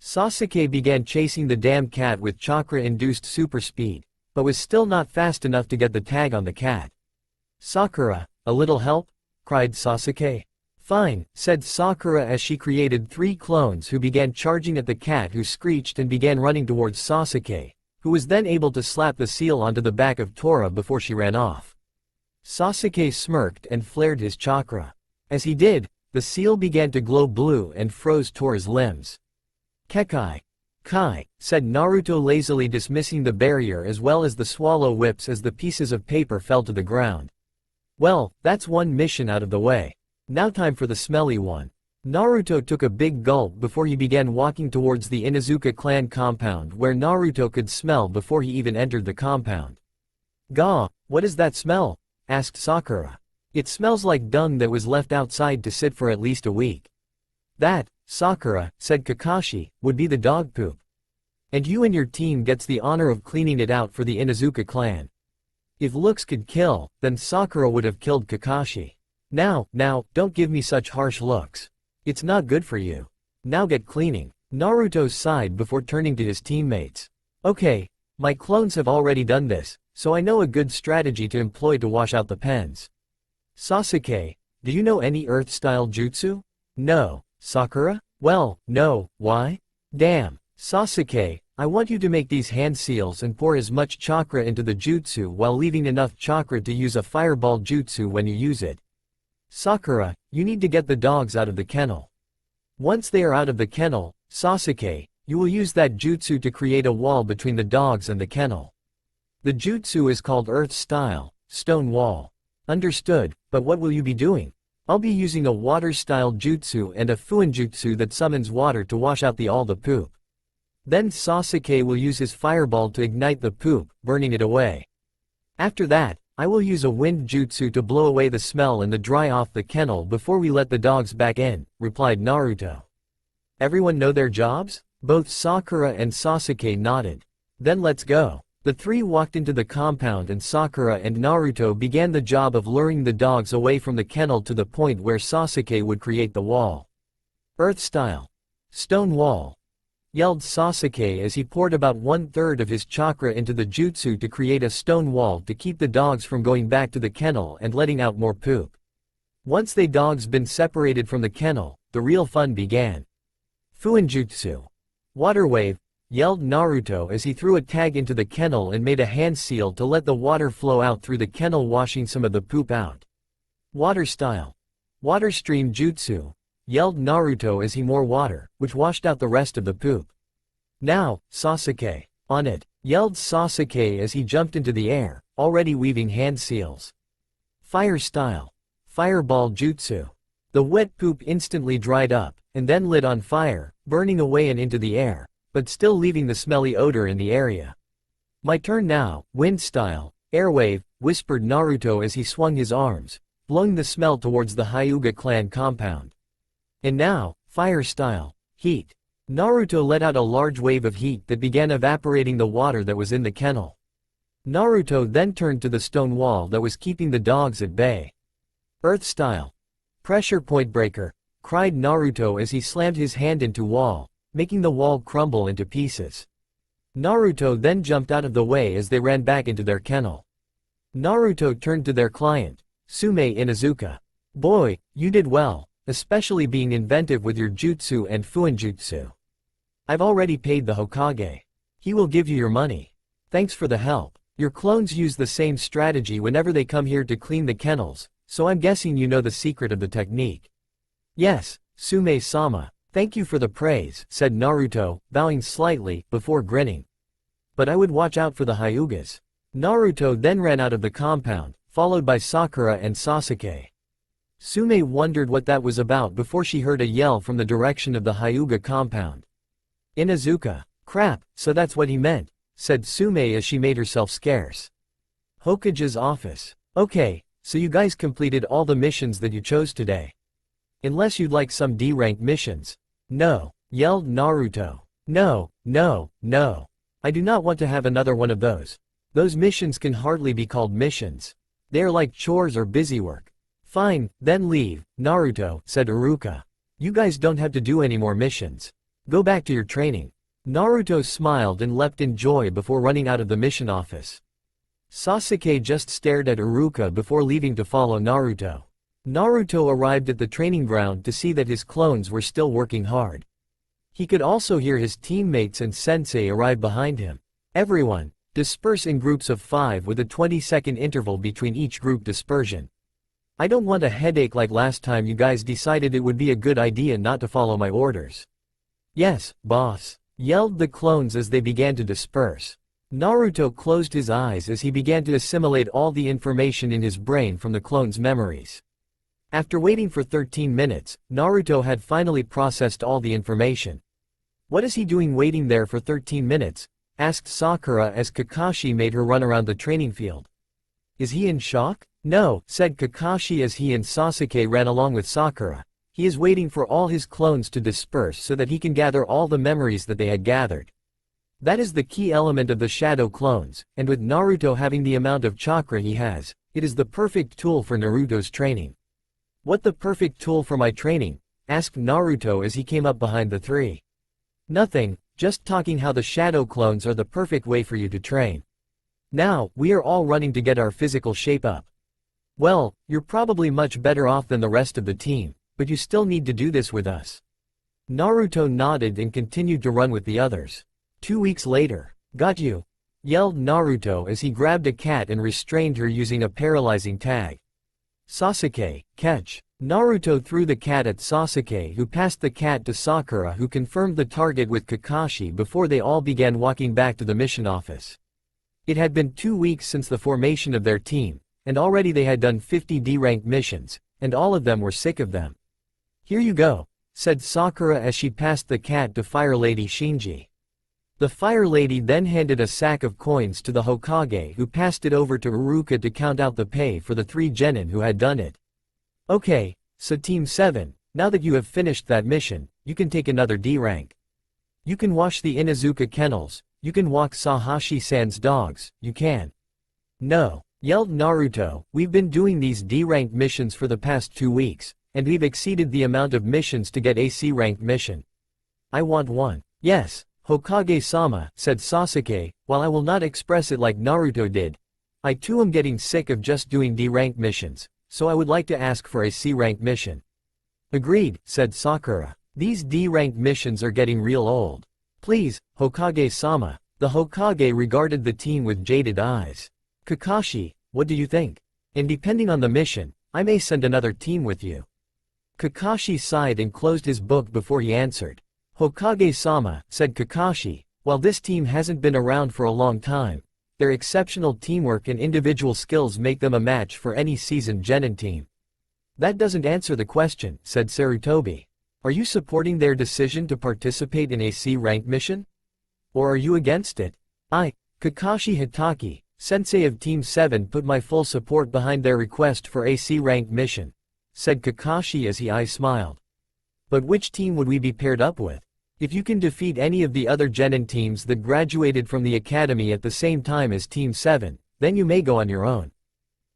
Sasuke began chasing the damn cat with chakra-induced super speed, but was still not fast enough to get the tag on the cat. Sakura, a little help? Cried Sasuke. Fine, said Sakura as she created 3 clones who began charging at the cat, who screeched and began running towards Sasuke, who was then able to slap the seal onto the back of Tora before she ran off. Sasuke smirked and flared his chakra. As he did, the seal began to glow blue and froze Tora's limbs. Kekai. Kai, said Naruto, lazily dismissing the barrier as well as the swallow whips as the pieces of paper fell to the ground. Well, that's one mission out of the way. Now time for the smelly one. Naruto took a big gulp before he began walking towards the Inuzuka clan compound, where Naruto could smell before he even entered the compound. Gah, what is that smell? Asked Sakura. It smells like dung that was left outside to sit for at least a week. That, Sakura, said Kakashi, would be the dog poop. And you and your team gets the honor of cleaning it out for the Inuzuka clan. If looks could kill, then Sakura would have killed Kakashi. Now, don't give me such harsh looks. It's not good for you. Now get cleaning. Naruto sighed before turning to his teammates. Okay, my clones have already done this, so I know a good strategy to employ to wash out the pens. Sasuke, do you know any earth-style jutsu? No. Sakura? Well, no, why? Damn. Sasuke, I want you to make these hand seals and pour as much chakra into the jutsu while leaving enough chakra to use a fireball jutsu when you use it. Sakura, you need to get the dogs out of the kennel. Once they are out of the kennel, Sasuke, you will use that jutsu to create a wall between the dogs and the kennel. The jutsu is called Earth Style, Stone Wall. Understood, but what will you be doing? I'll be using a water style jutsu and a fuinjutsu that summons water to wash out all the poop. Then Sasuke will use his fireball to ignite the poop, burning it away. After that, I will use a wind jutsu to blow away the smell and the dry off the kennel before we let the dogs back in, replied Naruto. Everyone know their jobs? Both Sakura and Sasuke nodded. Then let's go. The three walked into the compound and Sakura and Naruto began the job of luring the dogs away from the kennel to the point where Sasuke would create the wall. Earth style. Stone wall, yelled Sasuke as he poured about 1/3 of his chakra into the jutsu to create a stone wall to keep the dogs from going back to the kennel and letting out more poop. Once they dogs been separated from the kennel, the real fun began. Fuinjutsu. Water wave, yelled Naruto as he threw a tag into the kennel and made a hand seal to let the water flow out through the kennel, washing some of the poop out. Water style. Water stream jutsu, yelled Naruto as he more water, which washed out the rest of the poop. Now, Sasuke, on it, yelled Sasuke as he jumped into the air, already weaving hand seals. Fire style. Fireball jutsu. The wet poop instantly dried up, and then lit on fire, burning away and into the air, but still leaving the smelly odor in the area. My turn now, wind style, airwave, whispered Naruto as he swung his arms, blowing the smell towards the Hyuga clan compound. And now, fire style, heat. Naruto let out a large wave of heat that began evaporating the water that was in the kennel. Naruto then turned to the stone wall that was keeping the dogs at bay. Earth style. Pressure point breaker, cried Naruto as he slammed his hand into wall, making the wall crumble into pieces. Naruto then jumped out of the way as they ran back into their kennel. Naruto turned to their client, Sume Inuzuka. Boy, you did well, especially being inventive with your jutsu and fuinjutsu. I've already paid the Hokage. He will give you your money. Thanks for the help. Your clones use the same strategy whenever they come here to clean the kennels, so I'm guessing you know the secret of the technique. Yes, Sume-sama. Thank you for the praise, said Naruto, bowing slightly, before grinning. But I would watch out for the Hyugas. Naruto then ran out of the compound, followed by Sakura and Sasuke. Sume wondered what that was about before she heard a yell from the direction of the Hyuga compound. Inuzuka. Crap, so that's what he meant, said Sume as she made herself scarce. Hokage's office. Okay, so you guys completed all the missions that you chose today. Unless you'd like some D-rank missions. No, yelled Naruto. No, no, no. I do not want to have another one of those. Those missions can hardly be called missions. They are like chores or busy work. Fine, then leave, Naruto, said Iruka. You guys don't have to do any more missions. Go back to your training. Naruto smiled and leapt in joy before running out of the mission office. Sasuke just stared at Iruka before leaving to follow Naruto. Naruto arrived at the training ground to see that his clones were still working hard. He could also hear his teammates and sensei arrive behind him. Everyone, disperse in groups of 5 with a 20-second interval between each group dispersion. I don't want a headache like last time you guys decided it would be a good idea not to follow my orders. Yes, boss, yelled the clones as they began to disperse. Naruto closed his eyes as he began to assimilate all the information in his brain from the clones' memories. After waiting for 13 minutes, Naruto had finally processed all the information. What is he doing waiting there for 13 minutes? Asked Sakura as Kakashi made her run around the training field. Is he in shock? No, said Kakashi as he and Sasuke ran along with Sakura. He is waiting for all his clones to disperse so that he can gather all the memories that they had gathered. That is the key element of the shadow clones, and with Naruto having the amount of chakra he has, it is the perfect tool for Naruto's training. What the perfect tool for my training? Asked Naruto as he came up behind the three. Nothing, just talking how the shadow clones are the perfect way for you to train. Now, we are all running to get our physical shape up. Well, you're probably much better off than the rest of the team, but you still need to do this with us. Naruto nodded and continued to run with the others. 2 weeks later. Got you, yelled Naruto as he grabbed a cat and restrained her using a paralyzing tag. Sasuke, catch. Naruto threw the cat at Sasuke, who passed the cat to Sakura, who confirmed the target with Kakashi before they all began walking back to the mission office. It had been 2 weeks since the formation of their team, and already they had done 50 D-rank missions, and all of them were sick of them. Here you go, said Sakura as she passed the cat to Fire Lady Shinji. The Fire Lady then handed a sack of coins to the Hokage, who passed it over to Iruka to count out the pay for the 3 genin who had done it. Okay, so Team 7, now that you have finished that mission, you can take another D rank. You can wash the Inuzuka kennels, You can walk Sahashi-san's dogs, you can. No, yelled Naruto, we've been doing these D-ranked missions for the past 2 weeks, and we've exceeded the amount of missions to get a C-ranked mission. I want one. Yes, Hokage-sama, said Sasuke, while I will not express it like Naruto did. I too am getting sick of just doing D-ranked missions, so I would like to ask for a C-ranked mission. Agreed, said Sakura. These D-ranked missions are getting real old. Please, Hokage-sama. The Hokage regarded the team with jaded eyes. Kakashi, what do you think? And depending on the mission, I may send another team with you. Kakashi sighed and closed his book before he answered. Hokage-sama, said Kakashi, while this team hasn't been around for a long time, their exceptional teamwork and individual skills make them a match for any seasoned genin team. That doesn't answer the question, said Sarutobi. Are you supporting their decision to participate in a C-rank mission? Or are you against it? I, Kakashi Hitaki, sensei of Team 7, put my full support behind their request for a C-rank mission, said Kakashi as he smiled. But which team would we be paired up with? If you can defeat any of the other genin teams that graduated from the academy at the same time as Team 7, then you may go on your own.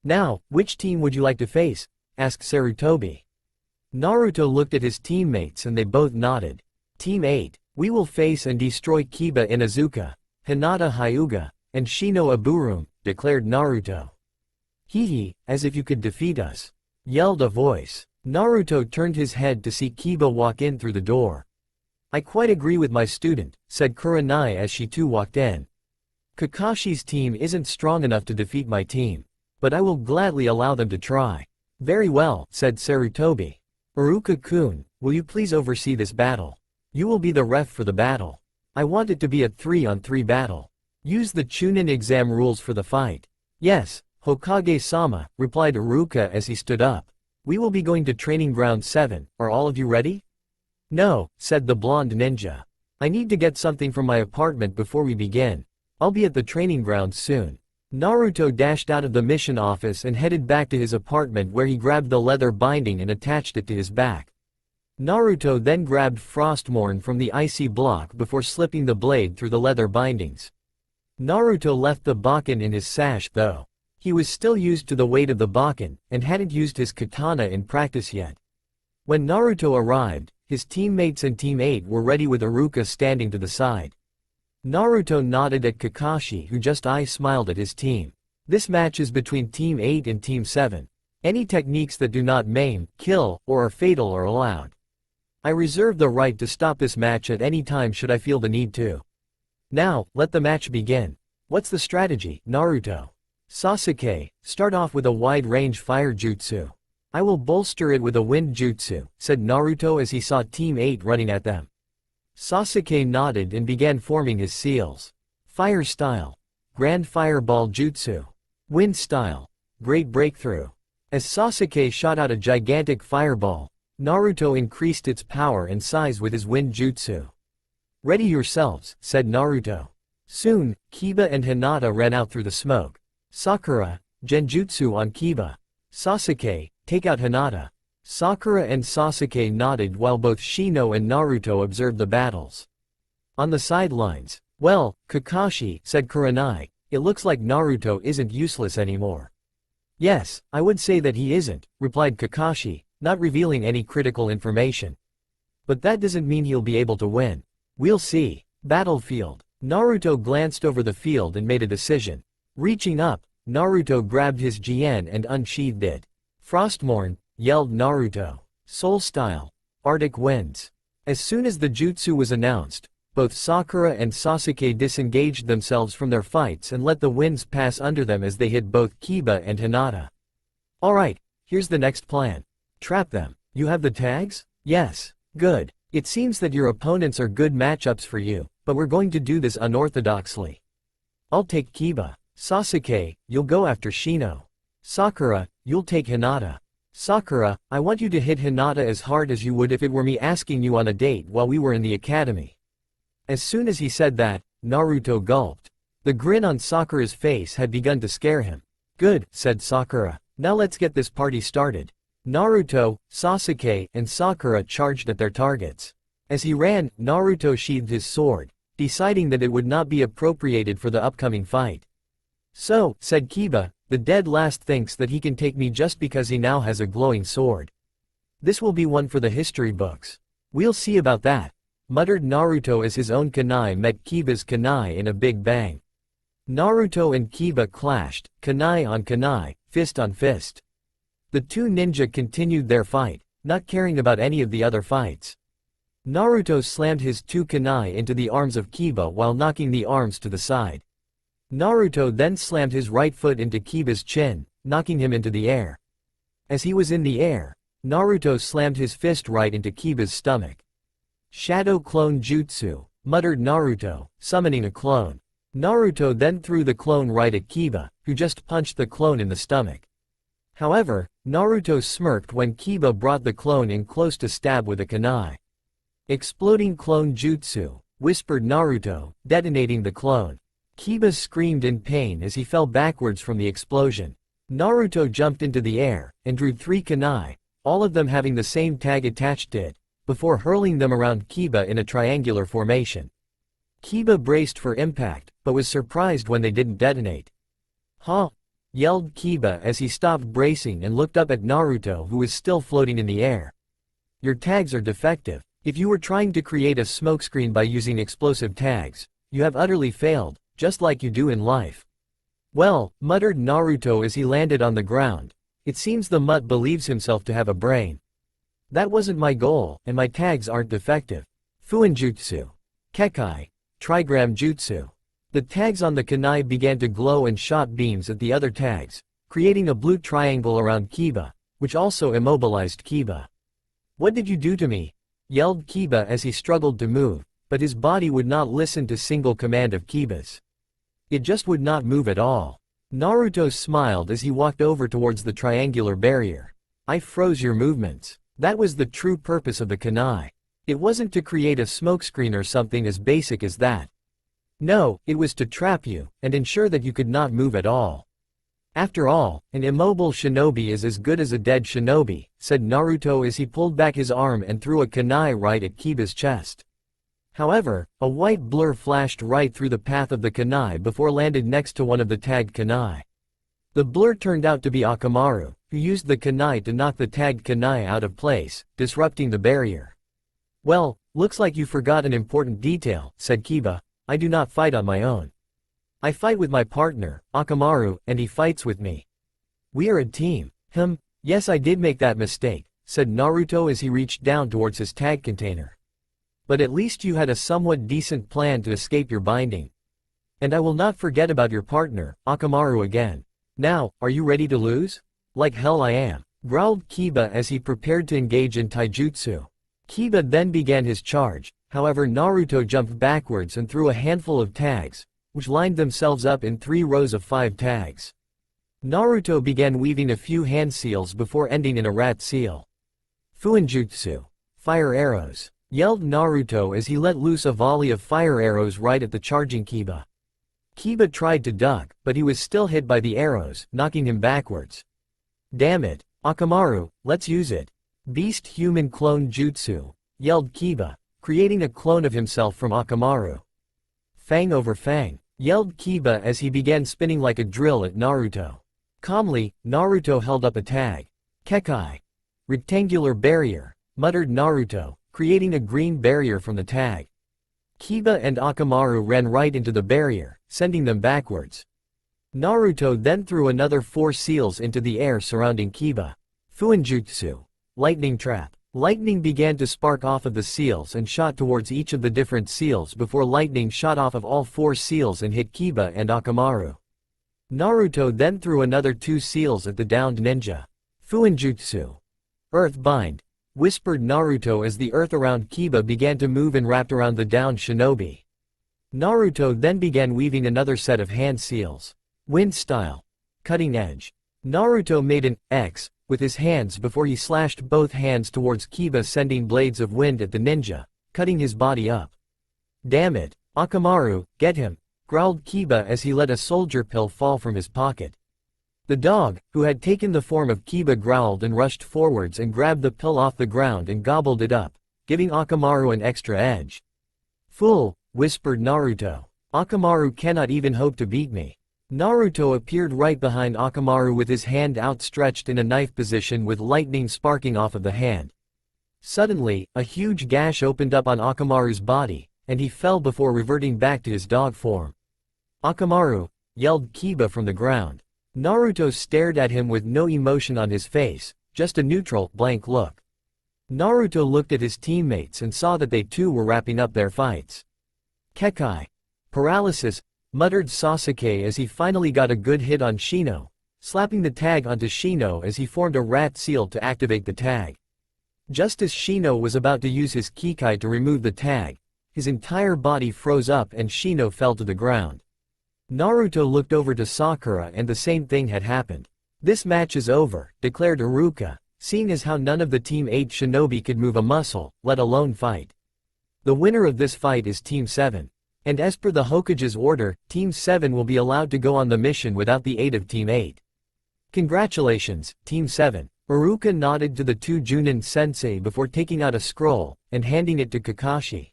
Now, which team would you like to face? Asked Sarutobi. Naruto looked at his teammates and they both nodded. Team 8, we will face and destroy Kiba Inuzuka, Hinata Hyuga, and Shino Aburum, declared Naruto. Hee, as if you could defeat us, yelled a voice. Naruto turned his head to see Kiba walk in through the door. I quite agree with my student, said Kurenai as she too walked in. Kakashi's team isn't strong enough to defeat my team, but I will gladly allow them to try. Very well, said Sarutobi. Iruka-kun, will you please oversee this battle? You will be the ref for the battle. I want it to be a 3-on-3 battle. Use the Chunin exam rules for the fight. Yes, Hokage-sama, replied Iruka as he stood up. We will be going to Training Ground 7, are all of you ready? No, said the blonde ninja. I need to get something from my apartment before we begin. I'll be at the training ground soon. Naruto dashed out of the mission office and headed back to his apartment where he grabbed the leather binding and attached it to his back. Naruto then grabbed Frostmourne from the icy block before slipping the blade through the leather bindings. Naruto left the Bakken in his sash though. He was still used to the weight of the Bakken, and hadn't used his katana in practice yet. When Naruto arrived, his teammates and Team 8 were ready with Iruka standing to the side. Naruto nodded at Kakashi who just smiled at his team. This match is between Team 8 and Team 7. Any techniques that do not maim, kill, or are fatal are allowed. I reserve the right to stop this match at any time should I feel the need to. Now, let the match begin. What's the strategy, Naruto? Sasuke, start off with a wide-range fire jutsu. I will bolster it with a wind jutsu, said Naruto as he saw Team 8 running at them. Sasuke nodded and began forming his seals. Fire style. Grand Fireball Jutsu. Wind style. Great Breakthrough. As Sasuke shot out a gigantic fireball, Naruto increased its power and size with his wind jutsu. Ready yourselves, said Naruto. Soon, Kiba and Hinata ran out through the smoke. Sakura, Genjutsu on Kiba. Sasuke, take out Hinata. Sakura and Sasuke nodded while both Shino and Naruto observed the battles. On the sidelines, well, Kakashi, said Kurenai, it looks like Naruto isn't useless anymore. Yes, I would say that he isn't, replied Kakashi, not revealing any critical information. But that doesn't mean he'll be able to win. We'll see. Battlefield. Naruto glanced over the field and made a decision. Reaching up, Naruto grabbed his Jien and unsheathed it. Frostmourne, yelled Naruto. Soul Style. Arctic Winds. As soon as the jutsu was announced, both Sakura and Sasuke disengaged themselves from their fights and let the winds pass under them as they hit both Kiba and Hinata. Alright, here's the next plan. Trap them. You have the tags? Yes. Good. It seems that your opponents are good matchups for you, but we're going to do this unorthodoxly. I'll take Kiba. Sasuke, you'll go after Shino. Sakura, you'll take Hinata. Sakura, I want you to hit Hinata as hard as you would if it were me asking you on a date while we were in the academy. As soon as he said that, Naruto gulped. The grin on Sakura's face had begun to scare him. Good, said Sakura. Now let's get this party started. Naruto, Sasuke, and Sakura charged at their targets. As he ran, Naruto sheathed his sword, deciding that it would not be appropriated for the upcoming fight. "So," said Kiba, "the dead last thinks that he can take me just because he now has a glowing sword. This will be one for the history books." "We'll see about that," muttered Naruto as his own kunai met Kiba's kunai in a big bang. Naruto and Kiba clashed, kunai on kunai, fist on fist. The two ninja continued their fight, not caring about any of the other fights. Naruto slammed his two kunai into the arms of Kiba while knocking the arms to the side. Naruto then slammed his right foot into Kiba's chin, knocking him into the air. As he was in the air, Naruto slammed his fist right into Kiba's stomach. "Shadow Clone Jutsu," muttered Naruto, summoning a clone. Naruto then threw the clone right at Kiba, who just punched the clone in the stomach. However, Naruto smirked when Kiba brought the clone in close to stab with a kunai. "Exploding Clone Jutsu," whispered Naruto, detonating the clone. Kiba screamed in pain as he fell backwards from the explosion. Naruto jumped into the air, and drew 3 kunai, all of them having the same tag attached to it, before hurling them around Kiba in a triangular formation. Kiba braced for impact, but was surprised when they didn't detonate. "Huh!" yelled Kiba as he stopped bracing and looked up at Naruto, who was still floating in the air. "Your tags are defective. If you were trying to create a smokescreen by using explosive tags, you have utterly failed, just like you do in life." "Well," muttered Naruto as he landed on the ground, "it seems the mutt believes himself to have a brain. That wasn't my goal, and my tags aren't defective. Fuinjutsu. Kekai. Trigram Jutsu." The tags on the kunai began to glow and shot beams at the other tags, creating a blue triangle around Kiba, which also immobilized Kiba. "What did you do to me?" yelled Kiba as he struggled to move, but his body would not listen to single command of Kiba's. It just would not move at all. Naruto smiled as he walked over towards the triangular barrier. "I froze your movements. That was the true purpose of the kunai. It wasn't to create a smokescreen or something as basic as that. No, it was to trap you, and ensure that you could not move at all. After all, an immobile shinobi is as good as a dead shinobi," said Naruto as he pulled back his arm and threw a kunai right at Kiba's chest. However, a white blur flashed right through the path of the kunai before landed next to one of the tagged kunai. The blur turned out to be Akamaru, who used the kunai to knock the tagged kunai out of place, disrupting the barrier. "Well, looks like you forgot an important detail," said Kiba. "I do not fight on my own. I fight with my partner, Akamaru, and he fights with me. We are a team." Yes, I did make that mistake," said Naruto as he reached down towards his tag container. "But at least you had a somewhat decent plan to escape your binding. And I will not forget about your partner, Akamaru again. Now, are you ready to lose?" "Like hell I am," growled Kiba as he prepared to engage in taijutsu. Kiba then began his charge, however Naruto jumped backwards and threw a handful of tags, which lined themselves up in 3 rows of 5 tags. Naruto began weaving a few hand seals before ending in a rat seal. "Fuinjutsu. Fire arrows," yelled Naruto as he let loose a volley of fire arrows right at the charging Kiba. Kiba tried to duck, but he was still hit by the arrows, knocking him backwards. "Damn it, Akamaru, let's use it. Beast Human Clone Jutsu," yelled Kiba, creating a clone of himself from Akamaru. "Fang over fang," yelled Kiba as he began spinning like a drill at Naruto. Calmly, Naruto held up a tag. "Kekai. Rectangular barrier," muttered Naruto, creating a green barrier from the tag. Kiba and Akamaru ran right into the barrier, sending them backwards. Naruto then threw another 4 seals into the air surrounding Kiba. Fuinjutsu. Lightning trap. Lightning began to spark off of the seals and shot towards each of the different seals before lightning shot off of all 4 seals and hit Kiba and Akamaru. Naruto then threw another 2 seals at the downed ninja. Fuinjutsu. Earth bind, whispered Naruto as the earth around Kiba began to move and wrapped around the downed shinobi. Naruto then began weaving another set of hand seals. Wind style. Cutting edge. Naruto made an X with his hands before he slashed both hands towards Kiba, sending blades of wind at the ninja, cutting his body up. "Damn it, Akamaru, get him," growled Kiba as he let a soldier pill fall from his pocket. The dog, who had taken the form of Kiba, growled and rushed forwards and grabbed the pill off the ground and gobbled it up, giving Akamaru an extra edge. "Fool, whispered Naruto. Akamaru cannot even hope to beat me. Naruto appeared right behind Akamaru with his hand outstretched in a knife position with lightning sparking off of the hand. Suddenly, a huge gash opened up on Akamaru's body, and he fell before reverting back to his dog form. "Akamaru!" yelled Kiba from the ground. Naruto stared at him with no emotion on his face, just a neutral, blank look. Naruto looked at his teammates and saw that they too were wrapping up their fights. "Kekai. Paralysis," muttered Sasuke as he finally got a good hit on Shino, slapping the tag onto Shino as he formed a rat seal to activate the tag. Just as Shino was about to use his Kikai to remove the tag, his entire body froze up and Shino fell to the ground. Naruto looked over to Sakura and the same thing had happened. "This match is over," declared Iruka, seeing as how none of the Team 8 shinobi could move a muscle, let alone fight. "The winner of this fight is Team 7. And as per the Hokage's order, Team 7 will be allowed to go on the mission without the aid of Team 8. Congratulations, Team 7. Iruka nodded to the two Junin sensei before taking out a scroll and handing it to Kakashi.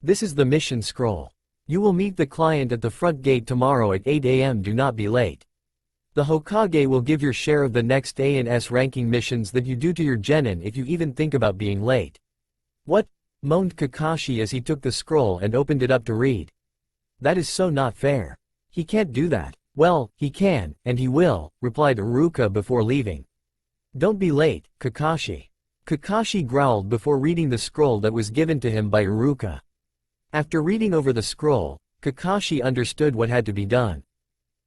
"This is the mission scroll. You will meet the client at the front gate tomorrow at 8 AM. Do not be late. The Hokage will give your share of the next A and S ranking missions that you do to your genin if you even think about being late." "What?" moaned Kakashi as he took the scroll and opened it up to read. "That is so not fair. He can't do that." "Well, he can, and he will," replied Iruka before leaving. "Don't be late, Kakashi." Kakashi growled before reading the scroll that was given to him by Iruka. After reading over the scroll, Kakashi understood what had to be done.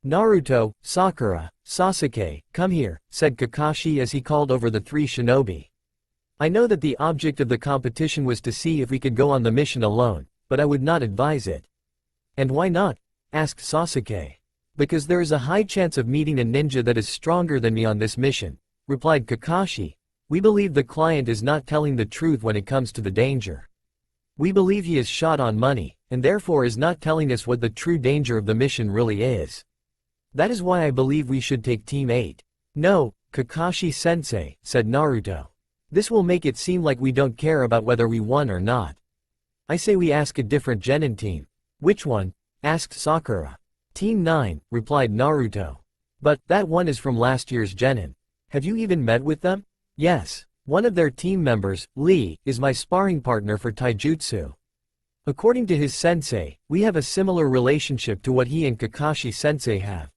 "Naruto, Sakura, Sasuke, come here," said Kakashi as he called over the three shinobi. "I know that the object of the competition was to see if we could go on the mission alone, but I would not advise it." "And why not?" asked Sasuke. "Because there is a high chance of meeting a ninja that is stronger than me on this mission," replied Kakashi. "We believe the client is not telling the truth when it comes to the danger. We believe he is shot on money, and therefore is not telling us what the true danger of the mission really is. That is why I believe we should take Team 8. "No, Kakashi-sensei," said Naruto. "This will make it seem like we don't care about whether we won or not. I say we ask a different genin team." "Which one?" asked Sakura. "Team 9, replied Naruto. "But, that one is from last year's genin. Have you even met with them?" "Yes. One of their team members, Lee, is my sparring partner for taijutsu. According to his sensei, we have a similar relationship to what he and Kakashi-sensei have."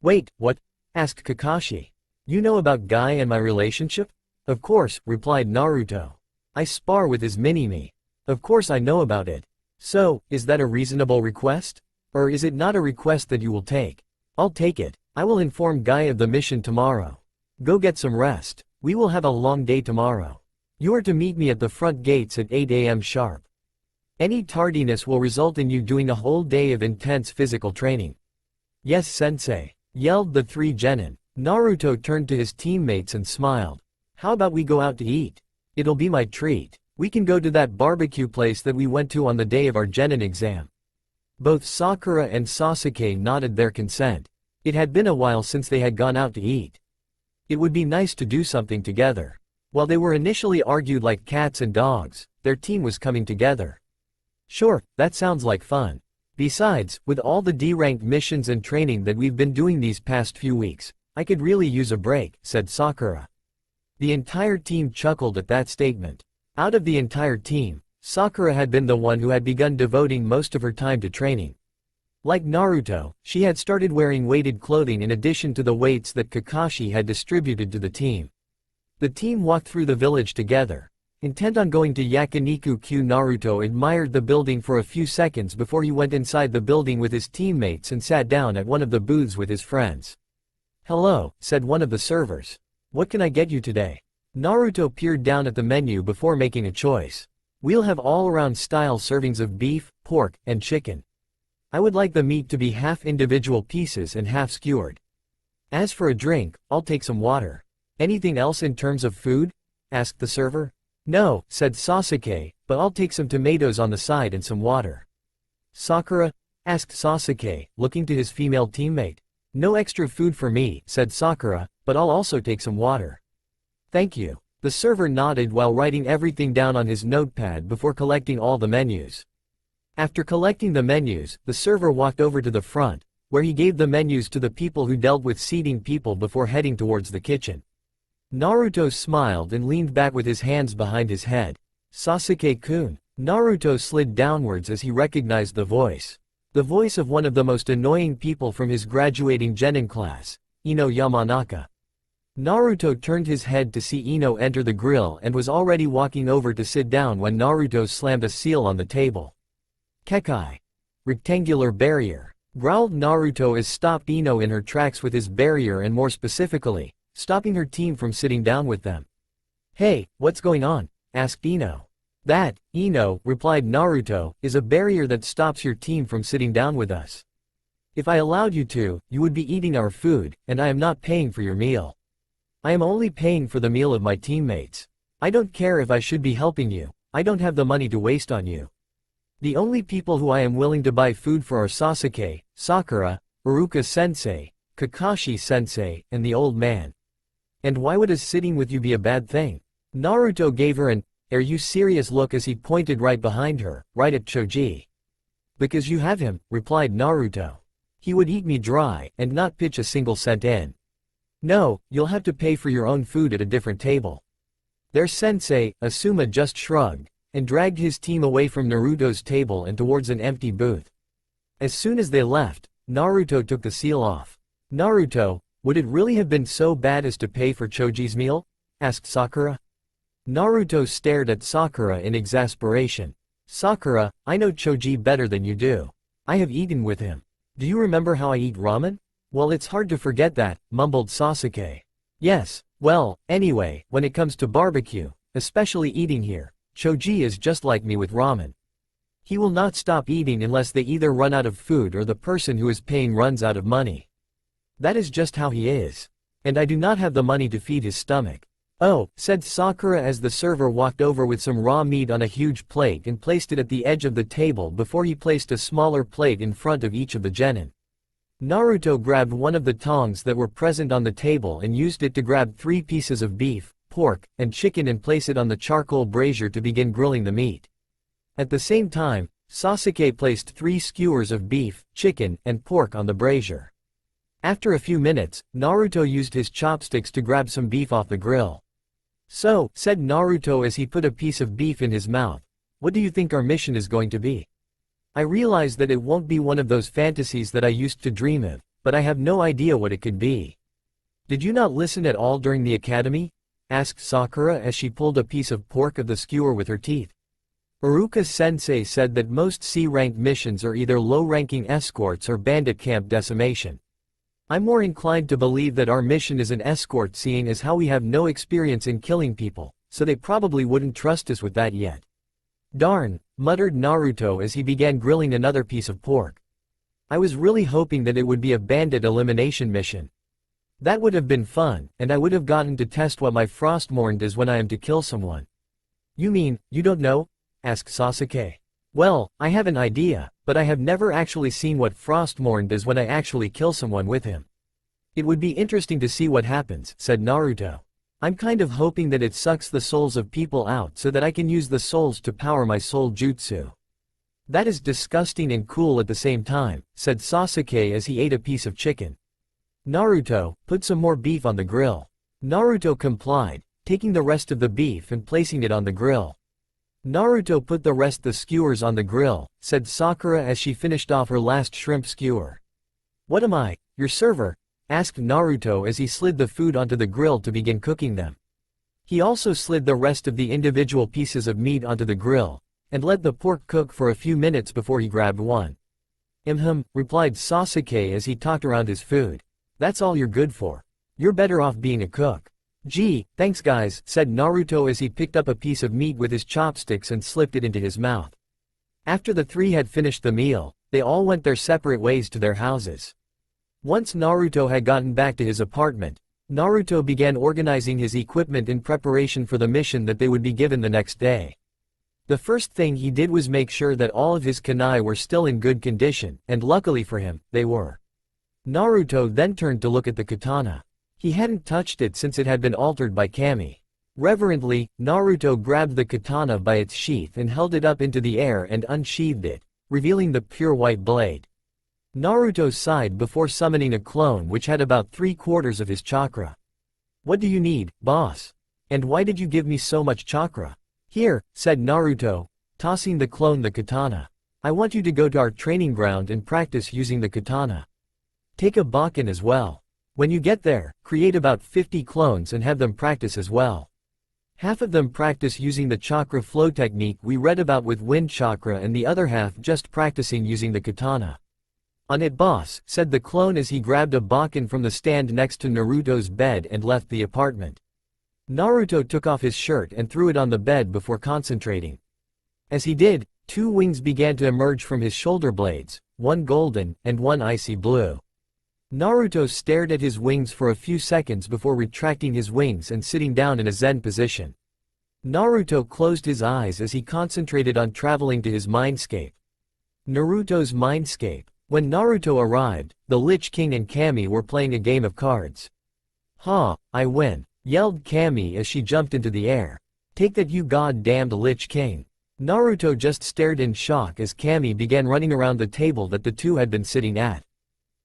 "Wait, what?" asked Kakashi. "You know about Guy and my relationship?" "Of course," replied Naruto. "I spar with his mini-me. Of course I know about it. So, is that a reasonable request? Or is it not a request that you will take?" "I'll take it. I will inform Guy of the mission tomorrow. Go get some rest. We will have a long day tomorrow. You are to meet me at the front gates at 8 AM sharp. Any tardiness will result in you doing a whole day of intense physical training." "Yes, sensei," yelled the three genin. Naruto turned to his teammates and smiled. "How about we go out to eat? It'll be my treat. We can go to that barbecue place that we went to on the day of our genin exam." Both Sakura and Sasuke nodded their consent. It had been a while since they had gone out to eat. It would be nice to do something together. While they were initially argued like cats and dogs, their team was coming together. "Sure, that sounds like fun. Besides, with all the D-ranked missions and training that we've been doing these past few weeks, I could really use a break," said Sakura. The entire team chuckled at that statement. Out of the entire team, Sakura had been the one who had begun devoting most of her time to training. Like Naruto, she had started wearing weighted clothing in addition to the weights that Kakashi had distributed to the team. The team walked through the village together. Intent on going to Yakiniku-Q, Naruto admired the building for a few seconds before he went inside the building with his teammates and sat down at one of the booths with his friends. "Hello," said one of the servers. "What can I get you today?" Naruto peered down at the menu before making a choice. "We'll have all-around style servings of beef, pork, and chicken. I would like the meat to be half individual pieces and half skewered. As for a drink, I'll take some water." "Anything else in terms of food?" asked the server. "No," said Sasuke, "but I'll take some tomatoes on the side and some water." "Sakura?" asked Sasuke, looking to his female teammate. "No extra food for me," said Sakura, "but I'll also take some water." "Thank you." The server nodded while writing everything down on his notepad before collecting all the menus. After collecting the menus, the server walked over to the front, where he gave the menus to the people who dealt with seating people before heading towards the kitchen. Naruto smiled and leaned back with his hands behind his head. Sasuke-kun. Naruto slid downwards as he recognized the voice. The voice of one of the most annoying people from his graduating genin class, Ino Yamanaka. Naruto turned his head to see Ino enter the grill and was already walking over to sit down when Naruto slammed a seal on the table. Kekai. Rectangular barrier. Growled Naruto as stopped Ino in her tracks with his barrier and more specifically, stopping her team from sitting down with them. Hey, what's going on? Asked Ino. That, Ino, replied Naruto, is a barrier that stops your team from sitting down with us. If I allowed you to, you would be eating our food, and I am not paying for your meal. I am only paying for the meal of my teammates. I don't care if I should be helping you, I don't have the money to waste on you. The only people who I am willing to buy food for are Sasuke, Sakura, Iruka-sensei, Kakashi-sensei, and the old man. And why would us sitting with you be a bad thing? Naruto gave her an "Are you serious?" look as he pointed right behind her, right at Choji. Because you have him, replied Naruto. He would eat me dry, and not pitch a single cent in. No, you'll have to pay for your own food at a different table. Their sensei, Asuma just shrugged, and dragged his team away from Naruto's table and towards an empty booth. As soon as they left, Naruto took the seal off. Naruto, would it really have been so bad as to pay for Choji's meal? Asked Sakura. Naruto stared at Sakura in exasperation. Sakura, I know Choji better than you do. I have eaten with him. Do you remember how I eat ramen? Well, it's hard to forget that, mumbled Sasuke. Yes, well, anyway, when it comes to barbecue, especially eating here, Choji is just like me with ramen. He will not stop eating unless they either run out of food or the person who is paying runs out of money. That is just how he is. And I do not have the money to feed his stomach. Oh, said Sakura as the server walked over with some raw meat on a huge plate and placed it at the edge of the table before he placed a smaller plate in front of each of the genin. Naruto grabbed one of the tongs that were present on the table and used it to grab 3 pieces of beef, pork, and chicken and place it on the charcoal brazier to begin grilling the meat. At the same time, Sasuke placed 3 skewers of beef, chicken, and pork on the brazier. After a few minutes, Naruto used his chopsticks to grab some beef off the grill. So, said Naruto as he put a piece of beef in his mouth, what do you think our mission is going to be? I realize that it won't be one of those fantasies that I used to dream of, but I have no idea what it could be. Did you not listen at all during the academy? Asked Sakura as she pulled a piece of pork of the skewer with her teeth. Iruka-sensei said that most C-ranked missions are either low-ranking escorts or bandit camp decimation. I'm more inclined to believe that our mission is an escort seeing as how we have no experience in killing people, so they probably wouldn't trust us with that yet. Darn, muttered Naruto as he began grilling another piece of pork. I was really hoping that it would be a bandit elimination mission. That would have been fun, and I would have gotten to test what my Frostmourne is when I am to kill someone. You mean, you don't know? Asked Sasuke. Well, I have an idea, but I have never actually seen what Frostmourne does when I actually kill someone with him. It would be interesting to see what happens, said Naruto. I'm kind of hoping that it sucks the souls of people out so that I can use the souls to power my soul jutsu. That is disgusting and cool at the same time, said Sasuke as he ate a piece of chicken. Naruto, put some more beef on the grill. Naruto complied, taking the rest of the beef and placing it on the grill. Naruto put the rest the skewers on the grill, said Sakura as she finished off her last shrimp skewer. What am I, your server? Asked Naruto as he slid the food onto the grill to begin cooking them. He also slid the rest of the individual pieces of meat onto the grill, and let the pork cook for a few minutes before he grabbed one. Replied Sasuke as he talked around his food. That's all you're good for. You're better off being a cook. Gee, thanks guys, said Naruto as he picked up a piece of meat with his chopsticks and slipped it into his mouth. After the 3 had finished the meal, they all went their separate ways to their houses. Once Naruto had gotten back to his apartment, Naruto began organizing his equipment in preparation for the mission that they would be given the next day. The first thing he did was make sure that all of his kunai were still in good condition, and luckily for him, they were. Naruto then turned to look at the katana. He hadn't touched it since it had been altered by Kami. Reverently, Naruto grabbed the katana by its sheath and held it up into the air and unsheathed it, revealing the pure white blade. Naruto sighed before summoning a clone which had about 3/4 of his chakra. "What do you need, boss? And why did you give me so much chakra?" "Here," said Naruto, tossing the clone the katana. "I want you to go to our training ground and practice using the katana. Take a Bakken as well. When you get there, create about 50 clones and have them practice as well. Half of them practice using the chakra flow technique we read about with wind chakra and the other half just practicing using the katana." "On it, boss," said the clone as he grabbed a Bakken from the stand next to Naruto's bed and left the apartment. Naruto took off his shirt and threw it on the bed before concentrating. As he did, 2 wings began to emerge from his shoulder blades, one golden and one icy blue. Naruto stared at his wings for a few seconds before retracting his wings and sitting down in a Zen position. Naruto closed his eyes as he concentrated on traveling to his mindscape. Naruto's mindscape. When Naruto arrived, the Lich King and Kami were playing a game of cards. "Ha, I win," yelled Kami as she jumped into the air. "Take that, you god-damned Lich King." Naruto just stared in shock as Kami began running around the table that the two had been sitting at.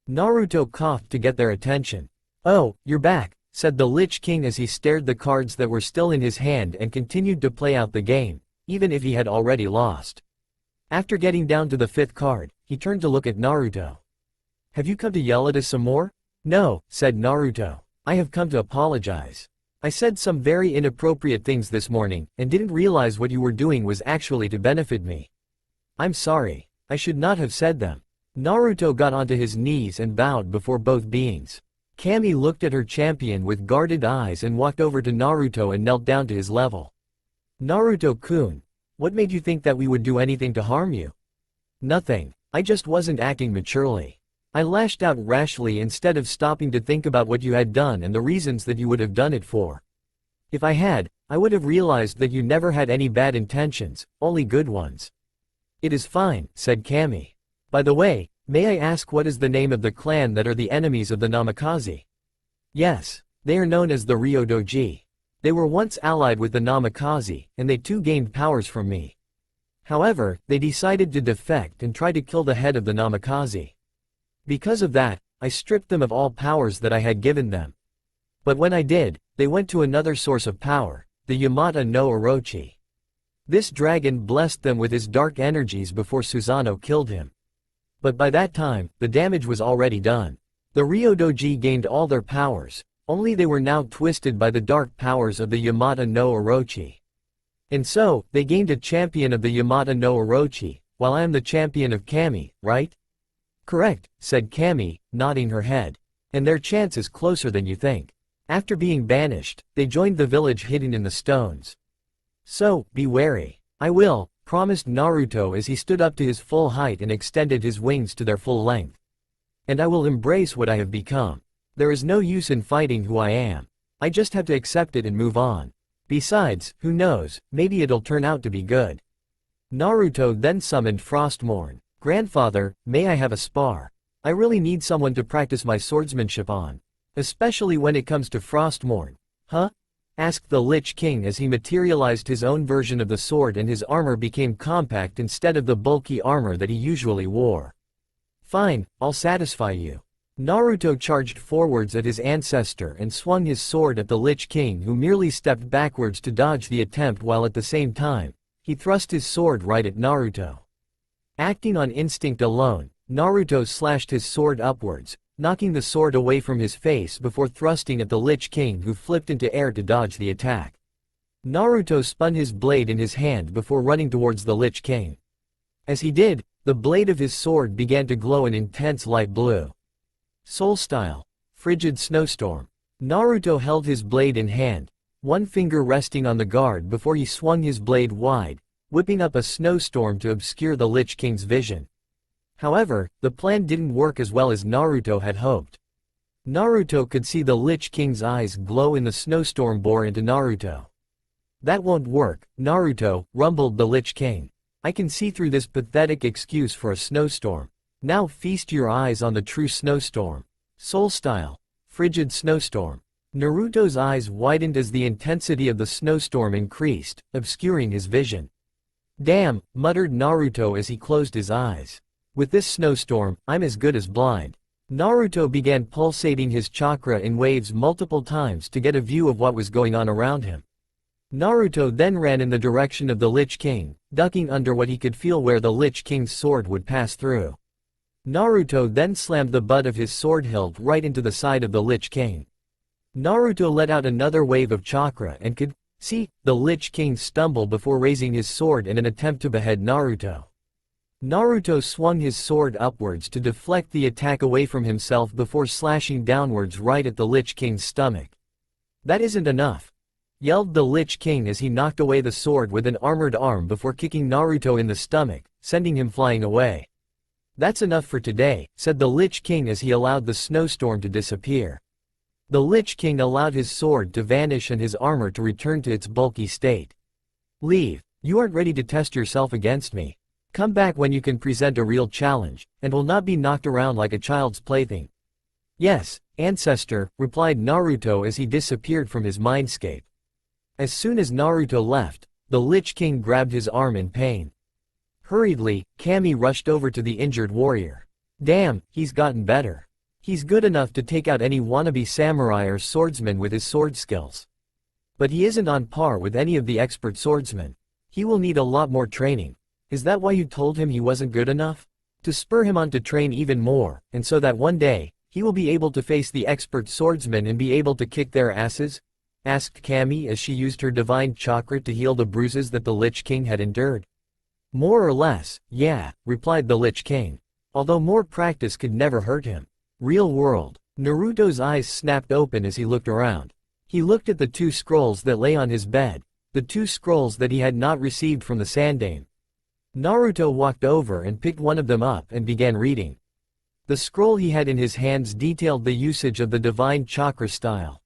Naruto coughed to get their attention. "Oh, you're back," said the Lich King as he stared the cards that were still in his hand and continued to play out the game, even if he had already lost. After getting down to the 5th card, he turned to look at Naruto. "Have you come to yell at us some more?" "No," said Naruto. "I have come to apologize. I said some very inappropriate things this morning, and didn't realize what you were doing was actually to benefit me. I'm sorry. I should not have said them." Naruto got onto his knees and bowed before both beings. Kami looked at her champion with guarded eyes and walked over to Naruto and knelt down to his level. "Naruto-kun, what made you think that we would do anything to harm you?" "Nothing. I just wasn't acting maturely. I lashed out rashly instead of stopping to think about what you had done and the reasons that you would have done it for. If I had, I would have realized that you never had any bad intentions, only good ones." "It is fine," said Kami. "By the way, may I ask what is the name of the clan that are the enemies of the Namikaze?" "Yes, they are known as the Ryodoji. They were once allied with the Namikaze, and they too gained powers from me. However, they decided to defect and try to kill the head of the Namikaze. Because of that, I stripped them of all powers that I had given them. But when I did, they went to another source of power, the Yamata no Orochi. This dragon blessed them with his dark energies before Susanoo killed him. But by that time, the damage was already done. The Ryodoji gained all their powers, only they were now twisted by the dark powers of the Yamata no Orochi. And so, they gained a champion of the Yamata no Orochi, while I am the champion of Kami, right?" "Correct," said Kami, nodding her head. "And their chance is closer than you think. After being banished, they joined the village hidden in the stones. So, be wary." "I will," promised Naruto as he stood up to his full height and extended his wings to their full length. "And I will embrace what I have become. There is no use in fighting who I am. I just have to accept it and move on. Besides, who knows, maybe it'll turn out to be good." Naruto then summoned Frostmourne. "Grandfather, may I have a spar? I really need someone to practice my swordsmanship on. Especially when it comes to Frostmourne." "Huh?" asked the Lich King as he materialized his own version of the sword and his armor became compact instead of the bulky armor that he usually wore. "Fine, I'll satisfy you." Naruto charged forwards at his ancestor and swung his sword at the Lich King, who merely stepped backwards to dodge the attempt while at the same time, he thrust his sword right at Naruto. Acting on instinct alone, Naruto slashed his sword upwards, knocking the sword away from his face before thrusting at the Lich King, who flipped into air to dodge the attack. Naruto spun his blade in his hand before running towards the Lich King. As he did, the blade of his sword began to glow an intense light blue. Soul Style. Frigid Snowstorm. Naruto held his blade in hand, one finger resting on the guard before he swung his blade wide, whipping up a snowstorm to obscure the Lich King's vision. However, the plan didn't work as well as Naruto had hoped. Naruto could see the Lich King's eyes glow in the snowstorm bore into Naruto. "That won't work, Naruto," rumbled the Lich King. "I can see through this pathetic excuse for a snowstorm. Now feast your eyes on the true snowstorm." Soul Style. Frigid Snowstorm. Naruto's eyes widened as the intensity of the snowstorm increased, obscuring his vision. Damn, muttered Naruto as he closed his eyes. With this snowstorm, I'm as good as blind. Naruto began pulsating his chakra in waves multiple times to get a view of what was going on around him. Naruto then ran in the direction of the Lich King, ducking under what he could feel where the Lich King's sword would pass through. Naruto then slammed the butt of his sword hilt right into the side of the Lich King. Naruto let out another wave of chakra and could see the Lich King stumble before raising his sword in an attempt to behead Naruto. Naruto swung his sword upwards to deflect the attack away from himself before slashing downwards right at the Lich King's stomach. That isn't enough, yelled the Lich King as he knocked away the sword with an armored arm before kicking Naruto in the stomach, sending him flying away. That's enough for today, said the Lich King as he allowed the snowstorm to disappear. The Lich King allowed his sword to vanish and his armor to return to its bulky state. Leave. You aren't ready to test yourself against me. Come back when you can present a real challenge, and will not be knocked around like a child's plaything. Yes, ancestor, replied Naruto as he disappeared from his mindscape. As soon as Naruto left, the Lich King grabbed his arm in pain. Hurriedly, Kami rushed over to the injured warrior. Damn, he's gotten better. He's good enough to take out any wannabe samurai or swordsman with his sword skills. But he isn't on par with any of the expert swordsmen. He will need a lot more training. Is that why you told him he wasn't good enough? To spur him on to train even more, and so that one day, he will be able to face the expert swordsmen and be able to kick their asses? Asked Kami as she used her divine chakra to heal the bruises that the Lich King had endured. More or less, yeah, replied the Lich King. Although more practice could never hurt him. Real world. Naruto's eyes snapped open as he looked around. He looked at the 2 scrolls that lay on his bed, the 2 scrolls that he had not received from the Sandaime. Naruto walked over and picked one of them up and began reading. The scroll he had in his hands detailed the usage of the divine chakra style.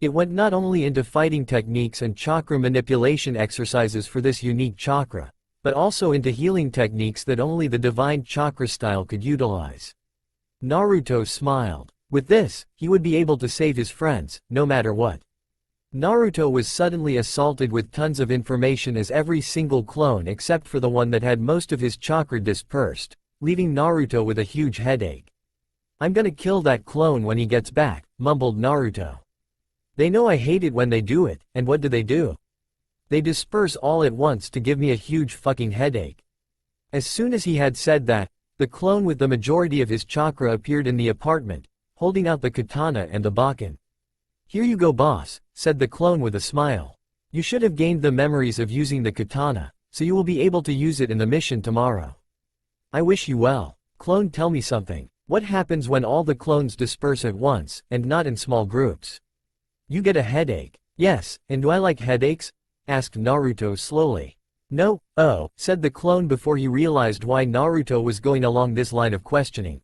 It went not only into fighting techniques and chakra manipulation exercises for this unique chakra, but also into healing techniques that only the divine chakra style could utilize. Naruto smiled. With this, he would be able to save his friends, no matter what. Naruto was suddenly assaulted with tons of information as every single clone except for the one that had most of his chakra dispersed, leaving Naruto with a huge headache. I'm gonna kill that clone when he gets back, mumbled Naruto. They know I hate it when they do it, and what do? They disperse all at once to give me a huge fucking headache. As soon as he had said that, the clone with the majority of his chakra appeared in the apartment, holding out the katana and the bakken. Here you go boss, said the clone with a smile. You should have gained the memories of using the katana, so you will be able to use it in the mission tomorrow. I wish you well. Clone, tell me something. What happens when all the clones disperse at once, and not in small groups? You get a headache. Yes, and do I like headaches? Asked Naruto slowly. No, oh, said the clone before he realized why Naruto was going along this line of questioning.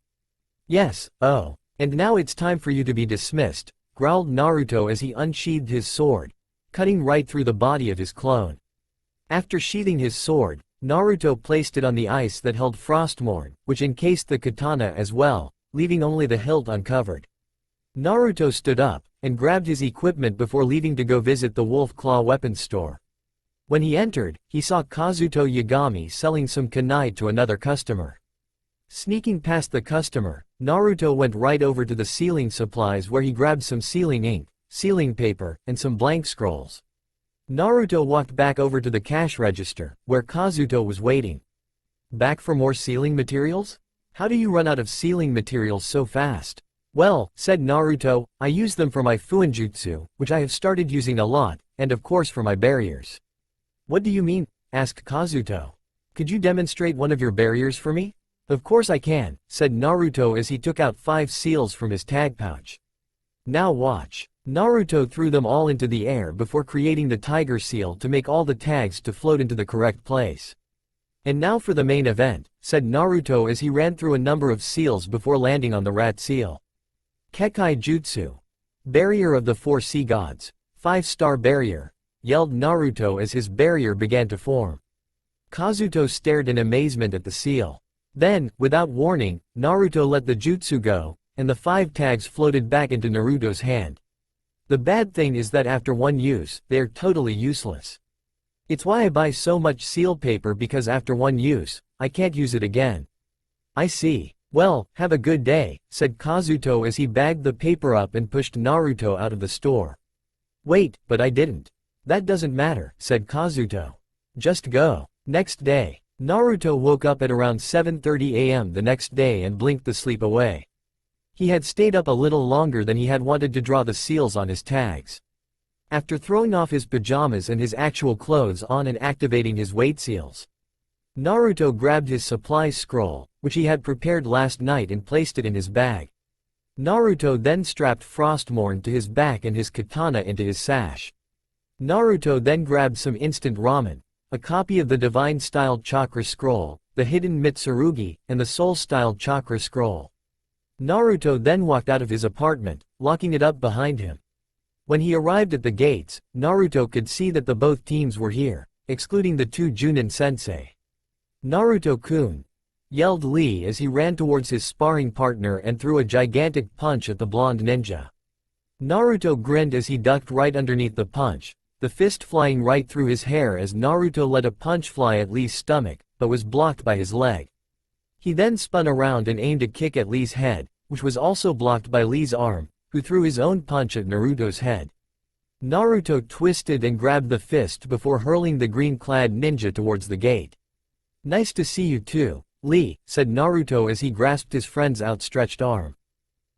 Yes, oh. And now it's time for you to be dismissed, growled Naruto as he unsheathed his sword, cutting right through the body of his clone. After sheathing his sword, Naruto placed it on the ice that held Frostmourne, which encased the katana as well, leaving only the hilt uncovered. Naruto stood up, and grabbed his equipment before leaving to go visit the Wolf Claw weapons store. When he entered, he saw Kazuto Yagami selling some kunai to another customer. Sneaking past the customer, Naruto went right over to the sealing supplies where he grabbed some sealing ink, sealing paper, and some blank scrolls. Naruto walked back over to the cash register, where Kazuto was waiting. Back for more sealing materials? How do you run out of sealing materials so fast? Well, said Naruto, I use them for my fuinjutsu, which I have started using a lot, and of course for my barriers. What do you mean? Asked Kazuto. Could you demonstrate one of your barriers for me? Of course I can, said Naruto as he took out 5 seals from his tag pouch. Now watch. Naruto threw them all into the air before creating the tiger seal to make all the tags to float into the correct place. And now for the main event, said Naruto as he ran through a number of seals before landing on the rat seal. Kekai Jutsu. Barrier of the 4 sea gods. 5-star barrier, yelled Naruto as his barrier began to form. Kazuto stared in amazement at the seal. Then, without warning, Naruto let the jutsu go, and the 5 tags floated back into Naruto's hand. The bad thing is that after one use, they are totally useless. It's why I buy so much seal paper because after one use, I can't use it again. I see. Well, have a good day, said Kazuto as he bagged the paper up and pushed Naruto out of the store. Wait, but I didn't. That doesn't matter, said Kazuto. Just go. Next day. Naruto woke up at around 7:30 a.m. the next day and blinked the sleep away. He had stayed up a little longer than he had wanted to draw the seals on his tags. After throwing off his pajamas and his actual clothes on and activating his weight seals, Naruto grabbed his supply scroll, which he had prepared last night, and placed it in his bag. Naruto then strapped Frostmourne to his back and his katana into his sash. Naruto then grabbed some instant ramen, a copy of the Divine-styled Chakra Scroll, the hidden Mitsurugi, and the Soul-styled Chakra Scroll. Naruto then walked out of his apartment, locking it up behind him. When he arrived at the gates, Naruto could see that the both teams were here, excluding the two Junin-sensei. Naruto-kun! Yelled Lee as he ran towards his sparring partner and threw a gigantic punch at the blonde ninja. Naruto grinned as he ducked right underneath the punch, the fist flying right through his hair as Naruto let a punch fly at Lee's stomach, but was blocked by his leg. He then spun around and aimed a kick at Lee's head, which was also blocked by Lee's arm, who threw his own punch at Naruto's head. Naruto twisted and grabbed the fist before hurling the green-clad ninja towards the gate. Nice to see you too, Lee, said Naruto as he grasped his friend's outstretched arm.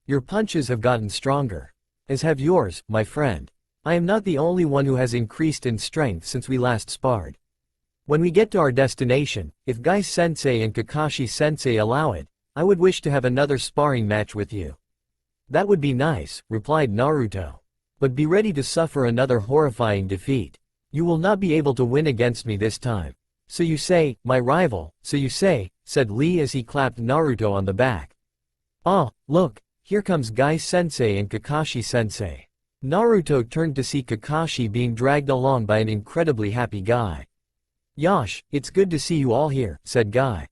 Your punches have gotten stronger. As have yours, my friend. I am not the only one who has increased in strength since we last sparred. When we get to our destination, if Gai-sensei and Kakashi-sensei allow it, I would wish to have another sparring match with you. That would be nice, replied Naruto. But be ready to suffer another horrifying defeat. You will not be able to win against me this time. So you say, my rival, so you say, said Lee as he clapped Naruto on the back. Ah, look, here comes Gai-sensei and Kakashi-sensei. Naruto turned to see Kakashi being dragged along by an incredibly happy Guy. Yash, it's good to see you all here, said Guy.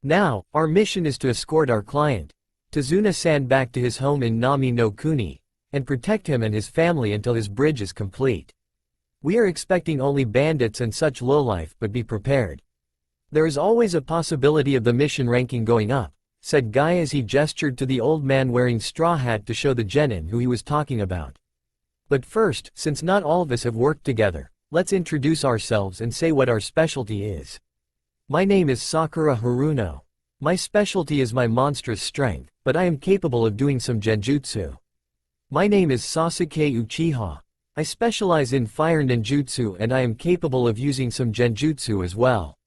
Now, our mission is to escort our client, Tazuna-san, back to his home in Nami no Kuni, and protect him and his family until his bridge is complete. We are expecting only bandits and such lowlife, but be prepared. There is always a possibility of the mission ranking going up, said Guy as he gestured to the old man wearing straw hat to show the genin who he was talking about. But first, since not all of us have worked together, let's introduce ourselves and say what our specialty is. My name is Sakura Haruno. My specialty is my monstrous strength, but I am capable of doing some genjutsu. My name is Sasuke Uchiha. I specialize in fire ninjutsu and I am capable of using some genjutsu as well.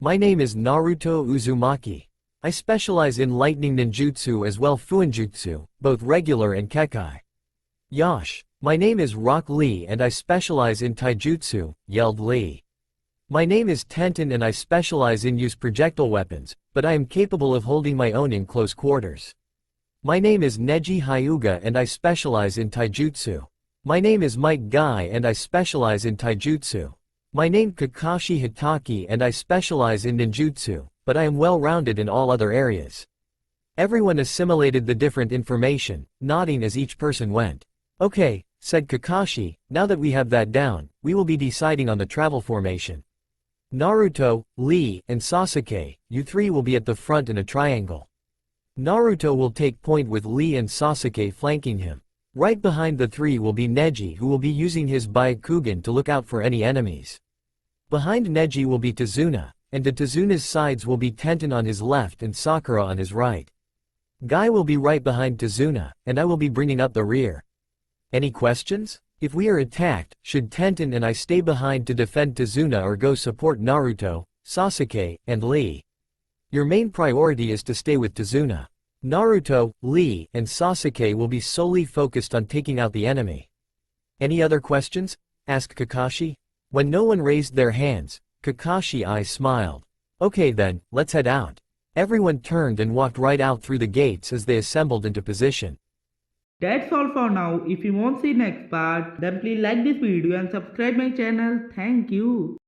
My name is Naruto Uzumaki. I specialize in lightning ninjutsu as well fuinjutsu, both regular and kekai. Yash. My name is Rock Lee and I specialize in taijutsu, yelled Lee. My name is Tenten and I specialize in use projectile weapons, but I am capable of holding my own in close quarters. My name is Neji Hyuga and I specialize in taijutsu. My name is Mike Guy and I specialize in taijutsu. My name Kakashi Hitaki and I specialize in ninjutsu, but I am well-rounded in all other areas. Everyone assimilated the different information, nodding as each person went. Okay, said Kakashi, now that we have that down, we will be deciding on the travel formation. Naruto, Lee, and Sasuke, you three will be at the front in a triangle. Naruto will take point with Lee and Sasuke flanking him. Right behind the three will be Neji, who will be using his Byakugan to look out for any enemies. Behind Neji will be Tazuna, and to Tazuna's sides will be Tenten on his left and Sakura on his right. Guy will be right behind Tazuna, and I will be bringing up the rear. Any questions? If we are attacked, should Tenten and I stay behind to defend Tazuna or go support Naruto, Sasuke, and Lee? Your main priority is to stay with Tazuna. Naruto, Lee, and Sasuke will be solely focused on taking out the enemy. Any other questions? Asked Kakashi. When no one raised their hands, Kakashi smiled. Okay then, let's head out. Everyone turned and walked right out through the gates as they assembled into position. That's all for now. If you want to see next part, then please like this video and subscribe my channel. Thank you.